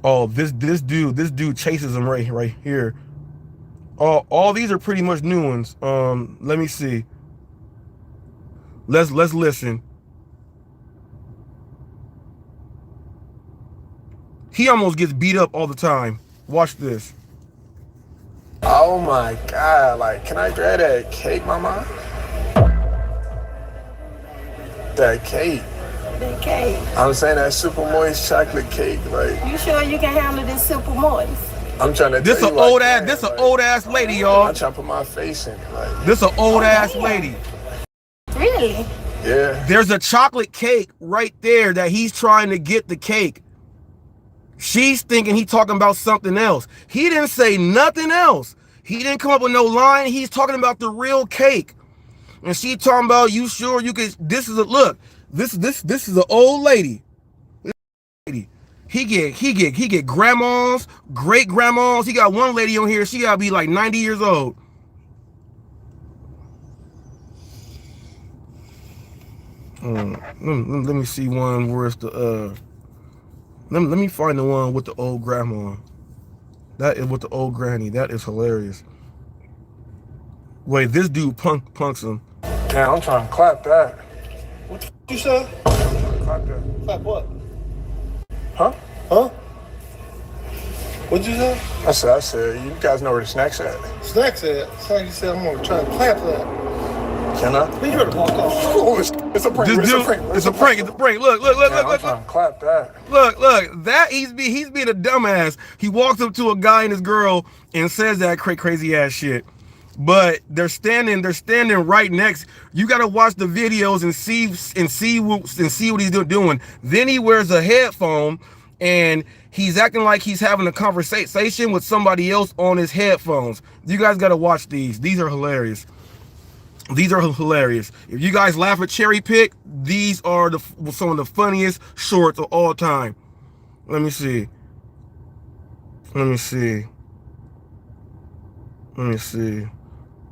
Speaker 1: Oh, this dude chases him right here. All these are pretty much new ones. Let me see. Let's listen. He almost gets beat up all the time. Watch this.
Speaker 2: Oh my God. Like, can I grab that cake, mama? That cake.
Speaker 11: The cake.
Speaker 2: I'm saying that super moist chocolate cake. Like,
Speaker 11: You sure you can handle this super moist?
Speaker 2: I'm trying to
Speaker 1: This
Speaker 2: tell
Speaker 1: an
Speaker 2: you,
Speaker 1: old
Speaker 2: like,
Speaker 1: ass.
Speaker 2: man,
Speaker 1: This an
Speaker 2: like,
Speaker 1: old ass lady, y'all.
Speaker 2: I'm trying to put my face in it. Like,
Speaker 1: This an old ass lady.
Speaker 11: Really?
Speaker 2: yeah.
Speaker 1: There's a chocolate cake right there that he's trying to get the cake. She's thinking he talking about something else. He didn't say nothing else. He didn't come up with no line. He's talking about the real cake. And she talking about, you sure you could, this is a, look, this is an old lady. He get grandmas, great grandmas. He got one lady on here, she gotta be like 90 years old. Let me see one where it's the let me find the one with the old grandma. That is with the old granny. That is hilarious. Wait, this dude punks him.
Speaker 2: Damn, I'm trying to clap that.
Speaker 5: What you say?
Speaker 2: Clap that.
Speaker 5: Like what?
Speaker 2: Huh?
Speaker 5: Huh? What'd you say?
Speaker 2: I said, you guys know where the snack's at.
Speaker 5: Snacks at. So you said I'm gonna try to clap that.
Speaker 2: Can I?
Speaker 5: Leave her to walk off.
Speaker 2: Oh, it's a prank.
Speaker 1: This dude, it's a prank. It's a prank. Look.
Speaker 2: I'm trying to clap that.
Speaker 1: Look. That he's being a dumbass. He walks up to a guy and his girl and says that crazy ass shit. But they're standing right next. You gotta watch the videos and see what he's doing. Then he wears a headphone and he's acting like he's having a conversation with somebody else on his headphones. You guys gotta watch these. These are hilarious. These are hilarious. If you guys laugh at Cherry Pick, these are some of the funniest shorts of all time. Let me see.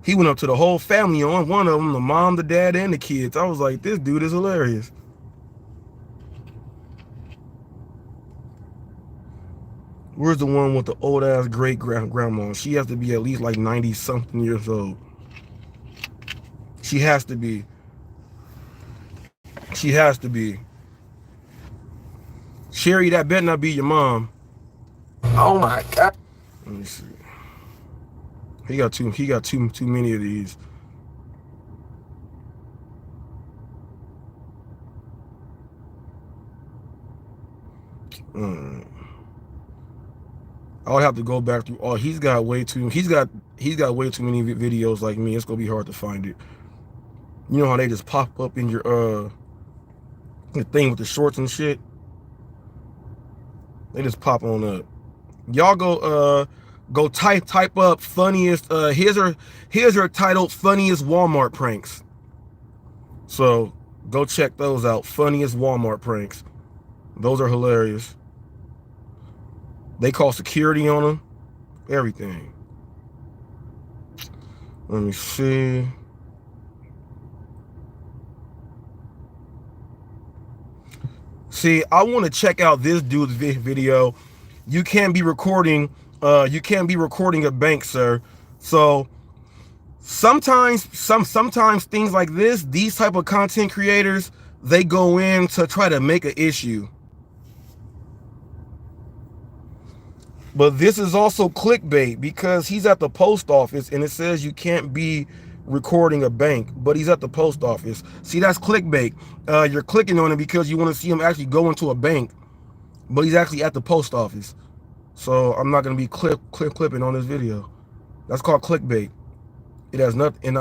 Speaker 1: He went up to the whole family on one of them, the mom, the dad, and the kids. I was like, this dude is hilarious. Where's the one with the old ass great grandma? She has to be at least like 90 something years old. She has to be. Sherry, that better not be your mom.
Speaker 2: Oh my God.
Speaker 1: Let me see. He got too many of these. I would have to go back through all. He's got way too many videos like me. It's gonna be hard to find it. You know how they just pop up in your the thing with the shorts and shit? They just pop on up. Y'all go type up funniest here's her titled funniest Walmart pranks. So go check those out. Funniest Walmart pranks. Those are hilarious. They call security on them. Everything. Let me see. See, I want to check out this dude's video. You can't be recording a bank, sir. So sometimes things like this, these type of content creators, they go in to try to make an issue. But this is also clickbait because he's at the post office and it says you can't be recording a bank, but he's at the post office. See, that's clickbait. You're clicking on it because you want to see him actually go into a bank, but he's actually at the post office. So I'm not going to be clipping on this video. That's called clickbait. It has nothing.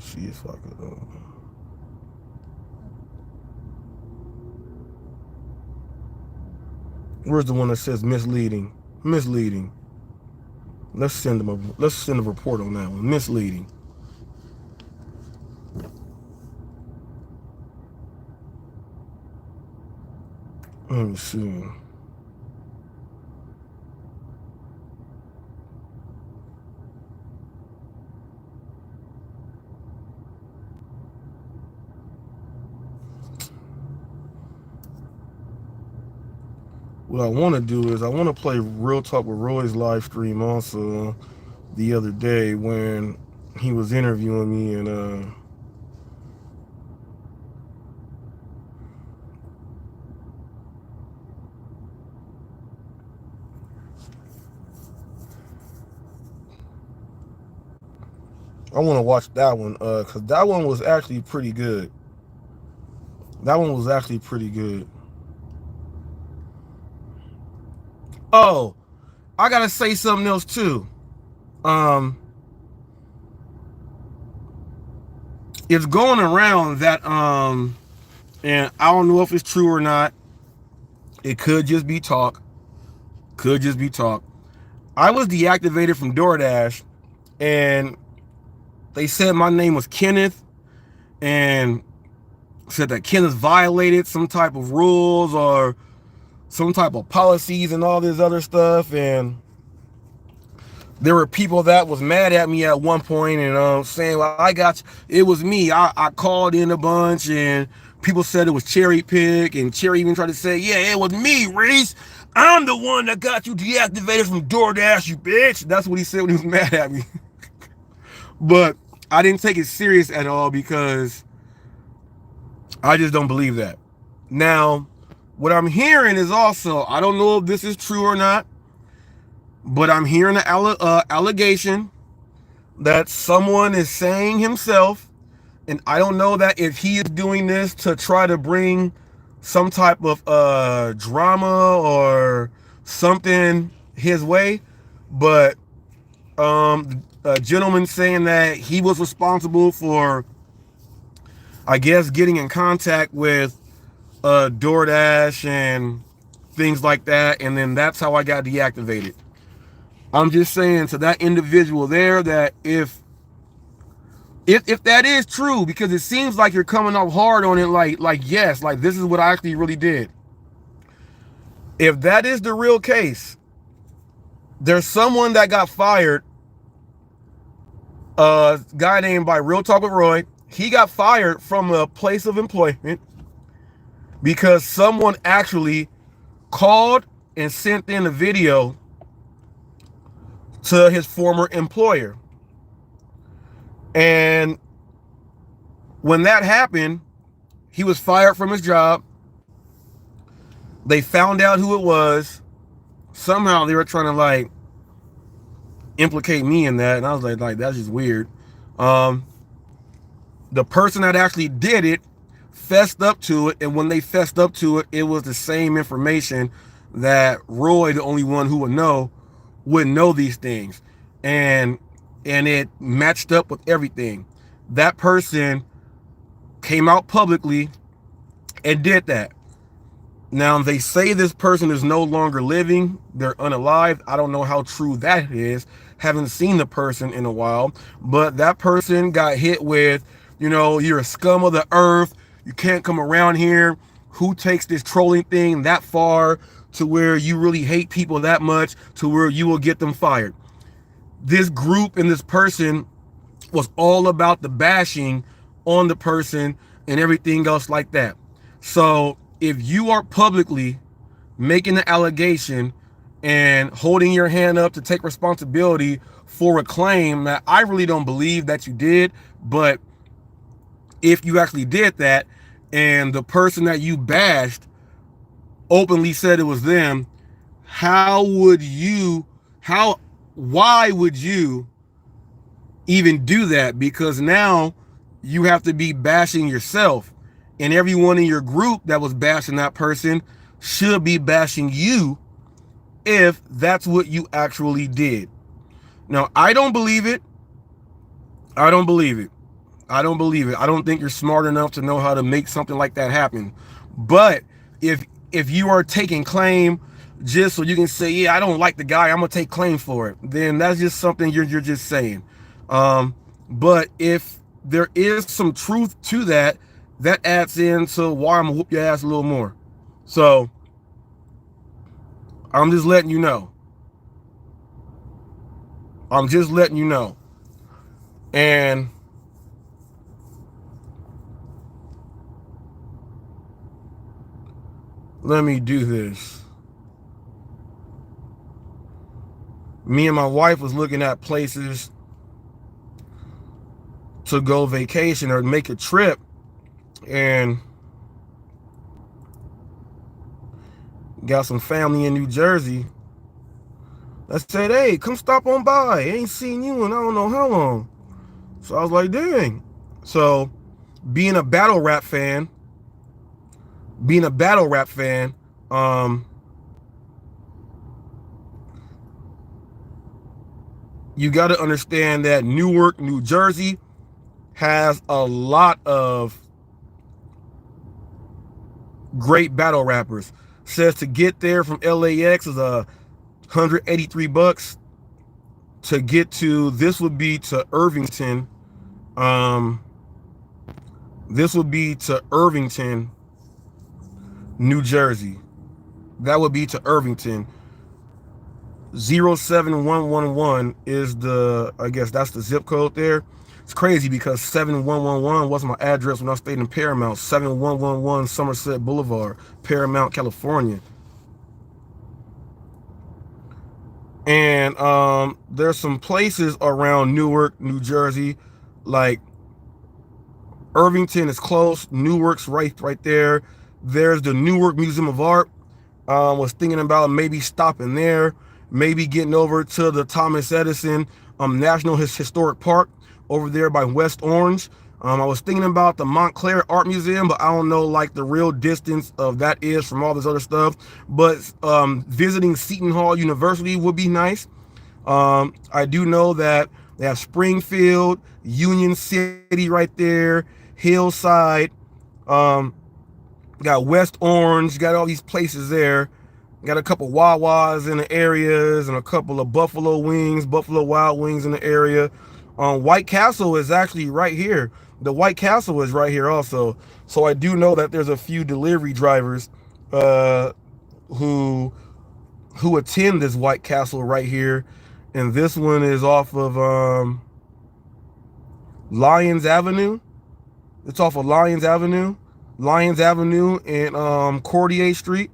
Speaker 1: see if I could. Where's the one that says misleading? Misleading. Let's send a report on that one. Misleading. Let me see. What I want to do is I want to play Real Talk with Roy's live stream also the other day when he was interviewing me, and I want to watch that one because that one was actually pretty good. That one was actually pretty good. Oh, I gotta say something else too. It's going around that and I don't know if it's true or not. It could just be talk. Could just be talk. I was deactivated from DoorDash, and they said my name was Kenneth, and said that Kenneth violated some type of rules or some type of policies and all this other stuff. And there were people that was mad at me at one point and saying, well, I got you. It was me. I called in a bunch, and people said it was Cherry Pick, and Cherry even tried to say, yeah, it was me, Reese. I'm the one that got you deactivated from DoorDash, you bitch. That's what he said when he was mad at me. But I didn't take it serious at all because I just don't believe that. Now, what I'm hearing is also, I don't know if this is true or not, but I'm hearing an allegation that someone is saying himself, and I don't know that if he is doing this to try to bring some type of drama or something his way, but a gentleman saying that he was responsible for, I guess, getting in contact with DoorDash and things like that, and then that's how I got deactivated. I'm just saying to that individual there that if that is true, because it seems like you're coming off hard on it, like yes, like this is what I actually really did. If that is the real case, there's someone that got fired, a guy named by Real Talk with Roy. He got fired from a place of employment because someone actually called and sent in a video to his former employer. And when that happened, he was fired from his job. They found out who it was. Somehow they were trying to like implicate me in that, and I was like that's just weird. The person that actually did it fessed up to it, and when they fessed up to it, it was the same information that Roy, the only one who wouldn't know these things, and it matched up with everything. That person came out publicly and did that. Now, they say this person is no longer living. They're unalived. I don't know how true that is. Haven't seen the person in a while. But that person got hit with, you're a scum of the earth. You can't come around here. Who takes this trolling thing that far to where you really hate people that much to where you will get them fired? This group and this person was all about the bashing on the person and everything else like that. So if you are publicly making the allegation and holding your hand up to take responsibility for a claim that I really don't believe that you did, but if you actually did that and the person that you bashed openly said it was them, why would you even do that? Because now you have to be bashing yourself, and everyone in your group that was bashing that person should be bashing you if that's what you actually did. Now, I don't believe it. I don't believe it. I don't think you're smart enough to know how to make something like that happen. But if you are taking claim just so you can say, yeah, I don't like the guy, I'm gonna take claim for it, then that's just something you're just saying. But if there is some truth to that, that adds into why I'm gonna whoop your ass a little more. So I'm just letting you know. I'm just letting you know. And let me do this. Me and my wife was looking at places to go vacation or make a trip, and got some family in New Jersey that said, hey, come stop on by. I ain't seen you in I don't know how long. So I was like, dang. So being a battle rap fan, you got to understand that Newark, New Jersey has a lot of great battle rappers. Says to get there from LAX is $183. To get to, this would be to Irvington. This would be to Irvington, New Jersey. That would be to Irvington. 07111 is the, I guess that's the zip code there. It's crazy because 7111 was my address when I stayed in Paramount. 7111 Somerset Boulevard, Paramount, California. And there's some places around Newark, New Jersey, like Irvington is close. Newark's right there. There's the Newark Museum of Art. Was thinking about maybe stopping there, maybe getting over to the Thomas Edison National Historic Park over there by West Orange. I was thinking about the Montclair Art Museum, but I don't know like the real distance of that is from all this other stuff. But visiting Seton Hall University would be nice. I do know that they have Springfield, Union City right there, Hillside, got West Orange, got all these places there. Got a couple Wawas in the areas and a couple of Buffalo Wild Wings in the area. White Castle is actually right here. The White Castle is right here also. So I do know that there's a few delivery drivers who attend this White Castle right here. And this one is off of Lyons Avenue. It's off of Lyons Avenue and Cordier Street.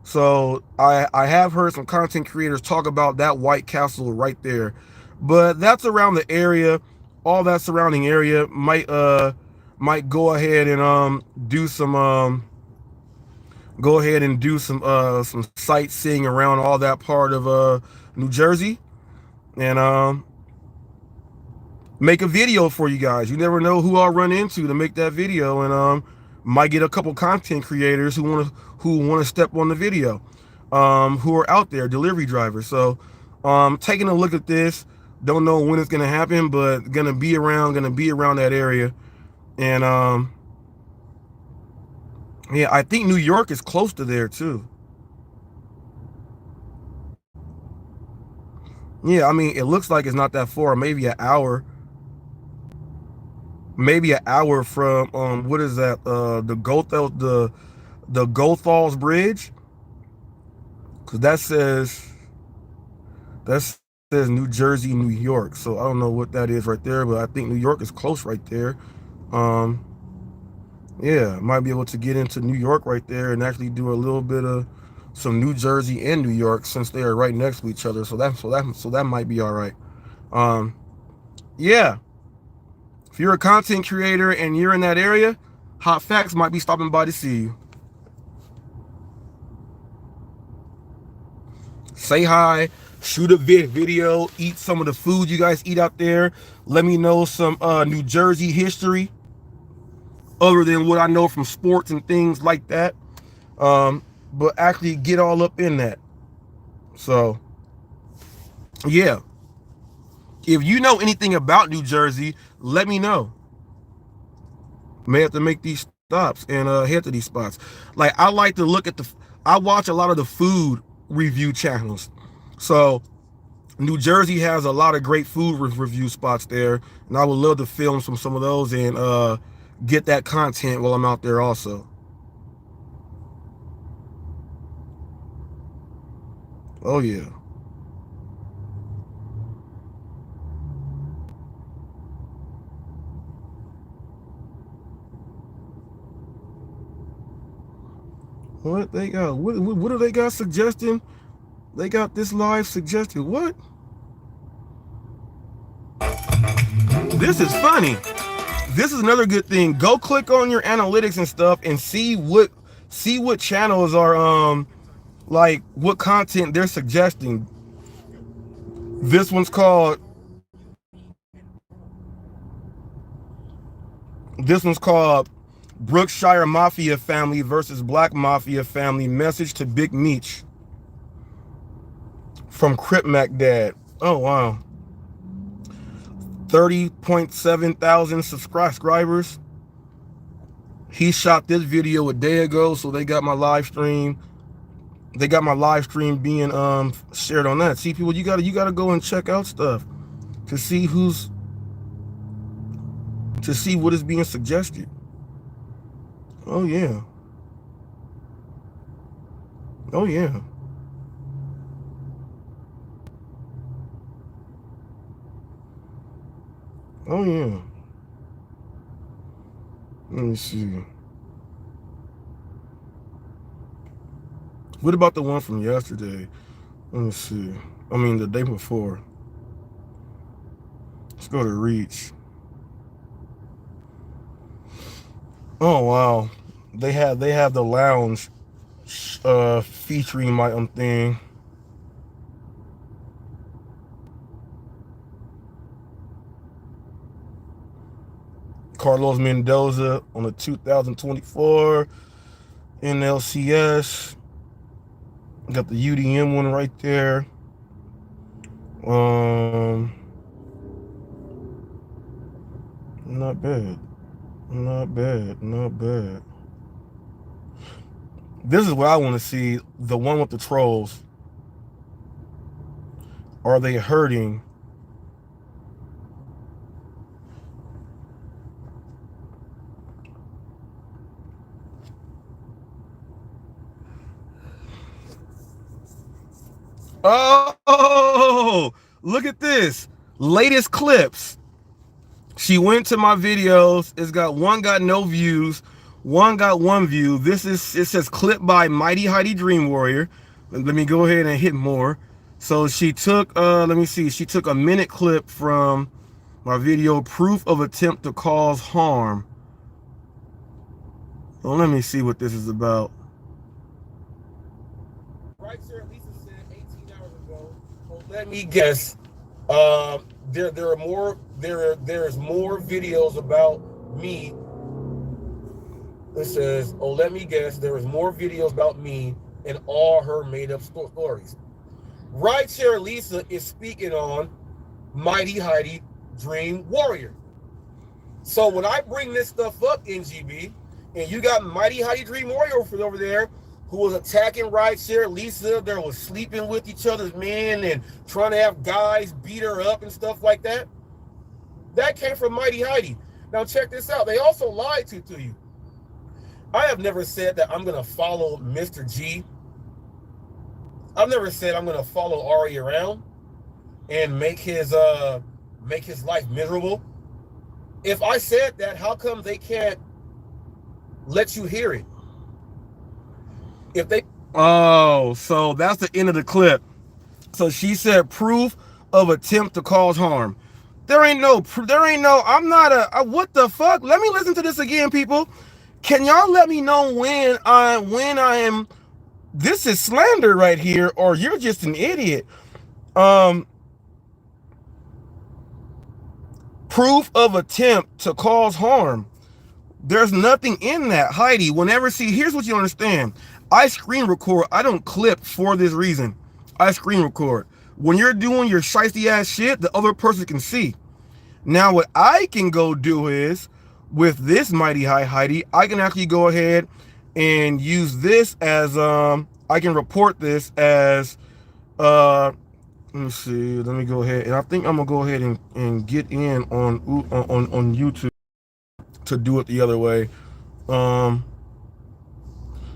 Speaker 1: So I have heard some content creators talk about that White Castle right there. But that's around the area. All that surrounding area might go ahead and do some sightseeing around all that part of New Jersey, and make a video for you guys. You never know who I'll run into to make that video, and might get a couple content creators who want to step on the video, who are out there, delivery drivers. So taking a look at this, don't know when it's gonna happen, but gonna be around that area. And yeah, I think New York is close to there too. Yeah, I mean, it looks like it's not that far, maybe an hour from what is that, the Goethals Bridge, because that says New Jersey, New York. So I don't know what that is right there, but I think New York is close right there. Yeah, might be able to get into New York right there and actually do a little bit of some New Jersey and New York, since they are right next to each other. So that might be all right. Yeah, if you're a content creator and you're in that area, Hot Facts might be stopping by to see you. Say hi, shoot a video, eat some of the food you guys eat out there. Let me know some New Jersey history other than what I know from sports and things like that. But actually get all up in that. So yeah, if you know anything about New Jersey, let me know. May have to make these stops and head to these spots. Like, I like to look at I watch a lot of the food review channels. So New Jersey has a lot of great food review spots there, and I would love to film some of those and get that content while I'm out there also. Oh yeah. What they got? What do they got suggesting? They got this live suggested. What? This is funny. This is another good thing. Go click on your analytics and stuff and see what channels are like what content they're suggesting. This one's called Brookshire Mafia Family versus Black Mafia Family, Message to Big Meech from Crip Mac Dad. Oh wow. 30.7 thousand subscribers. He shot this video a day ago, so they got my live stream. They got my live stream being shared on that. See, people, you gotta go and check out stuff to see what is being suggested. Oh yeah. Oh yeah. Oh yeah. Let me see. What about the one from yesterday? Let me see. I mean, the day before. Let's go to Reach. Oh wow. They have the lounge featuring my thing. Carlos Mendoza on the 2024 NLCS. Got the UDM one right there. Not bad. Not bad. Not bad. This is what I want to see. The one with the trolls. Are they hurting? Oh, look at this. Latest clips. She went to my videos. One got no views. One got 1 view. It says clip by Mighty Heidi Dream Warrior. Let me go ahead and hit more. So she took, let me see. She took a minute clip from my video, Proof of Attempt to Cause Harm. Well, let me see what this is about. Right, sir. Lisa said 18 hours ago. Well, let me guess. There's more videos about me. It says, oh, let me guess. There is more videos about me and all her made-up stories. Right, Chair Lisa is speaking on Mighty Heidi Dream Warrior. So when I bring this stuff up, NGB, and you got Mighty Heidi Dream Warrior over there, who was attacking Rideshare Lisa, there was sleeping with each other's men and trying to have guys beat her up and stuff like that. That came from Mighty Heidi. Now check this out. They also lied to you. I have never said that I'm going to follow Mr. G. I've never said I'm going to follow Ari around and make his life miserable. If I said that, how come they can't let you hear it? If they so that's the end of the clip. So she said proof of attempt to cause harm. I'm not what the fuck? Let me listen to this again, people. Can y'all let me know when I am this is slander right here, or you're just an idiot. Proof of attempt to cause harm. There's nothing in that, Heidi. Here's what you understand. I screen record. I don't clip for this reason. I screen record. When you're doing your shiesty ass shit, the other person can see. Now what I can go do is, with this Mighty Heidi, I can actually go ahead and use this as I can report this as let me see, let me go ahead, and I think I'm gonna go ahead and get in on YouTube to do it the other way.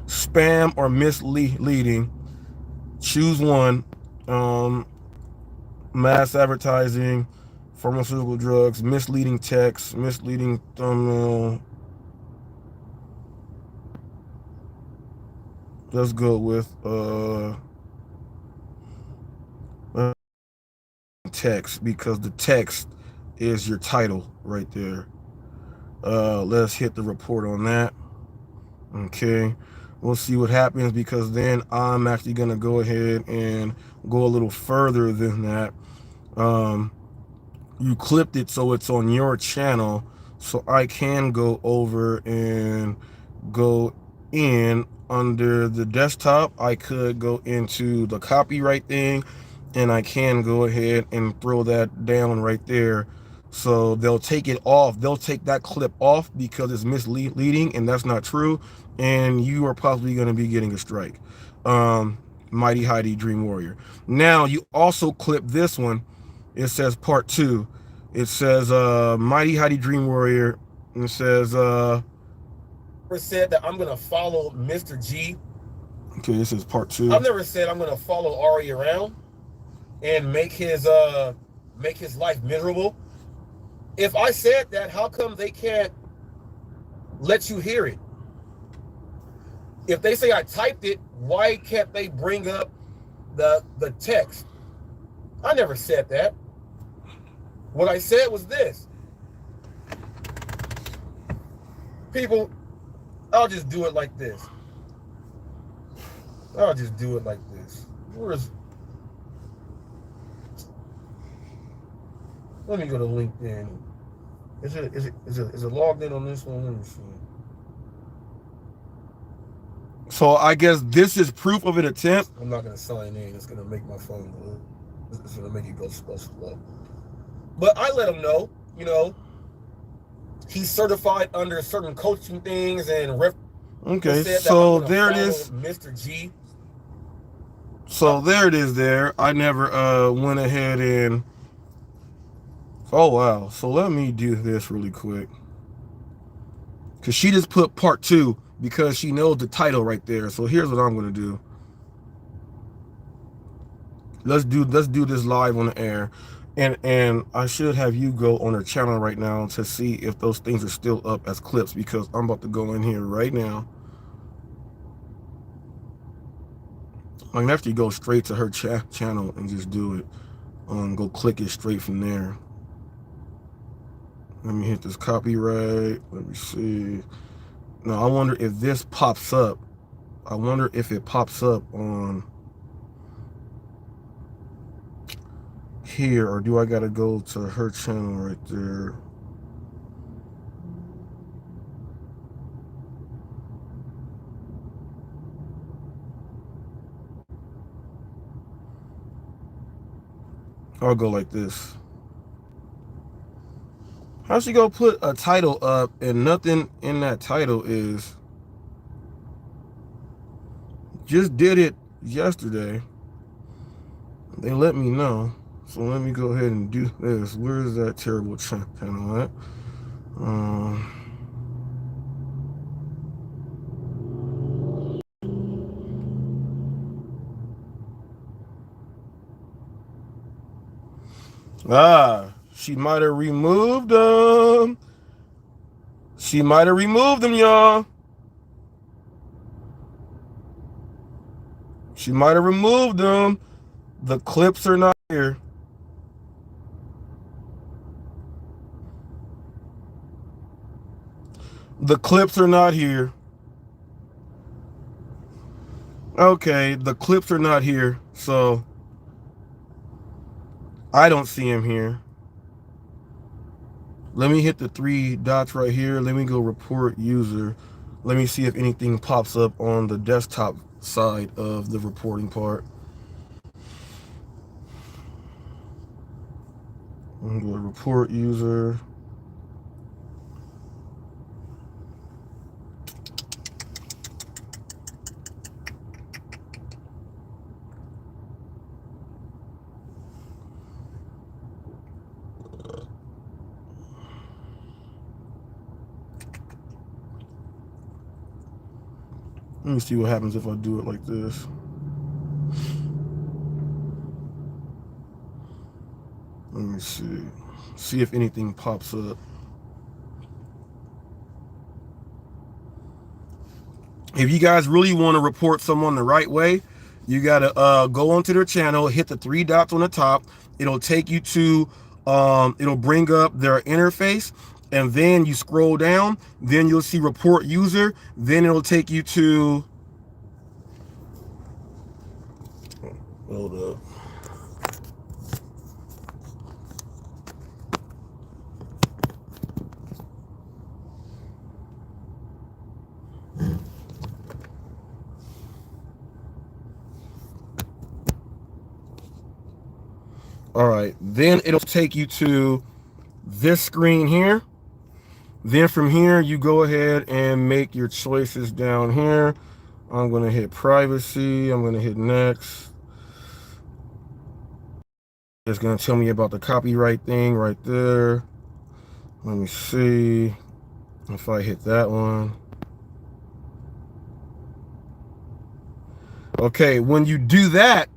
Speaker 1: Spam or misleading, choose one. Mass advertising, pharmaceutical drugs, misleading text, misleading thumbnail. Let's go with text, because the text is your title right there. Let's hit the report on that. Okay, we'll see what happens, because then I'm actually gonna go ahead and go a little further than that. You clipped it so it's on your channel, so I can go over and go in under the desktop. I could go into the copyright thing, and I can go ahead and throw that down right there. So they'll take it off. They'll take that clip off because it's misleading, and that's not true. And you are probably going to be getting a strike. Mighty Heidi Dream Warrior. Now you also clip this one. It says part 2. It says Mighty Heidi Dream Warrior. And it says said that I'm gonna follow Mr. G. Okay, this is part 2. I've never said I'm gonna follow Ari around and make his life miserable. If I said that, how come they can't let you hear it? If they say I typed it, why can't they bring up the text? I never said that. What I said was this. People, I'll just do it like this. I'll just do it like this. Let me go to LinkedIn. Is it logged in on this one? Let me see. So I guess this is proof of an attempt. I'm not gonna sign in. It's gonna make my phone go. It's gonna make it go slow. But I let him know, he's certified under certain coaching things and okay, so there it is, Mr. G. So there it is there. I never went ahead and oh wow. So let me do this really quick. Cause she just put part 2 because she knows the title right there. So here's what I'm gonna do. Let's do this live on the air. And I should have you go on her channel right now to see if those things are still up as clips, because I'm about to go in here right now. I can actually go straight to her channel and just do it. Go click it straight from there. Let me hit this copyright. Let me see. Now I wonder if this pops up. I wonder if it pops up on here, or do I gotta go to her channel right there? I'll go like this. How's she gonna put a title up and nothing in that title is? Just did it yesterday. They let me know. So let me go ahead and do this. Where is that terrible channel at? She might have removed them. She might have removed them, y'all. She might have removed them. The clips are not here. The clips are not here. Okay, the clips are not here, so I don't see him here. Let me hit the 3 dots right here. Let me go report user. Let me see if anything pops up on the desktop side of the reporting part. I'm going to report user. Let me see what happens if I do it like this. Let me see. See if anything pops up. If you guys really want to report someone the right way, you got to go onto their channel, hit the 3 dots on the top. It'll take you to, it'll bring up their interface, and then you scroll down, then you'll see report user, then it'll take you to, hold up. All right, then it'll take you to this screen here. Then from here, you go ahead and make your choices down here. I'm going to hit privacy. I'm going to hit next. It's going to tell me about the copyright thing right there. Let me see if I hit that one. Okay, when you do that,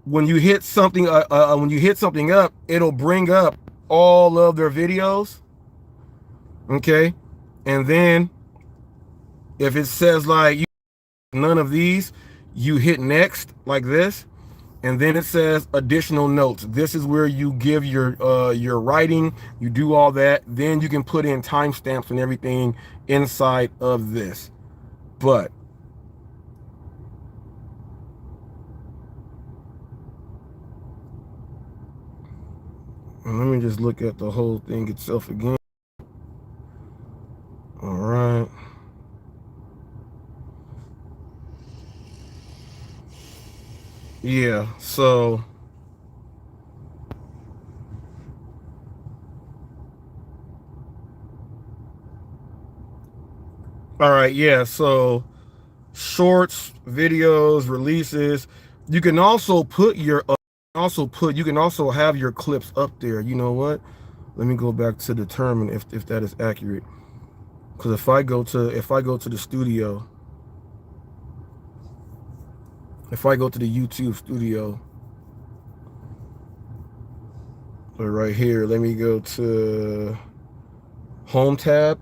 Speaker 1: when you hit something up, it'll bring up all of their videos. Okay, and then if it says like none of these, you hit next like this, and then it says additional notes. This is where you give your writing, you do all that, then you can put in timestamps and everything inside of this. But let me just look at the whole thing itself again. All right. Yeah, so all right, yeah, so shorts, videos, releases. You can also put your you can also have your clips up there. You know what? Let me go back to determine if that is accurate. Because if I go to the studio, if I go to the YouTube studio, right here, let me go to home tab.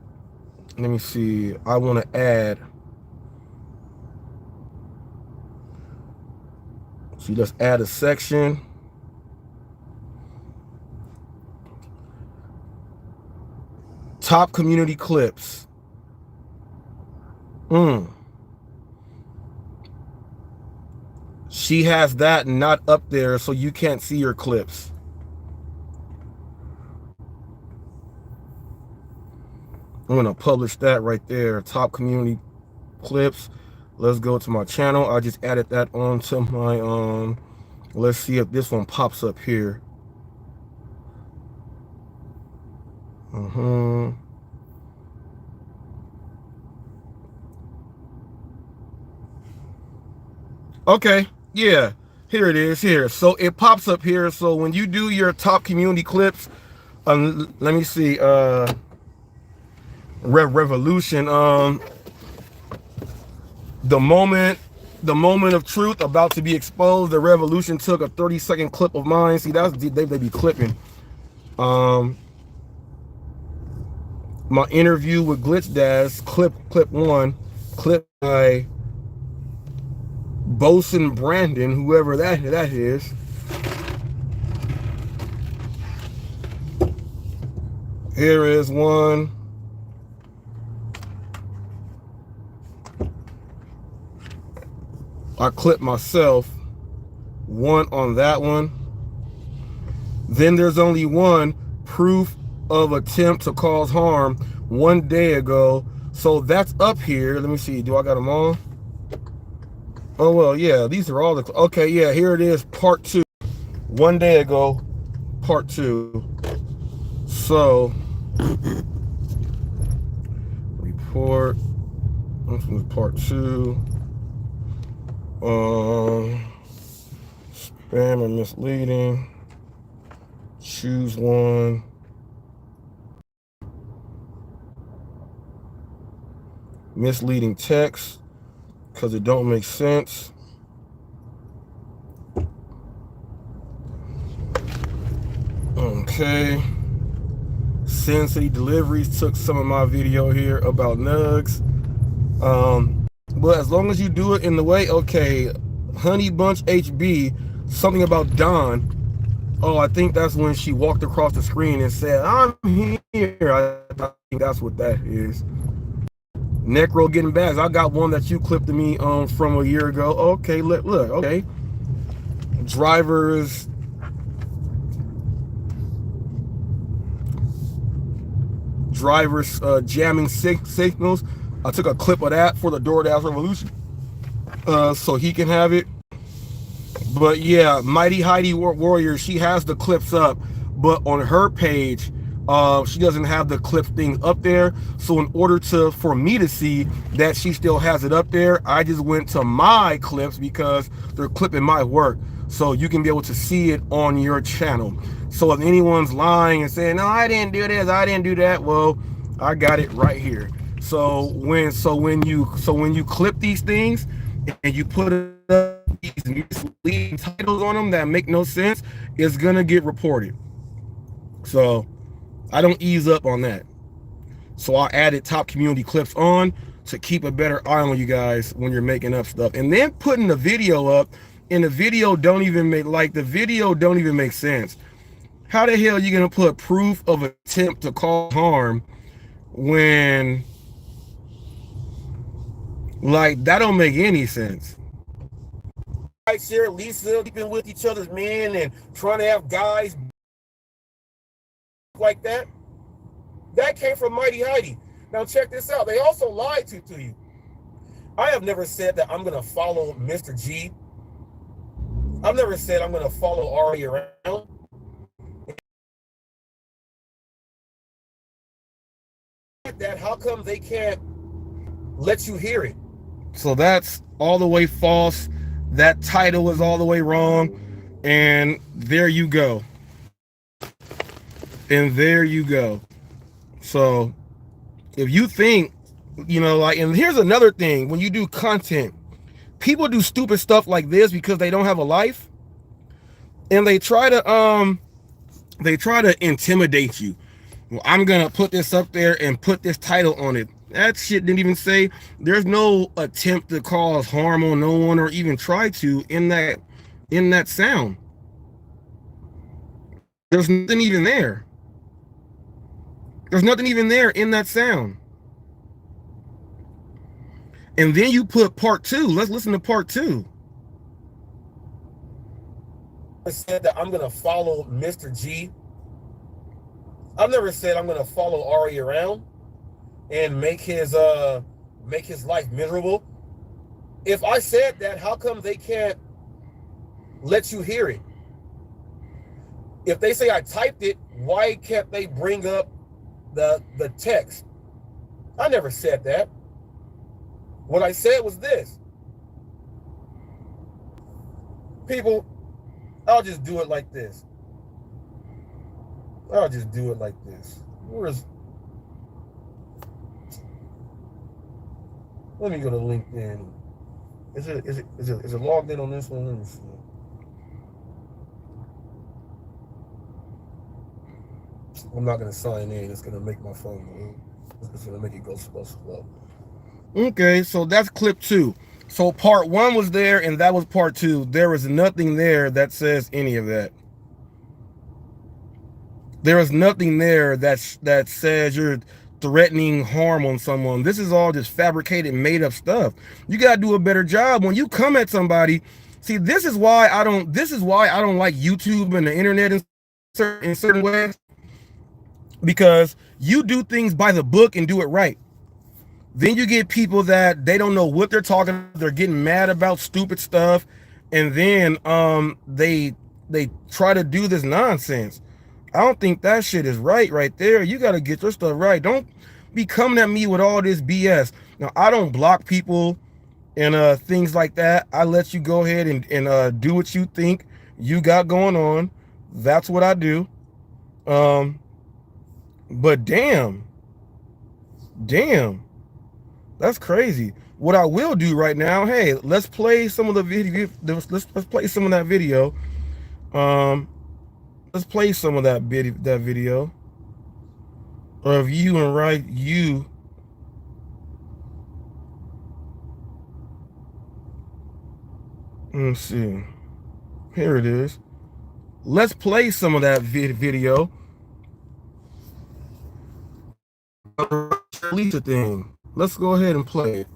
Speaker 1: Let me see. I want to add. See, let's add a section. Top community clips. She has that not up there, so you can't see your clips. I'm gonna publish that right there. Top community clips. Let's go to my channel. I just added that onto my let's see if this one pops up here. Okay, yeah, here it is here. So it pops up here. So when you do your top community clips, let me see, revolution, the moment of truth about to be exposed. The revolution took a 30-second clip of mine. See, that's they be clipping. My interview with Glitch Daz, clip 1, clip by Bosun Brandon, whoever that is. Here is one. I clipped myself, one on that one. Then there's only one, proof of attempt to cause harm, 1 day ago. So that's up here. Let me see. Do I got them all? Oh, well, yeah, these are all the, okay, yeah, here it is, part 2. 1 day ago, part 2. So, report, this was part 2. Spam and misleading. Choose one. Misleading text. because it don't make sense. Okay. Sin City Deliveries took some of my video here about nugs. But as long as you do it in the way, okay, Honey Bunch HB, something about Dawn. Oh, I think that's when she walked across the screen and said, I'm here. I think that's what that is. Necro getting bags. I got one that you clipped to me from a year ago. Okay, look, okay. Drivers. Jamming signals. I took a clip of that for the DoorDash Revolution. So he can have it. But yeah, Mighty Heidi Warrior, she has the clips up, but on her page, she doesn't have the clip thing up there. So in order for me to see that she still has it up there, I just went to my clips because they're clipping my work. So you can be able to see it on your channel. So if anyone's lying and saying, no, I didn't do this, I didn't do that, well, I got it right here. So when you clip these things and you put up these misleading titles on them that make no sense, it's gonna get reported. So I don't ease up on that. So I added top community clips on to keep a better eye on you guys when you're making up stuff. And then putting the video up, and the video don't even make sense. How the hell are you gonna put proof of attempt to cause harm when, like, that don't make any sense? Right, Sarah, Lisa, keeping with each other's men and trying to have guys like that. That came from Mighty Heidi. Now check this out. They also lied to you. I have never said that I'm gonna follow Mr. G. I've never said I'm gonna follow Ari around. That how come they can't let you hear it? So that's all the way false. That title is all the way wrong. And there you go. And there you go. So if you think, you know, like, and here's another thing, when you do content, people do stupid stuff like this because they don't have a life, and they try to intimidate you. Well, I'm gonna put this up there and put this title on it. That shit didn't even say. There's no attempt to cause harm on no one or even try to in that sound. There's nothing even there. There's nothing even there in that sound. And then you put part 2. Let's listen to part 2. I said that I'm gonna follow Mr. G. I've never said I'm gonna follow Ari around and make his life miserable. If I said that, how come they can't let you hear it? If they say I typed it, why can't they bring up the text? I never said that. What I said was this. People, I'll just do it like this. I'll just do it like this. Let me go to LinkedIn. Is it logged in on this one? Let me see. I'm not gonna sign in. It's gonna make my phone go. It's gonna make it go slow. Okay, so that's clip 2. So part 1 was there, and that was part 2. There is nothing there that says any of that. There is nothing there that says you're threatening harm on someone. This is all just fabricated, made up stuff. You gotta do a better job when you come at somebody. See, this is why I don't like YouTube and the internet in certain ways, because you do things by the book and do it right. Then you get people that they don't know what they're talking about. They're getting mad about stupid stuff, and then they try to do this nonsense. I don't think that shit is right there. You got to get your stuff right. Don't be coming at me with all this BS. Now, I don't block people and things like that. I let you go ahead and do what you think you got going on. That's what I do. But damn, that's crazy. what I will do right now, hey, let's play some of the video. Let's play some of that video. Let's play some of that video of you and you. Let's see. Here it is. Let's play some of that video. Lisa thing. Let's go ahead and play it.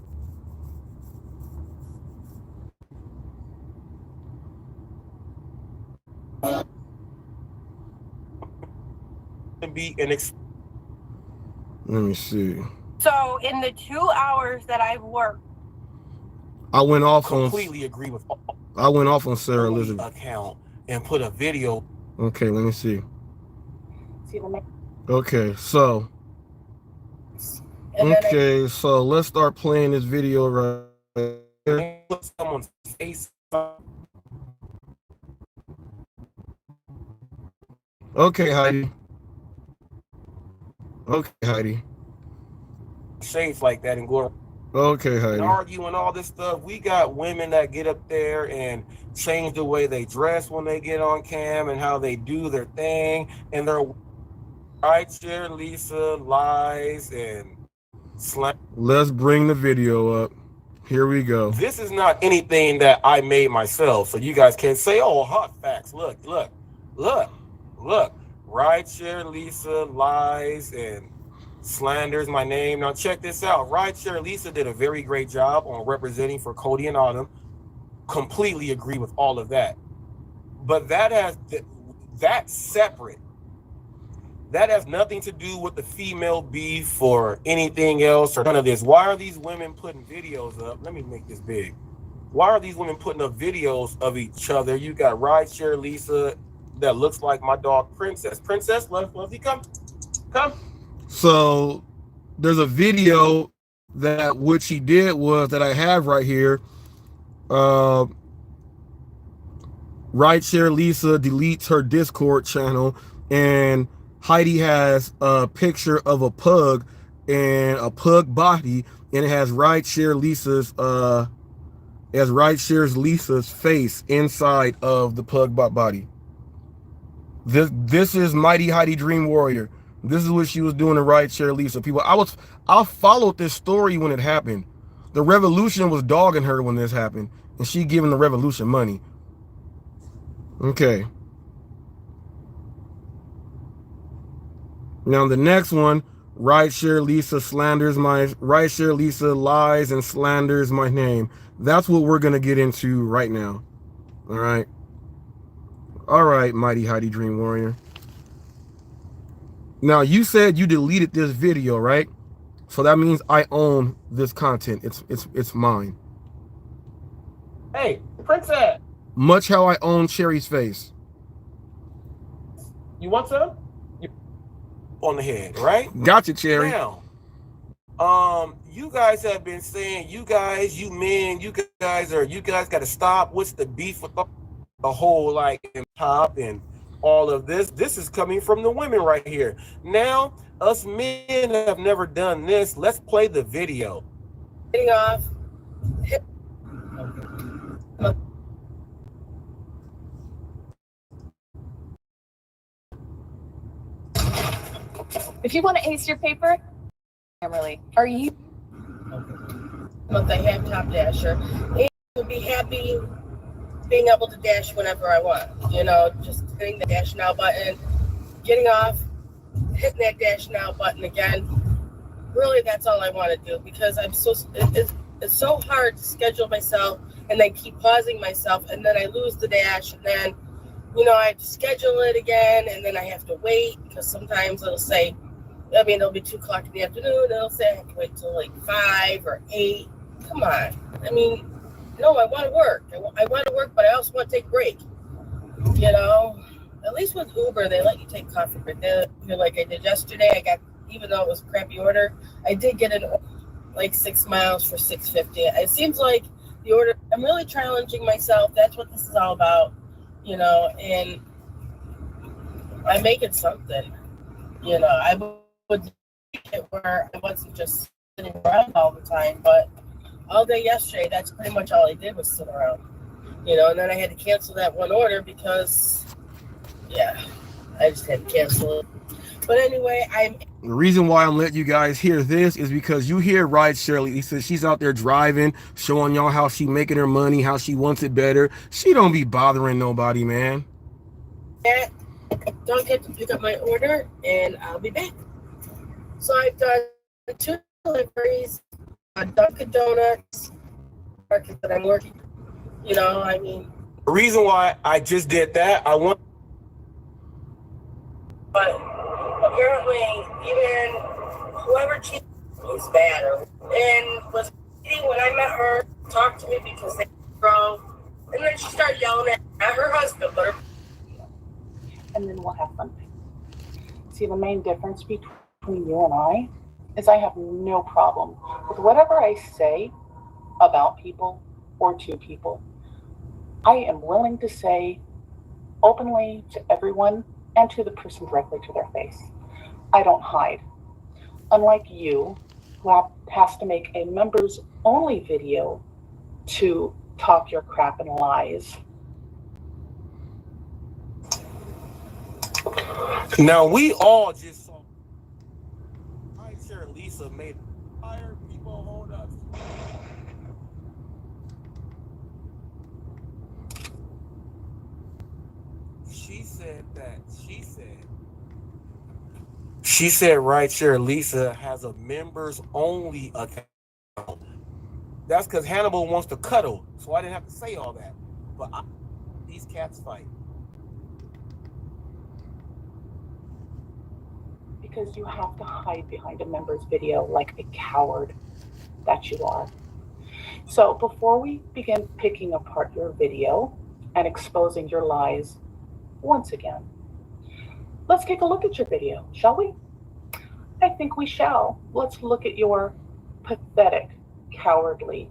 Speaker 3: Let
Speaker 1: me see.
Speaker 11: So in the 2 hours that I've worked,
Speaker 1: I went off
Speaker 3: completely agree with
Speaker 1: I went off on Sarah Elizabeth
Speaker 3: account and put a video.
Speaker 1: Okay, let me see. Okay, so so let's start playing this video right here.
Speaker 3: Put someone's face.
Speaker 1: Okay, Heidi. Okay, Heidi.
Speaker 3: Shades like that and go.
Speaker 1: Okay, Heidi.
Speaker 3: And arguing all this stuff. We got women that get up there and change the way they dress when they get on cam and how they do their thing. And they're right here, Lisa lies and slam.
Speaker 1: Let's bring the video up. Here we go.
Speaker 3: This is not anything that I made myself, so you guys can't say, "Oh, hot facts." Look. Right here, Lisa lies and slanders my name. Now check this out. Right here, Lisa did a very great job on representing for Cody and Autumn. Completely agree with all of that. But that's separate. That has nothing to do with the female beef or anything else or none of this. Why are these women putting videos up? Let me make this big. Why are these women putting up videos of each other? You got Rideshare Lisa that looks like my dog Princess. Princess, Lovey, come.
Speaker 1: So there's a video that what she did was that I have right here. Rideshare Lisa deletes her Discord channel, and Heidi has a picture of a pug and a pug body, and it has Rideshare Lisa's face inside of the pug body. This is Mighty Heidi Dream Warrior. This is what she was doing to Rideshare Lisa. People, I followed this story when it happened. The Revolution was dogging her when this happened, and she giving the Revolution money. Okay. Now the next one, Rideshare Lisa lies and slanders my name. That's what we're gonna get into right now. All right. All right, Mighty Heidi Dream Warrior. Now you said you deleted this video, right? So that means I own this content. It's mine.
Speaker 3: Hey, Princess.
Speaker 1: Much how I own Cherry's face.
Speaker 3: You want some? On the head, right?
Speaker 1: Gotcha, Cherry.
Speaker 3: Now, you guys have been saying, you guys got to stop. What's the beef with the whole like pop and all of this? This is coming from the women right here. Now, us men have never done this. Let's play the video.
Speaker 11: getting off.
Speaker 7: If you want to ace your paper, Emily, are you?
Speaker 11: But I have top dasher. And would be happy being able to dash whenever I want. You know, just hitting the dash now button, getting off, hitting that dash now button again. Really, that's all I want to do because it's so hard to schedule myself and then keep pausing myself, and then I lose the dash, and then, you know, I have to schedule it again, and then I have to wait because sometimes it'll say, I mean, it'll be 2 o'clock in the afternoon. It'll say I have to wait till like 5 or 8. Come on. I mean, no, I want to work. I want to work, but I also want to take a break. You know, at least with Uber, they let you take coffee break. Like I did yesterday, even though it was a crappy order, I did get an like 6 miles for $6.50. It seems like the order, I'm really challenging myself. That's what this is all about, you know, and I'm making something. You know, I would make it where I wasn't just sitting around all the time, but all day yesterday, that's pretty much all I did was sit around. You know, and then I had to cancel that one order because, yeah, I just had to cancel it. But anyway,
Speaker 1: the reason why I'm letting you guys hear this is because you hear Rideshare Lisa. She's out there driving, showing y'all how she making her money, how she wants it better. She don't be bothering nobody, man.
Speaker 11: Don't get to pick up my order, and I'll be back. So I've done 2 deliveries, Dunkin' Donuts, market that I'm working. You know, I mean.
Speaker 1: The reason why I just did that,
Speaker 11: But apparently, even whoever cheated is bad. And was cheating when I met her, talked to me because they grow, and then she started yelling at her husband, but her.
Speaker 12: And then we'll have fun. See, the main difference between you and I is I have no problem with whatever I say about people or to people. I am willing to say openly to everyone and to the person directly to their face. I don't hide. Unlike you, who has to make a members only video to talk your crap and lies.
Speaker 1: Now we all just saw Rideshare Lisa made fire people hold up. She said Rideshare Lisa has a members only account. That's because Hannibal wants to cuddle, so I didn't have to say all that. But these cats fight.
Speaker 12: Because you have to hide behind a member's video like a coward that you are. So before we begin picking apart your video and exposing your lies once again, let's take a look at your video, shall we? I think we shall. Let's look at your pathetic, cowardly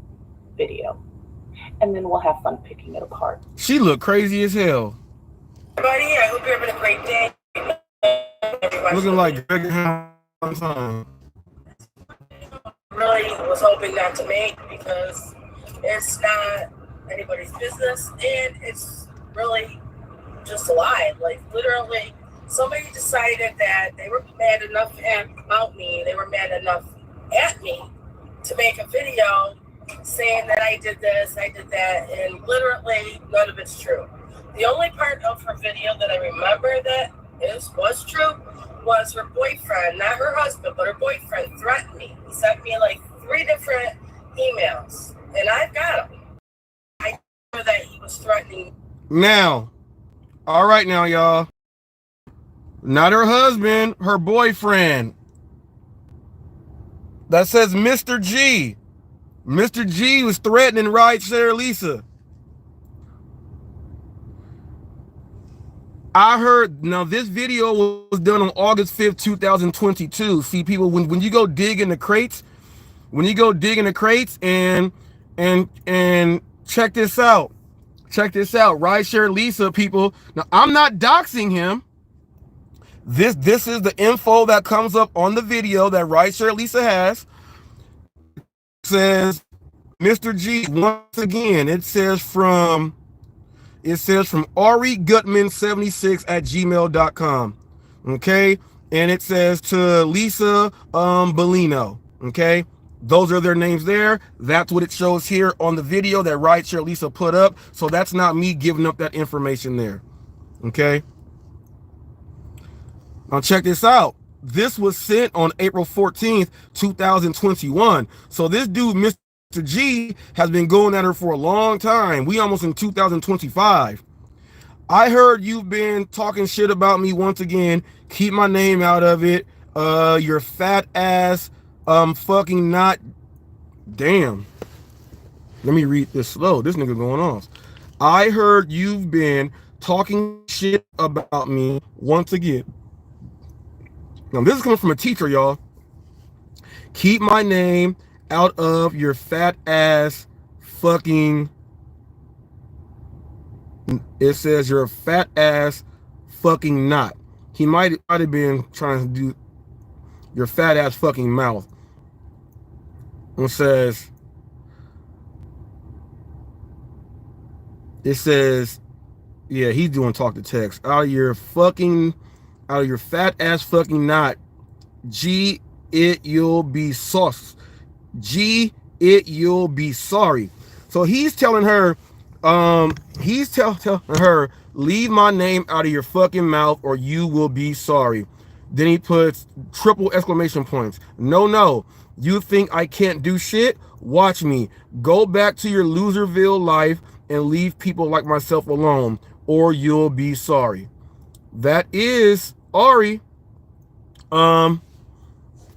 Speaker 12: video, and then we'll have fun picking it apart.
Speaker 1: She looked crazy as hell.
Speaker 11: Everybody, I hope you're having a great day.
Speaker 1: Looking like Greg time.
Speaker 11: Really was hoping not to make because it's not anybody's business and it's really just a lie. Like literally, somebody decided that they were mad enough about me, they were mad enough at me to make a video saying that I did this, I did that, and literally none of it's true. The only part of her video that I remember that was true was her boyfriend, not her husband, but her boyfriend threatened me. He sent me like 3 different emails, and I've got them. I know that he was threatening.
Speaker 1: Now, all right now, y'all. Not her husband, her boyfriend. That says Mr. G. Mr. G was threatening Rideshare Lisa. I heard, now this video was done on August 5th, 2022. See, people, when you go dig in the crates, and check this out. Rideshare Lisa, people. Now, I'm not doxing him. This is the info that comes up on the video that Rideshare Lisa has. It says Mr. G, once again, it says from Ari Gutman 76 at gmail.com. Okay. And it says to Lisa Bellino. Okay. Those are their names there. That's what it shows here on the video that Rideshare Lisa put up. So that's not me giving up that information there. Okay. Now check this out. This was sent on April 14th, 2021. So this dude, Mr. G, has been going at her for a long time. We almost in 2025. I heard you've been talking shit about me once again. Keep my name out of it. Your fat ass, fucking not. Damn. Let me read this slow. This nigga going off. I heard you've been talking shit about me once again. Now, this is coming from a teacher, y'all. Keep my name out of your fat ass fucking. It says you're a fat ass fucking knot. He might have been trying to do your fat ass fucking mouth. It says, It says, yeah, he's doing talk to text. Out of your fat ass fucking knot. You'll be sauce. You'll be sorry. So he's telling her, telling her, leave my name out of your fucking mouth or you will be sorry. Then he puts triple exclamation points. No. You think I can't do shit? Watch me. Go back to your loserville life and leave people like myself alone or you'll be sorry. That is Ari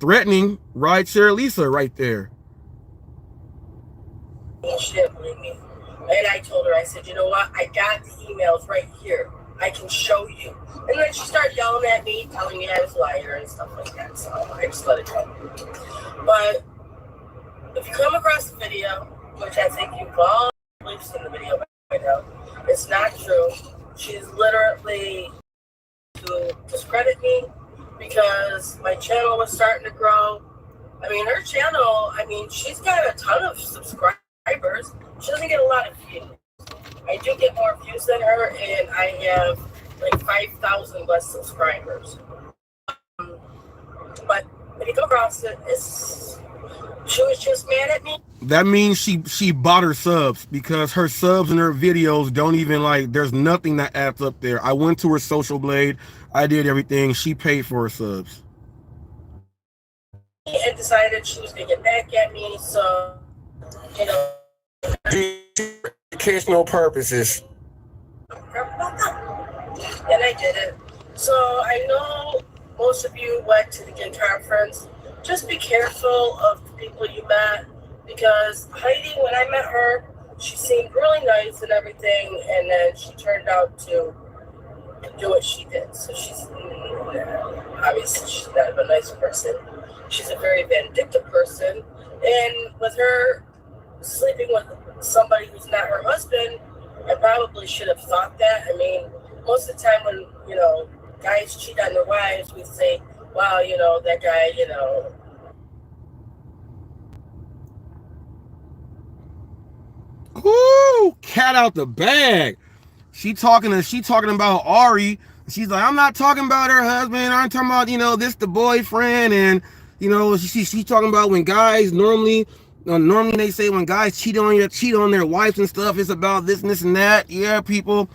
Speaker 1: threatening rideshare Lisa right there.
Speaker 11: Shit with me. And I told her, I said, you know what? I got the emails right here. I can show you. And then she started yelling at me, telling me I was a liar and stuff like that. So I just let it go. But if you come across the video, which I think you've all seen the video by now, it's not true. She's literally to discredit me because my channel was starting to grow. I mean, her channel, she's got a ton of subscribers. She doesn't get a lot of views. I do get more views than her, and I have like 5,000 less subscribers. But if you come across it, she was just mad at me.
Speaker 1: That means she bought her subs because her subs and her videos don't even there's nothing that adds up there. I went to her social blade. I did everything. She paid for her subs.
Speaker 11: And decided she was going to get back at me, so,
Speaker 1: Educational purposes.
Speaker 11: And I did it. So I know most of you went to the gay conference. Just be careful of the people you met, because Heidi, when I met her, she seemed really nice and everything, and then she turned out to do what she did. So she's obviously she's not a nice person. She's a very vindictive person, and with her sleeping with somebody who's not her husband, I probably should have thought that. I mean, most of the time when, guys cheat on their wives, we say, wow, that guy,
Speaker 1: Ooh, cat out the bag. She talking about Ari. She's like, I'm not talking about her husband. I'm talking about, this the boyfriend. And, she's talking about when guys normally they say when guys cheat on their wives and stuff, it's about this and this and that. Yeah, people.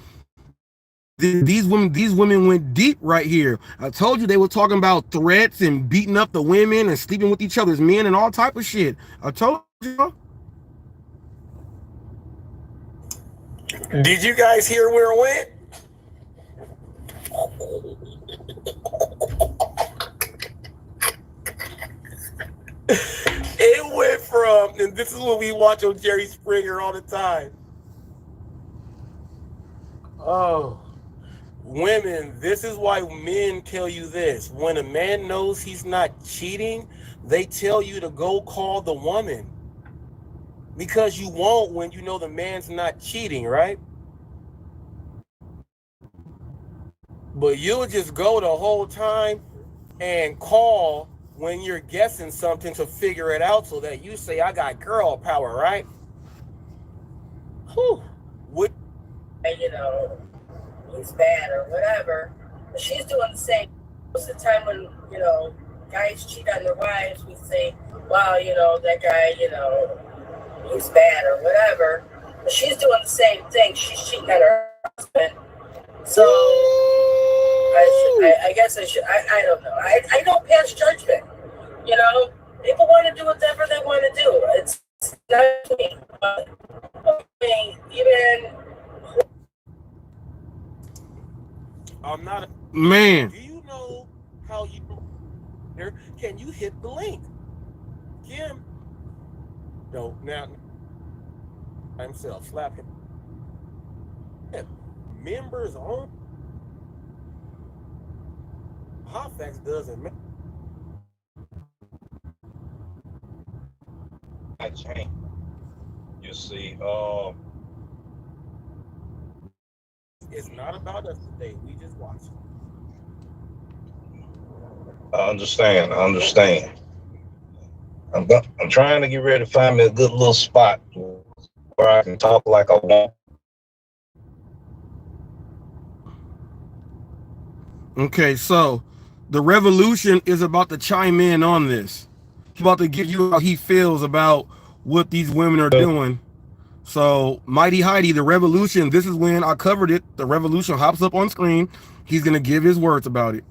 Speaker 1: These women went deep right here. I told you they were talking about threats and beating up the women and sleeping with each other's men and all type of shit. I told you.
Speaker 2: Did you guys hear where it went? It went from, and this is what we watch on Jerry Springer all the time. Oh, women, this is why men tell you this. When a man knows he's not cheating, they tell you to go call the woman. Because you won't when you know the man's not cheating, right? But you'll just go the whole time and call when you're guessing something to figure it out so that you say, I got girl power, right? Whew. What?
Speaker 11: He's bad or whatever. But she's doing the same. Most of the time when, guys cheat on their wives, we say, wow, that guy, he's bad or whatever. But she's doing the same thing. She's cheating on her husband. So I guess I should. I don't know. I don't pass judgment. People want to do whatever they want to do. It's not me. But even
Speaker 2: I'm not a
Speaker 1: man.
Speaker 2: Do you know how you can you hit the link? Kim. No, now himself slap him. Members on Hotfax doesn't matter.
Speaker 13: I change. You see,
Speaker 2: it's not about us today. We just watch.
Speaker 13: I understand. I'm trying to get ready to find me a good little spot where I can talk like I want.
Speaker 1: Okay, so the revolution is about to chime in on this. He's about to give you how he feels about what these women are doing. So Mighty Heidi, the revolution, this is when I covered it. The revolution hops up on screen. He's going to give his words about it.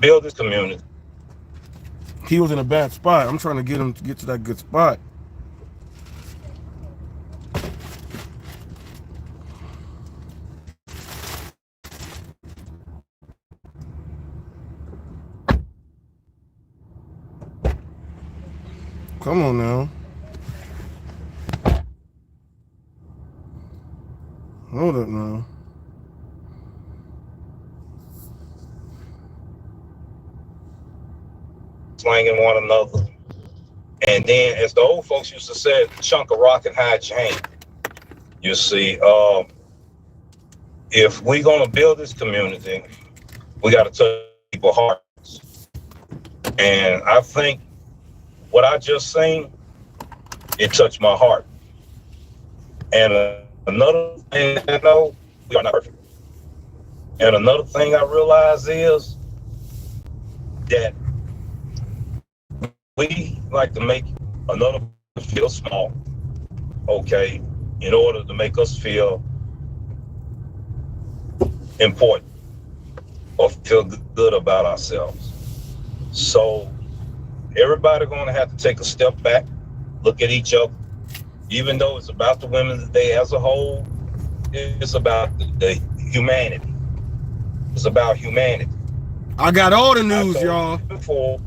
Speaker 13: Build this community.
Speaker 1: He was in a bad spot. I'm trying to get him to get to that good spot. Come on now. Hold up now.
Speaker 13: Slanging one another. And then, as the old folks used to say, chunk of rock and hide your hand. You see, if we're going to build this community, we got to touch people's hearts. And I think what I just seen, it touched my heart. And another thing I know, we are not perfect. And another thing I realize is that we like to make another feel small, okay, in order to make us feel important or feel good about ourselves. So everybody gonna have to take a step back, look at each other. Even though it's about the women today as a whole, it's about the humanity. It's about humanity.
Speaker 1: I got all the news, y'all.
Speaker 13: Before,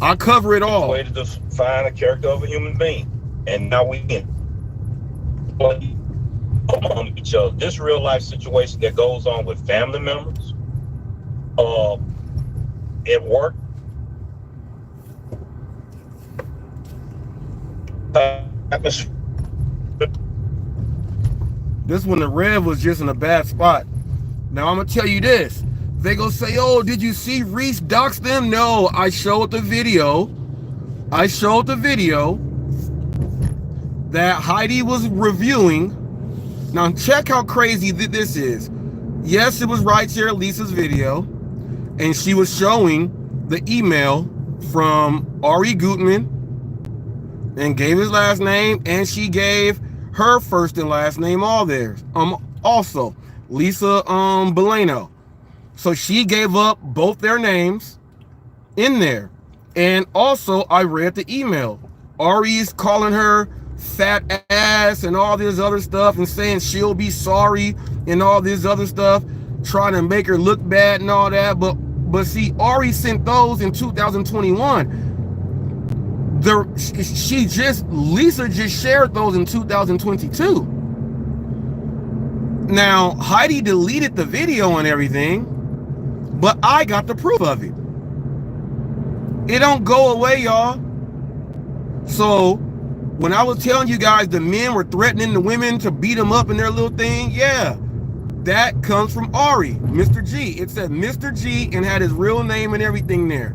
Speaker 1: I cover it all.
Speaker 13: Way to define the character of a human being, and now we can play among each other. This real life situation that goes on with family members, at work,
Speaker 1: this one, the Rev was just in a bad spot. Now I'm gonna tell you this. They gonna say, oh, did you see Reese dox them? No, I showed the video. I showed the video that Heidi was reviewing. Now check how crazy this is. Yes, it was right here, Lisa's video. And she was showing the email from Ari Gutman and gave his last name, and she gave her first and last name all theirs. Also, Lisa Belano. So she gave up both their names in there. And also, I read the email. Ari's calling her fat ass and all this other stuff and saying she'll be sorry and all this other stuff, trying to make her look bad and all that. But see, Ari sent those in 2021. Lisa just shared those in 2022. Now, Heidi deleted the video and everything, but I got the proof of it. It don't go away, y'all. So when I was telling you guys the men were threatening the women to beat them up in their little thing, yeah, that comes from Ari, Mr. G. It said Mr. G and had his real name and everything there.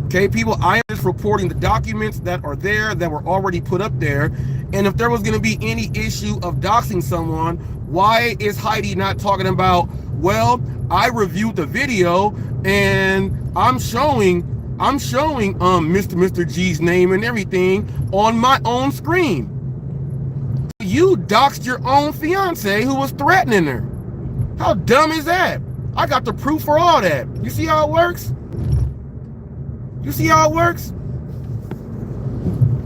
Speaker 1: Okay, people, I am just reporting the documents that are there, that were already put up there. And if there was going to be any issue of doxing someone, why is Heidi not talking about, well, I reviewed the video and I'm showing Mr. G's name and everything on my own screen. You doxed your own fiance who was threatening her. How dumb is that? I got the proof for all that. You see how it works? You see how it works?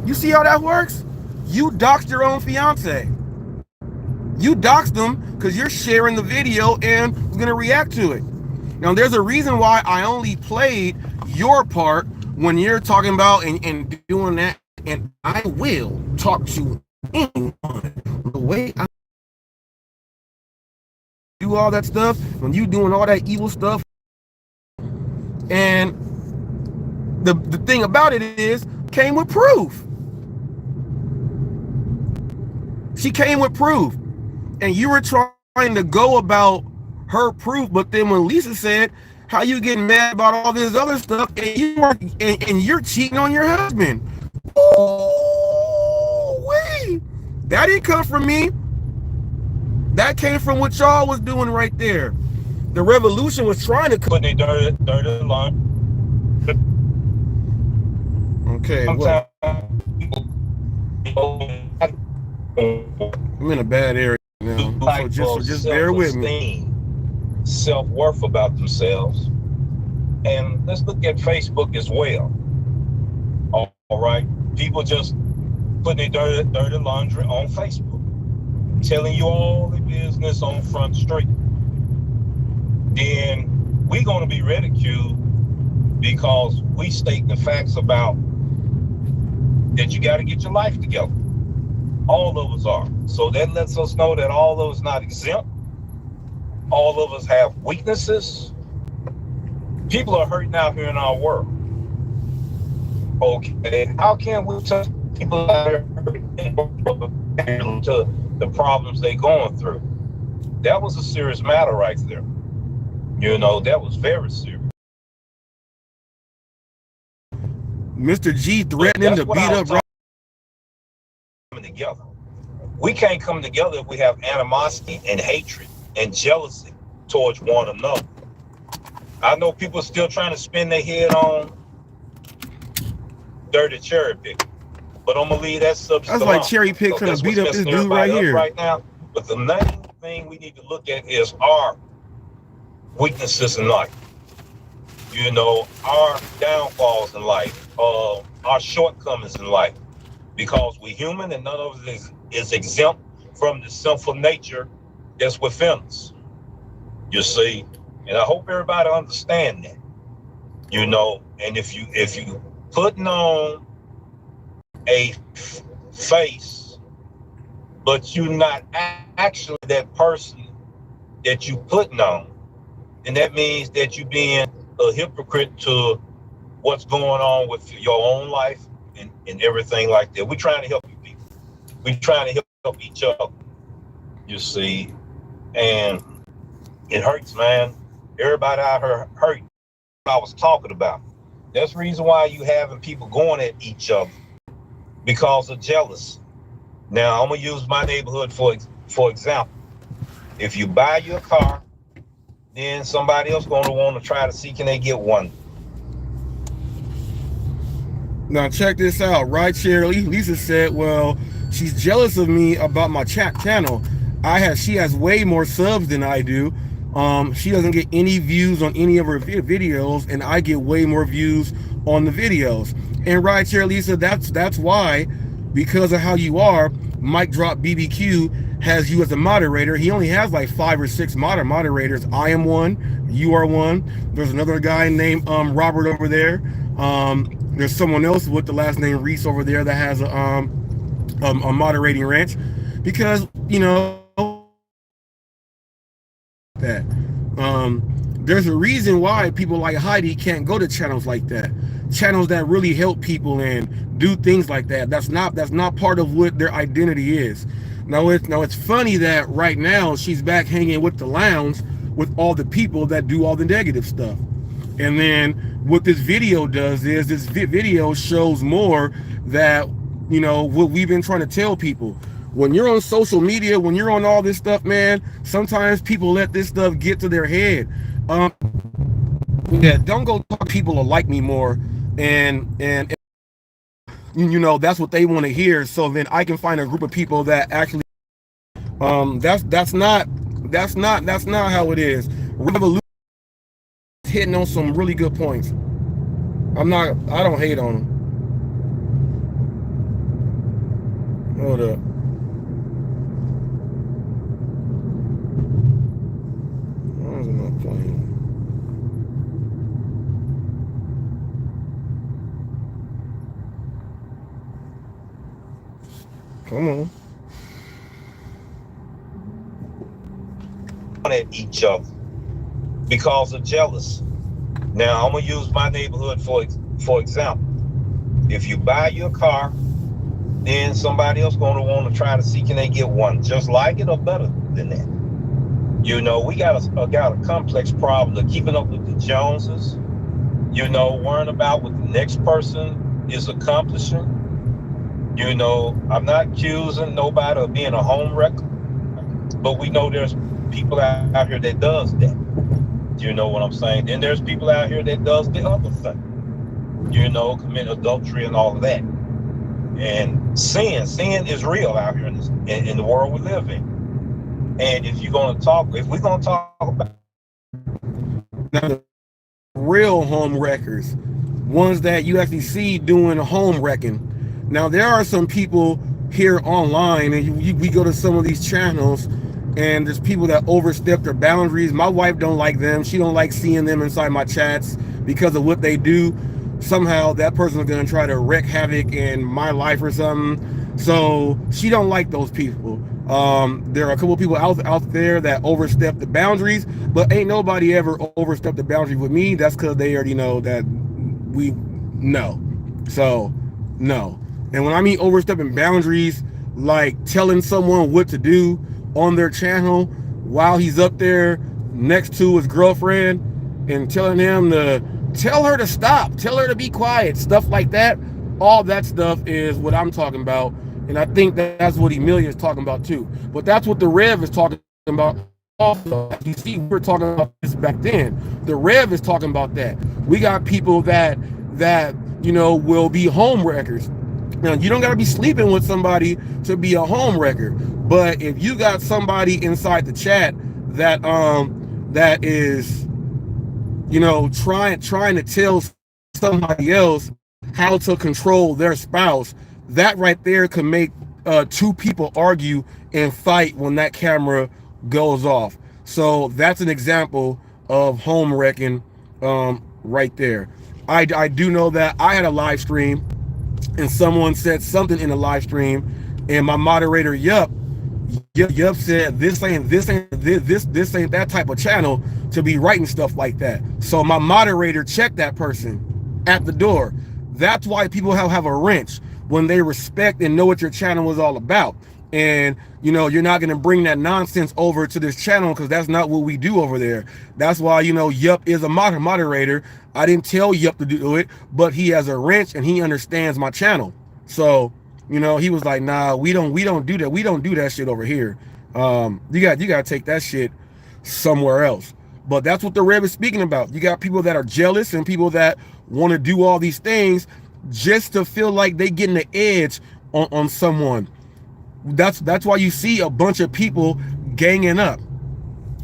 Speaker 1: You see how that works? You doxed your own fiance. You doxed them because you're sharing the video and was going to react to it. Now, there's a reason why I only played your part when you're talking about and doing that. And I will talk to anyone the way I do all that stuff, when you doing all that evil stuff. And the thing about it is, came with proof. She came with proof. And you were trying to go about her proof, but then when Lisa said, how you getting mad about all this other stuff, and you're cheating on your husband? Oh, wait. That didn't come from me. That came from what y'all was doing right there. The revolution was trying to
Speaker 13: put their dirty line.
Speaker 1: Okay, well, I'm in a bad area now, so just bear with me.
Speaker 13: Self-worth about themselves. And let's look at Facebook as well. All right, people just putting their dirty laundry on Facebook, telling you all the business on Front Street. Then we're going to be ridiculed because we state the facts about that you got to get your life together. All of us are. So that lets us know that all of us not exempt. All of us have weaknesses. People are hurting out here in our world. Okay, how can we touch people that are hurting to the problems they're going through? That was a serious matter right there. You know, that was very serious.
Speaker 1: Mr. G threatening to beat up
Speaker 13: coming together. We can't come together if we have animosity and hatred and jealousy towards one another. I know people are still trying to spin their head on dirty cherry pick, but I'm gonna leave that subject alone.
Speaker 1: That's like cherry pick trying to beat up this dude right here.
Speaker 13: Right now, but the main thing we need to look at is our weaknesses in life. You know, our downfalls in life, our shortcomings in life, because we're human and none of us is exempt from the sinful nature that's within us. You see, and I hope everybody understand that. You know, and if you putting on a face, but you're not actually that person that you putting on, and that means that you're being a hypocrite to what's going on with your own life and everything like that. We're trying to help you people. We're trying to help each other, you see, and it hurts, man. Everybody out here hurt. I was talking about. That's the reason why you having people going at each other, because of jealousy. Now, I'm going to use my neighborhood for example. If you buy your car, then somebody else going to want to try to see can they get one.
Speaker 1: Now check this out. Right, Shirley. Lisa said, well, she's jealous of me about my channel. She has way more subs than I do. She doesn't get any views on any of her videos, and I get way more views on the videos. And right, Shirley, Lisa, that's why, because of how you are, Mike Drop BBQ has you as a moderator. He only has like 5 or 6 moderators. I am one. You are one. There's another guy named Robert over there. There's someone else with the last name Reese over there that has a moderating ranch, because you know that there's a reason why people like Heidi can't go to channels like that, channels that really help people and do things like that. That's not part of what their identity is. Now it's funny that right now she's back hanging with the lounge with all the people that do all the negative stuff. And then what this video does is this video shows more that, you know, what we've been trying to tell people. When you're on social media, when you're on all this stuff, man, sometimes people let this stuff get to their head. Yeah, don't go talk to people who like me more, and you know, that's what they want to hear. So then I can find a group of people that actually that's not how it is. Revolution hitting on some really good points. I don't hate on them. Hold up. Why is it not playing? Come on.
Speaker 13: At each other because of jealousy. Now, I'm going to use my neighborhood for example. If you buy your car, then somebody else going to want to try to see can they get one just like it or better than that. You know, we got a complex problem of keeping up with the Joneses, you know, worrying about what the next person is accomplishing. You know, I'm not accusing nobody of being a home wrecker, but we know there's people out here that does that. You know what I'm saying? Then there's people out here that does the other thing. You know, commit adultery and all of that. And sin is real out here in the world we live in. And if we're gonna talk about
Speaker 1: now, real home wreckers, ones that you actually see doing home wrecking. Now, there are some people here online, and we go to some of these channels, and there's people that overstep their boundaries. My wife don't like them. She don't like seeing them inside my chats because of what they do. Somehow that person is going to try to wreak havoc in my life or something. So she don't like those people. There are a couple of people out there that overstep the boundaries, but ain't nobody ever overstepped the boundary with me. That's because they already know that we know. So no. And when I mean overstepping boundaries, like telling someone what to do on their channel while he's up there next to his girlfriend and telling him to tell her to stop, tell her to be quiet, stuff like that. All that stuff is what I'm talking about. And I think that's what Emilia is talking about too. But that's what the Rev is talking about also. You see, we were talking about this back then. The Rev is talking about that. We got people that you know will be home wreckers. Now, you don't got to be sleeping with somebody to be a home wrecker. But if you got somebody inside the chat that that is, you know, trying to tell somebody else how to control their spouse, that right there can make two people argue and fight when that camera goes off. So that's an example of home wrecking right there. I do know that I had a live stream and someone said something in the live stream, and my moderator Yup said this ain't that type of channel to be writing stuff like that. So my moderator checked that person at the door. That's why people have a wrench when they respect and know what your channel is all about. And you know, you're not going to bring that nonsense over to this channel because that's not what we do over there. That's why, you know, Yup is a moderator. I didn't tell Yup to do it, but he has a wrench and he understands my channel. So, you know, he was like, nah, we don't do that. We don't do that shit over here. You got to take that shit somewhere else. But that's what the Rev is speaking about. You got people that are jealous and people that want to do all these things just to feel like they getting the edge on someone. That's why you see a bunch of people ganging up.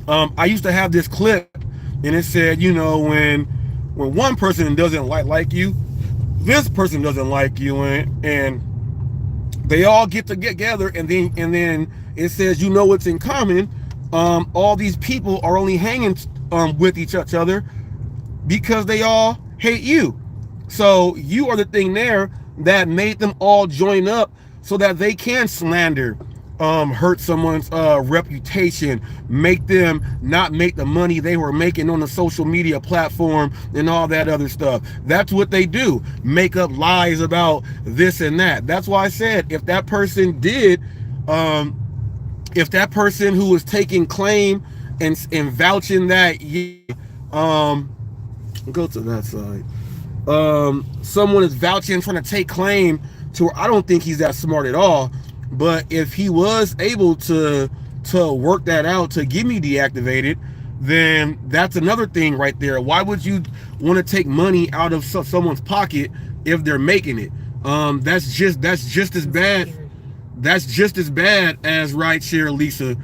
Speaker 1: I used to have this clip and it said, you know, when one person doesn't like you, this person doesn't like you, and they all get together, and then it says, you know, what's in common. All these people are only hanging with each other because they all hate you. So you are the thing there that made them all join up so that they can slander, hurt someone's reputation, make them not make the money they were making on the social media platform and all that other stuff. That's what they do, make up lies about this and that. That's why I said, if that person did, if that person who was taking claim and vouching that, go to that side. Someone is vouching, trying to take claim to where I don't think he's that smart at all. But if he was able to work that out to get me deactivated, then that's another thing right there. Why would you want to take money out of someone's pocket if they're making it? That's just as bad. That's just as bad as Rideshare Lisa,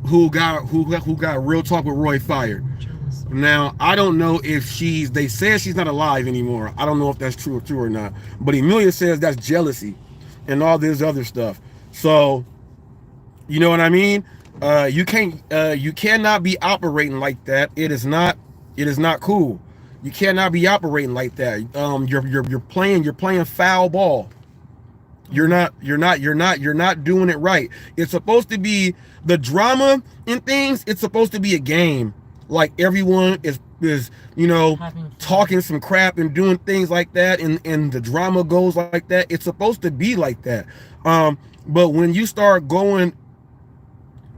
Speaker 1: who got Real Talk with Roy fired. Now, I don't know if they said she's not alive anymore. I don't know if that's true or not. But Emilia says that's jealousy and all this other stuff. So, you know what I mean? You cannot be operating like that. It is not cool. You cannot be operating like that. You're playing foul ball. You're not doing it right. It's supposed to be the drama and things. It's supposed to be a game. Like everyone is you know, talking some crap and doing things like that, and the drama goes like that. It's supposed to be like that. But when you start going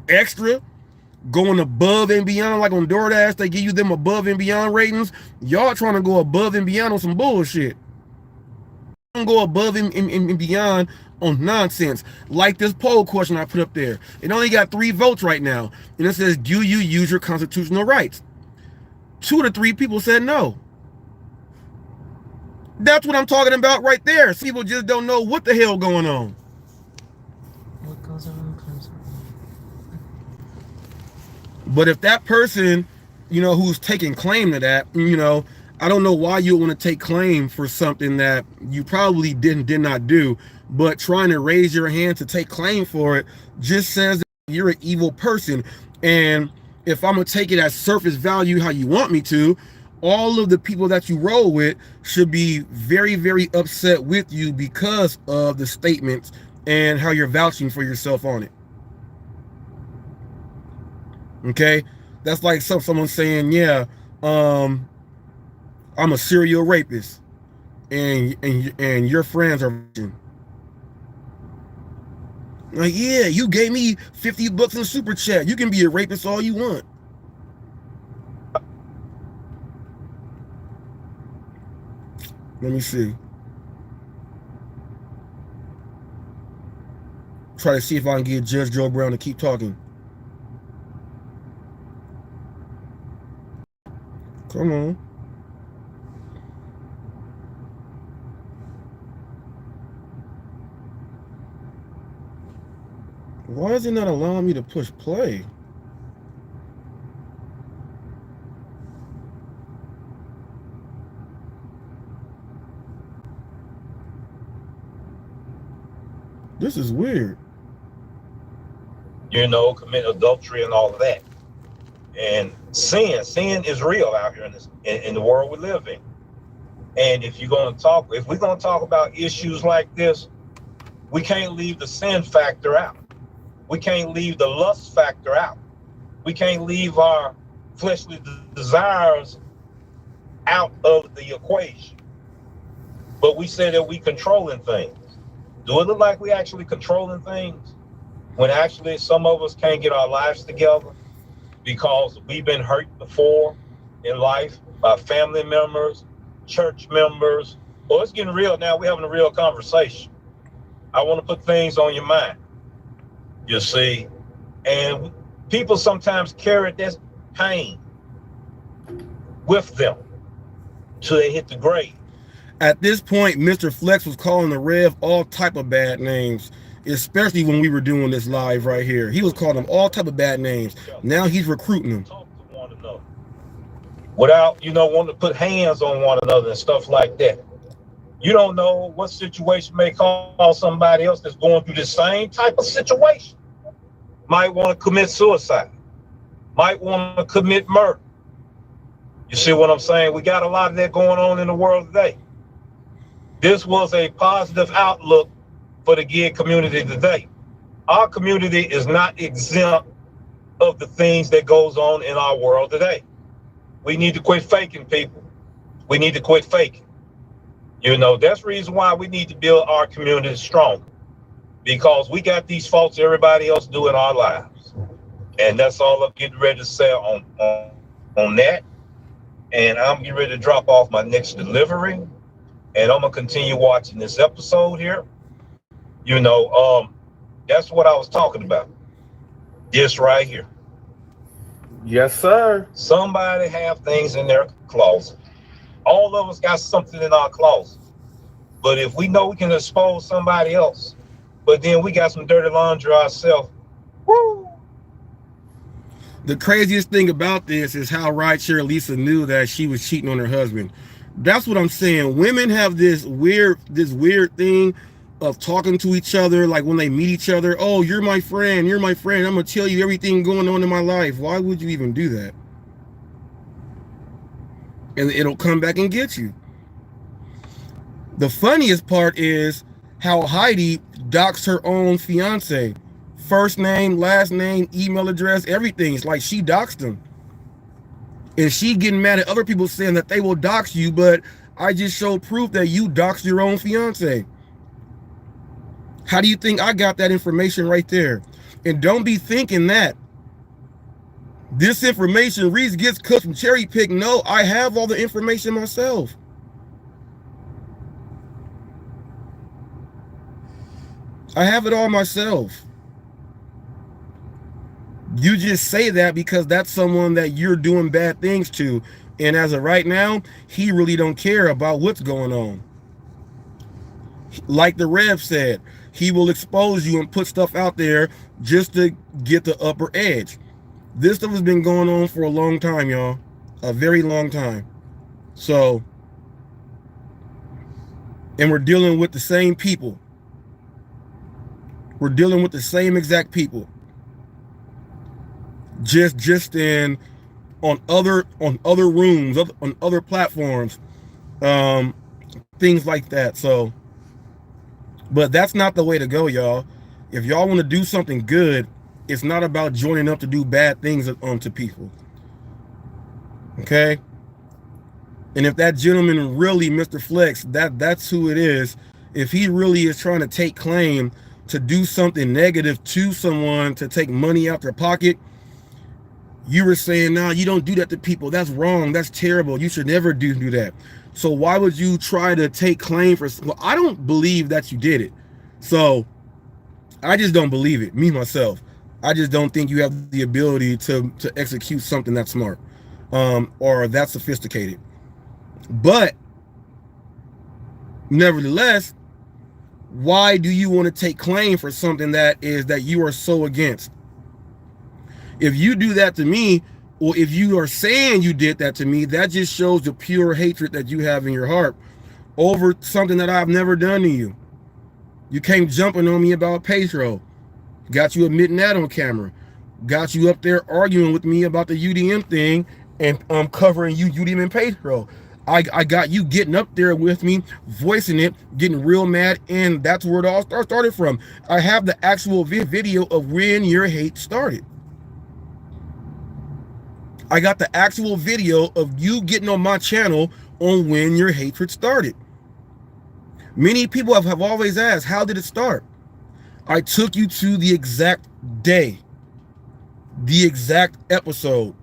Speaker 1: extra, going above and beyond, like on DoorDash, they give you them above and beyond ratings. Y'all trying to go above and beyond on some bullshit. go above and beyond on nonsense. Like this poll question I put up there. It only got 3 votes right now. And it says, do you use your constitutional rights? 2 to 3 people said no. That's what I'm talking about right there. People just don't know what the hell going on.
Speaker 9: What goes on comes on.
Speaker 1: But if that person, who's taking claim to that, I don't know why you want to take claim for something that you probably did not do, but trying to raise your hand to take claim for it just says that you're an evil person. And if I'm going to take it at surface value how you want me to, all of the people that you roll with should be very, very upset with you because of the statements and how you're vouching for yourself on it. Okay? That's like someone saying, yeah, I'm a serial rapist and your friends are like, yeah, you gave me $50 in super chat. You can be a rapist all you want. Let me see. Try to see if I can get Judge Joe Brown to keep talking. Come on. Why is it not allowing me to push play? This is weird.
Speaker 13: Commit adultery and all of that. And sin is real out here in the world we live in. And if we're going to talk about issues like this, we can't leave the sin factor out. We can't leave the lust factor out. We can't leave our fleshly desires out of the equation. But we say that we controlling things. Do it look like we actually controlling things when actually some of us can't get our lives together because we've been hurt before in life by family members, church members? Well, it's getting real now. We're having a real conversation. I want to put things on your mind, you see. And people sometimes carry this pain with them till they hit the grave.
Speaker 1: At this point, Mr. Flex was calling the Rev all type of bad names, especially when we were doing this live right here. He was calling them all type of bad names. Now he's recruiting them.
Speaker 13: Talk to one another without, wanting to put hands on one another and stuff like that. You don't know what situation may call somebody else that's going through the same type of situation. Might want to commit suicide. Might want to commit murder. You see what I'm saying? We got a lot of that going on in the world today. This was a positive outlook for the gig community today. Our community is not exempt of the things that goes on in our world today. We need to quit faking, people. We need to quit faking. That's the reason why we need to build our community stronger, because we got these faults everybody else do in our lives. And that's all I'm getting ready to say on that. And I'm getting ready to drop off my next delivery. And I'm going to continue watching this episode here. That's what I was talking about. This right here.
Speaker 2: Yes, sir.
Speaker 13: Somebody have things in their closet. All of us got something in our closet. But if we know we can expose somebody else, but then we got some dirty laundry ourselves, woo.
Speaker 1: The craziest thing about this is how rideshare Lisa knew that she was cheating on her husband. That's what I'm saying. Women have this weird thing of talking to each other, like when they meet each other. Oh, you're my friend. I'm gonna tell you everything going on in my life. Why would you even do that? And it'll come back and get you. The funniest part is how Heidi doxed her own fiance. First name, last name, email address, everything. It's like she doxed him. And she getting mad at other people saying that they will dox you, but I just showed proof that you doxed your own fiance. How do you think I got that information right there? And don't be thinking that this information Reese gets cut from cherry pick. No, I have all the information myself. I have it all myself. You just say that because that's someone that you're doing bad things to. And as of right now, he really don't care about what's going on. Like the Rev said, he will expose you and put stuff out there just to get the upper edge. This stuff has been going on for a long time, y'all. A very long time. So, and we're dealing with the same people. We're dealing with the same exact people. Just in on other rooms, on other platforms, things like that. So, but that's not the way to go, y'all. If y'all want to do something good, it's not about joining up to do bad things to people. Okay? And if that gentleman really, Mr. Flex, that's who it is. If he really is trying to take claim to do something negative to someone to take money out their pocket, you were saying, no, you don't do that to people. That's wrong. That's terrible. You should never do that. So why would you try to take claim for? Well, I don't believe that you did it. So I just don't believe it. Me, myself. I just don't think you have the ability to execute something that smart or that sophisticated. But nevertheless, why do you want to take claim for something that you are so against? If you do that to me, or if you are saying you did that to me, that just shows the pure hatred that you have in your heart over something that I've never done to you. You came jumping on me about Petro. Got you admitting that on camera. Got you up there arguing with me about the UDM thing and covering you UDM and Petro. I got you getting up there with me, voicing it, getting real mad, and that's where it all started from. I have the actual video of when your hate started. I got the actual video of you getting on my channel on when your hatred started. Many people have always asked, how did it start? I took you to the exact day, the exact episode,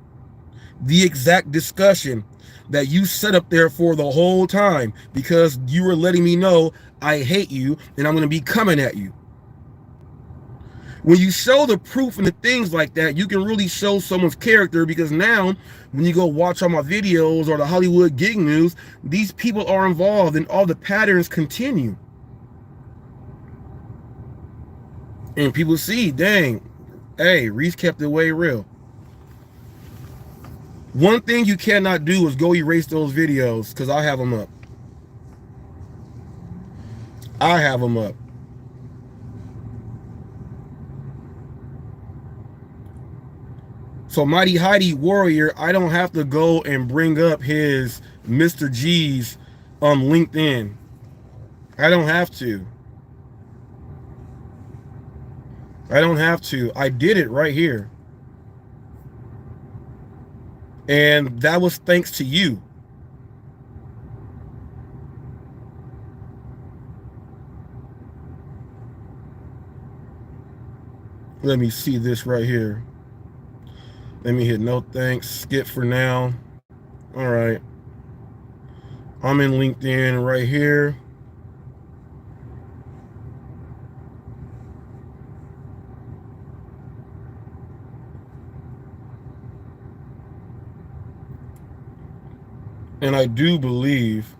Speaker 1: the exact discussion that you set up there for the whole time because you were letting me know I hate you and I'm going to be coming at you. When you show the proof and the things like that, you can really show someone's character, because now when you go watch all my videos or the Hollywood gig news, these people are involved and all the patterns continue. And people see, dang, hey, Reese kept it way real. One thing you cannot do is go erase those videos, because I have them up. I have them up. So Mighty Heidi Warrior, I don't have to go and bring up his Mr. G's on LinkedIn. I don't have to. I don't have to. I did it right here. And that was thanks to you. Let me see this right here. Let me hit no thanks, skip for now. All right. I'm in LinkedIn right here. And I do believe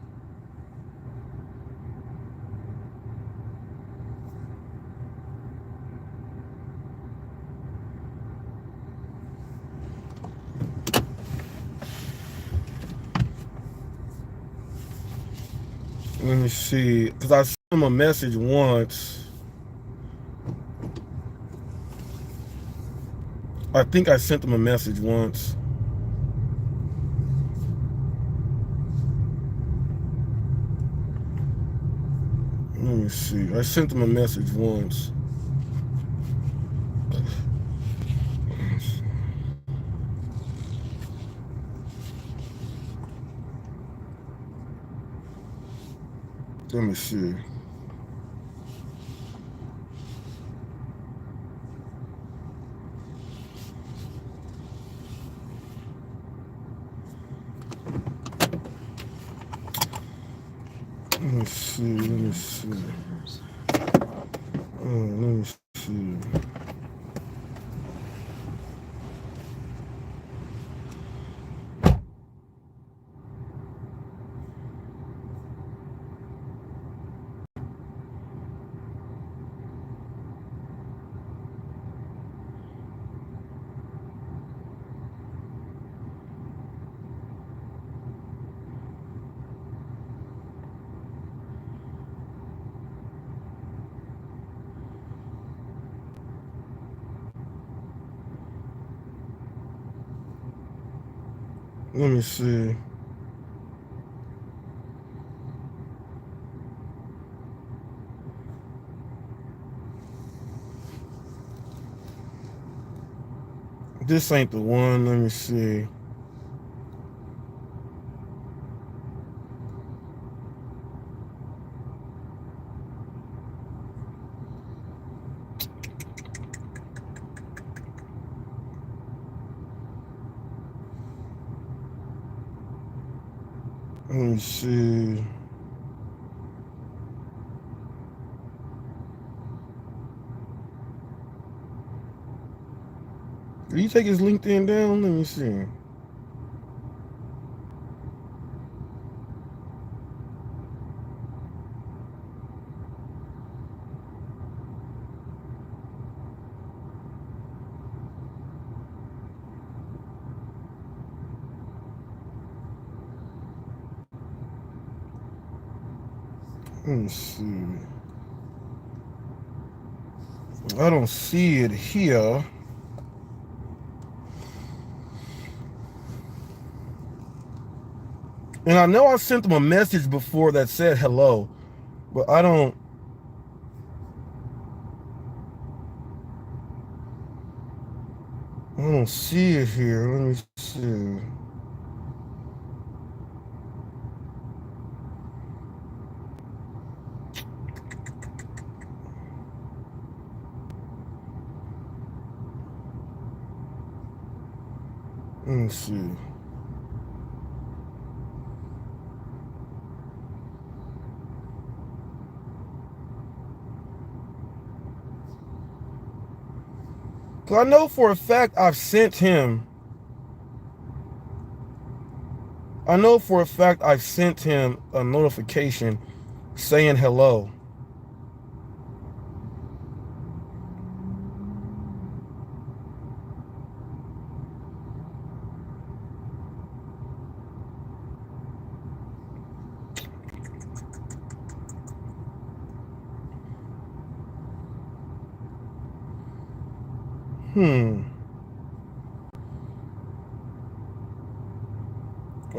Speaker 1: let me see, because I sent him a message once. I think I sent him a message once. Let me see. I sent him a message once. Let me see. Let me see. Let me see. Let me see. This ain't the one. Let me see. Let me see. Did he take his LinkedIn down? Let me see. Let me see. I don't see it here. And I know I sent them a message before that said hello, but I don't see it here. Let me see. Let me see. Cause I know for a fact I've sent him. I know for a fact I've sent him a notification saying hello.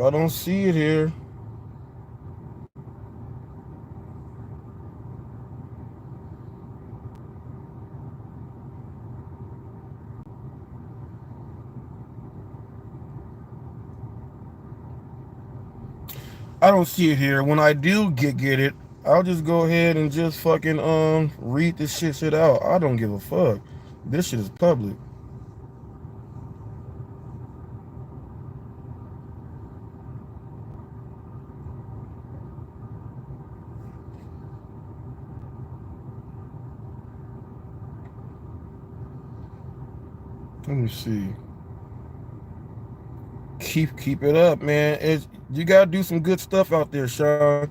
Speaker 1: I don't see it here. I don't see it here. When I do get it, I'll just go ahead and just fucking read this shit out. I don't give a fuck. This shit is public. Let me see. Keep it up, man. You gotta do some good stuff out there, Sean.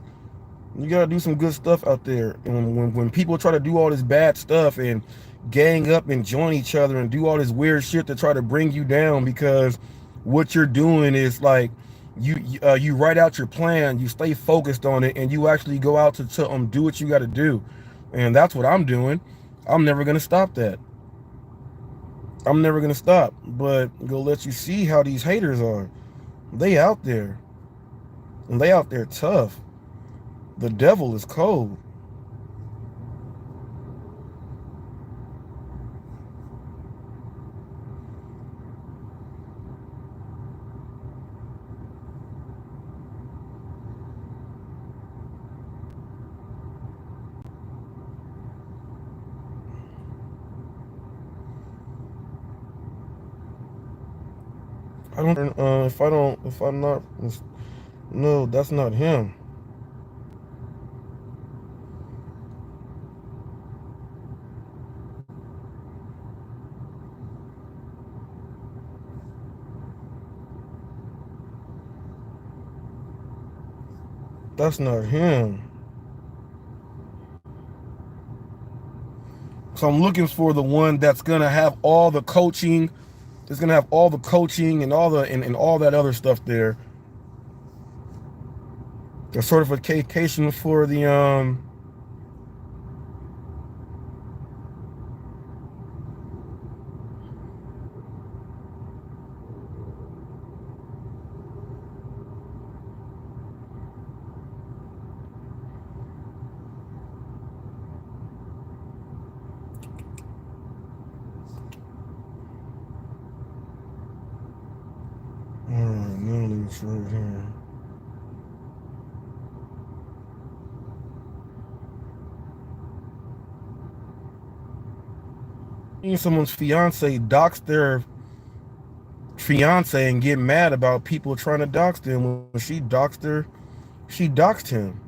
Speaker 1: You gotta do some good stuff out there. And when people try to do all this bad stuff and gang up and join each other and do all this weird shit to try to bring you down, because what you're doing is like you write out your plan, you stay focused on it, and you actually go out to do what you got to do. And that's what I'm doing. I'm never gonna stop that. I'm never gonna stop. But go let you see how these haters are. They out there, and they out there tough. The devil is cold. If I'm not, no, that's not him. That's not him. So I'm looking for the one that's gonna have all the coaching. It's gonna have all the coaching and all the and all that other stuff there. The certification for the Alright, now it's right here. Someone's fiance dox their fiance and get mad about people trying to dox them. When she doxed her, she doxed him.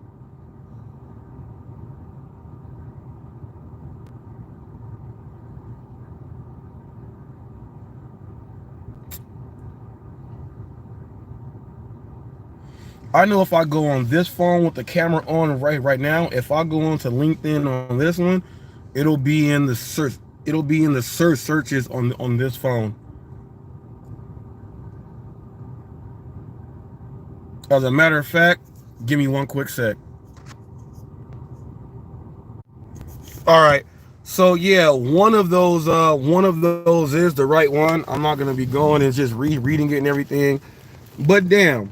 Speaker 1: I know if I go on this phone with the camera on right now, if I go on to LinkedIn on this one, it'll be in the search. It'll be in the searches on this phone. As a matter of fact, give me one quick sec. All right. So yeah, one of those is the right one. I'm not gonna be going and just reading it and everything. But damn.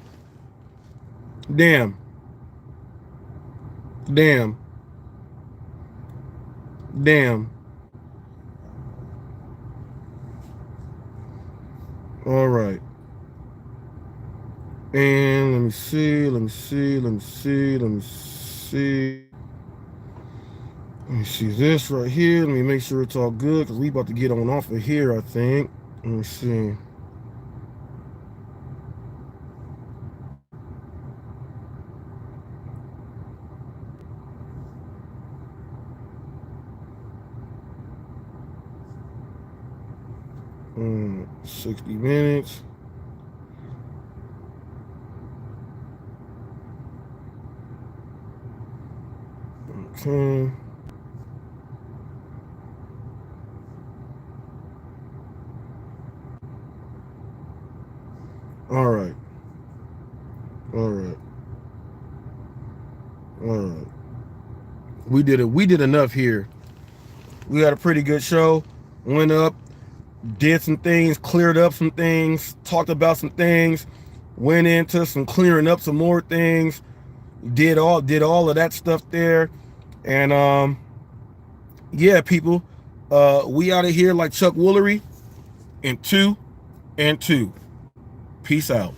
Speaker 1: Damn. Damn. Damn. All right. And let me see. Let me see this right here. Let me make sure it's all good because we about to get on off of here, I think. Let me see. Mm, 60 minutes. Okay. All right. All right. All right. We did it. We did enough here. We had a pretty good show. Went up, did some things, cleared up some things, talked about some things, went into some clearing up some more things, did all of that stuff there. And yeah, people, we out of here like Chuck Woolery in 2 and 2. Peace out.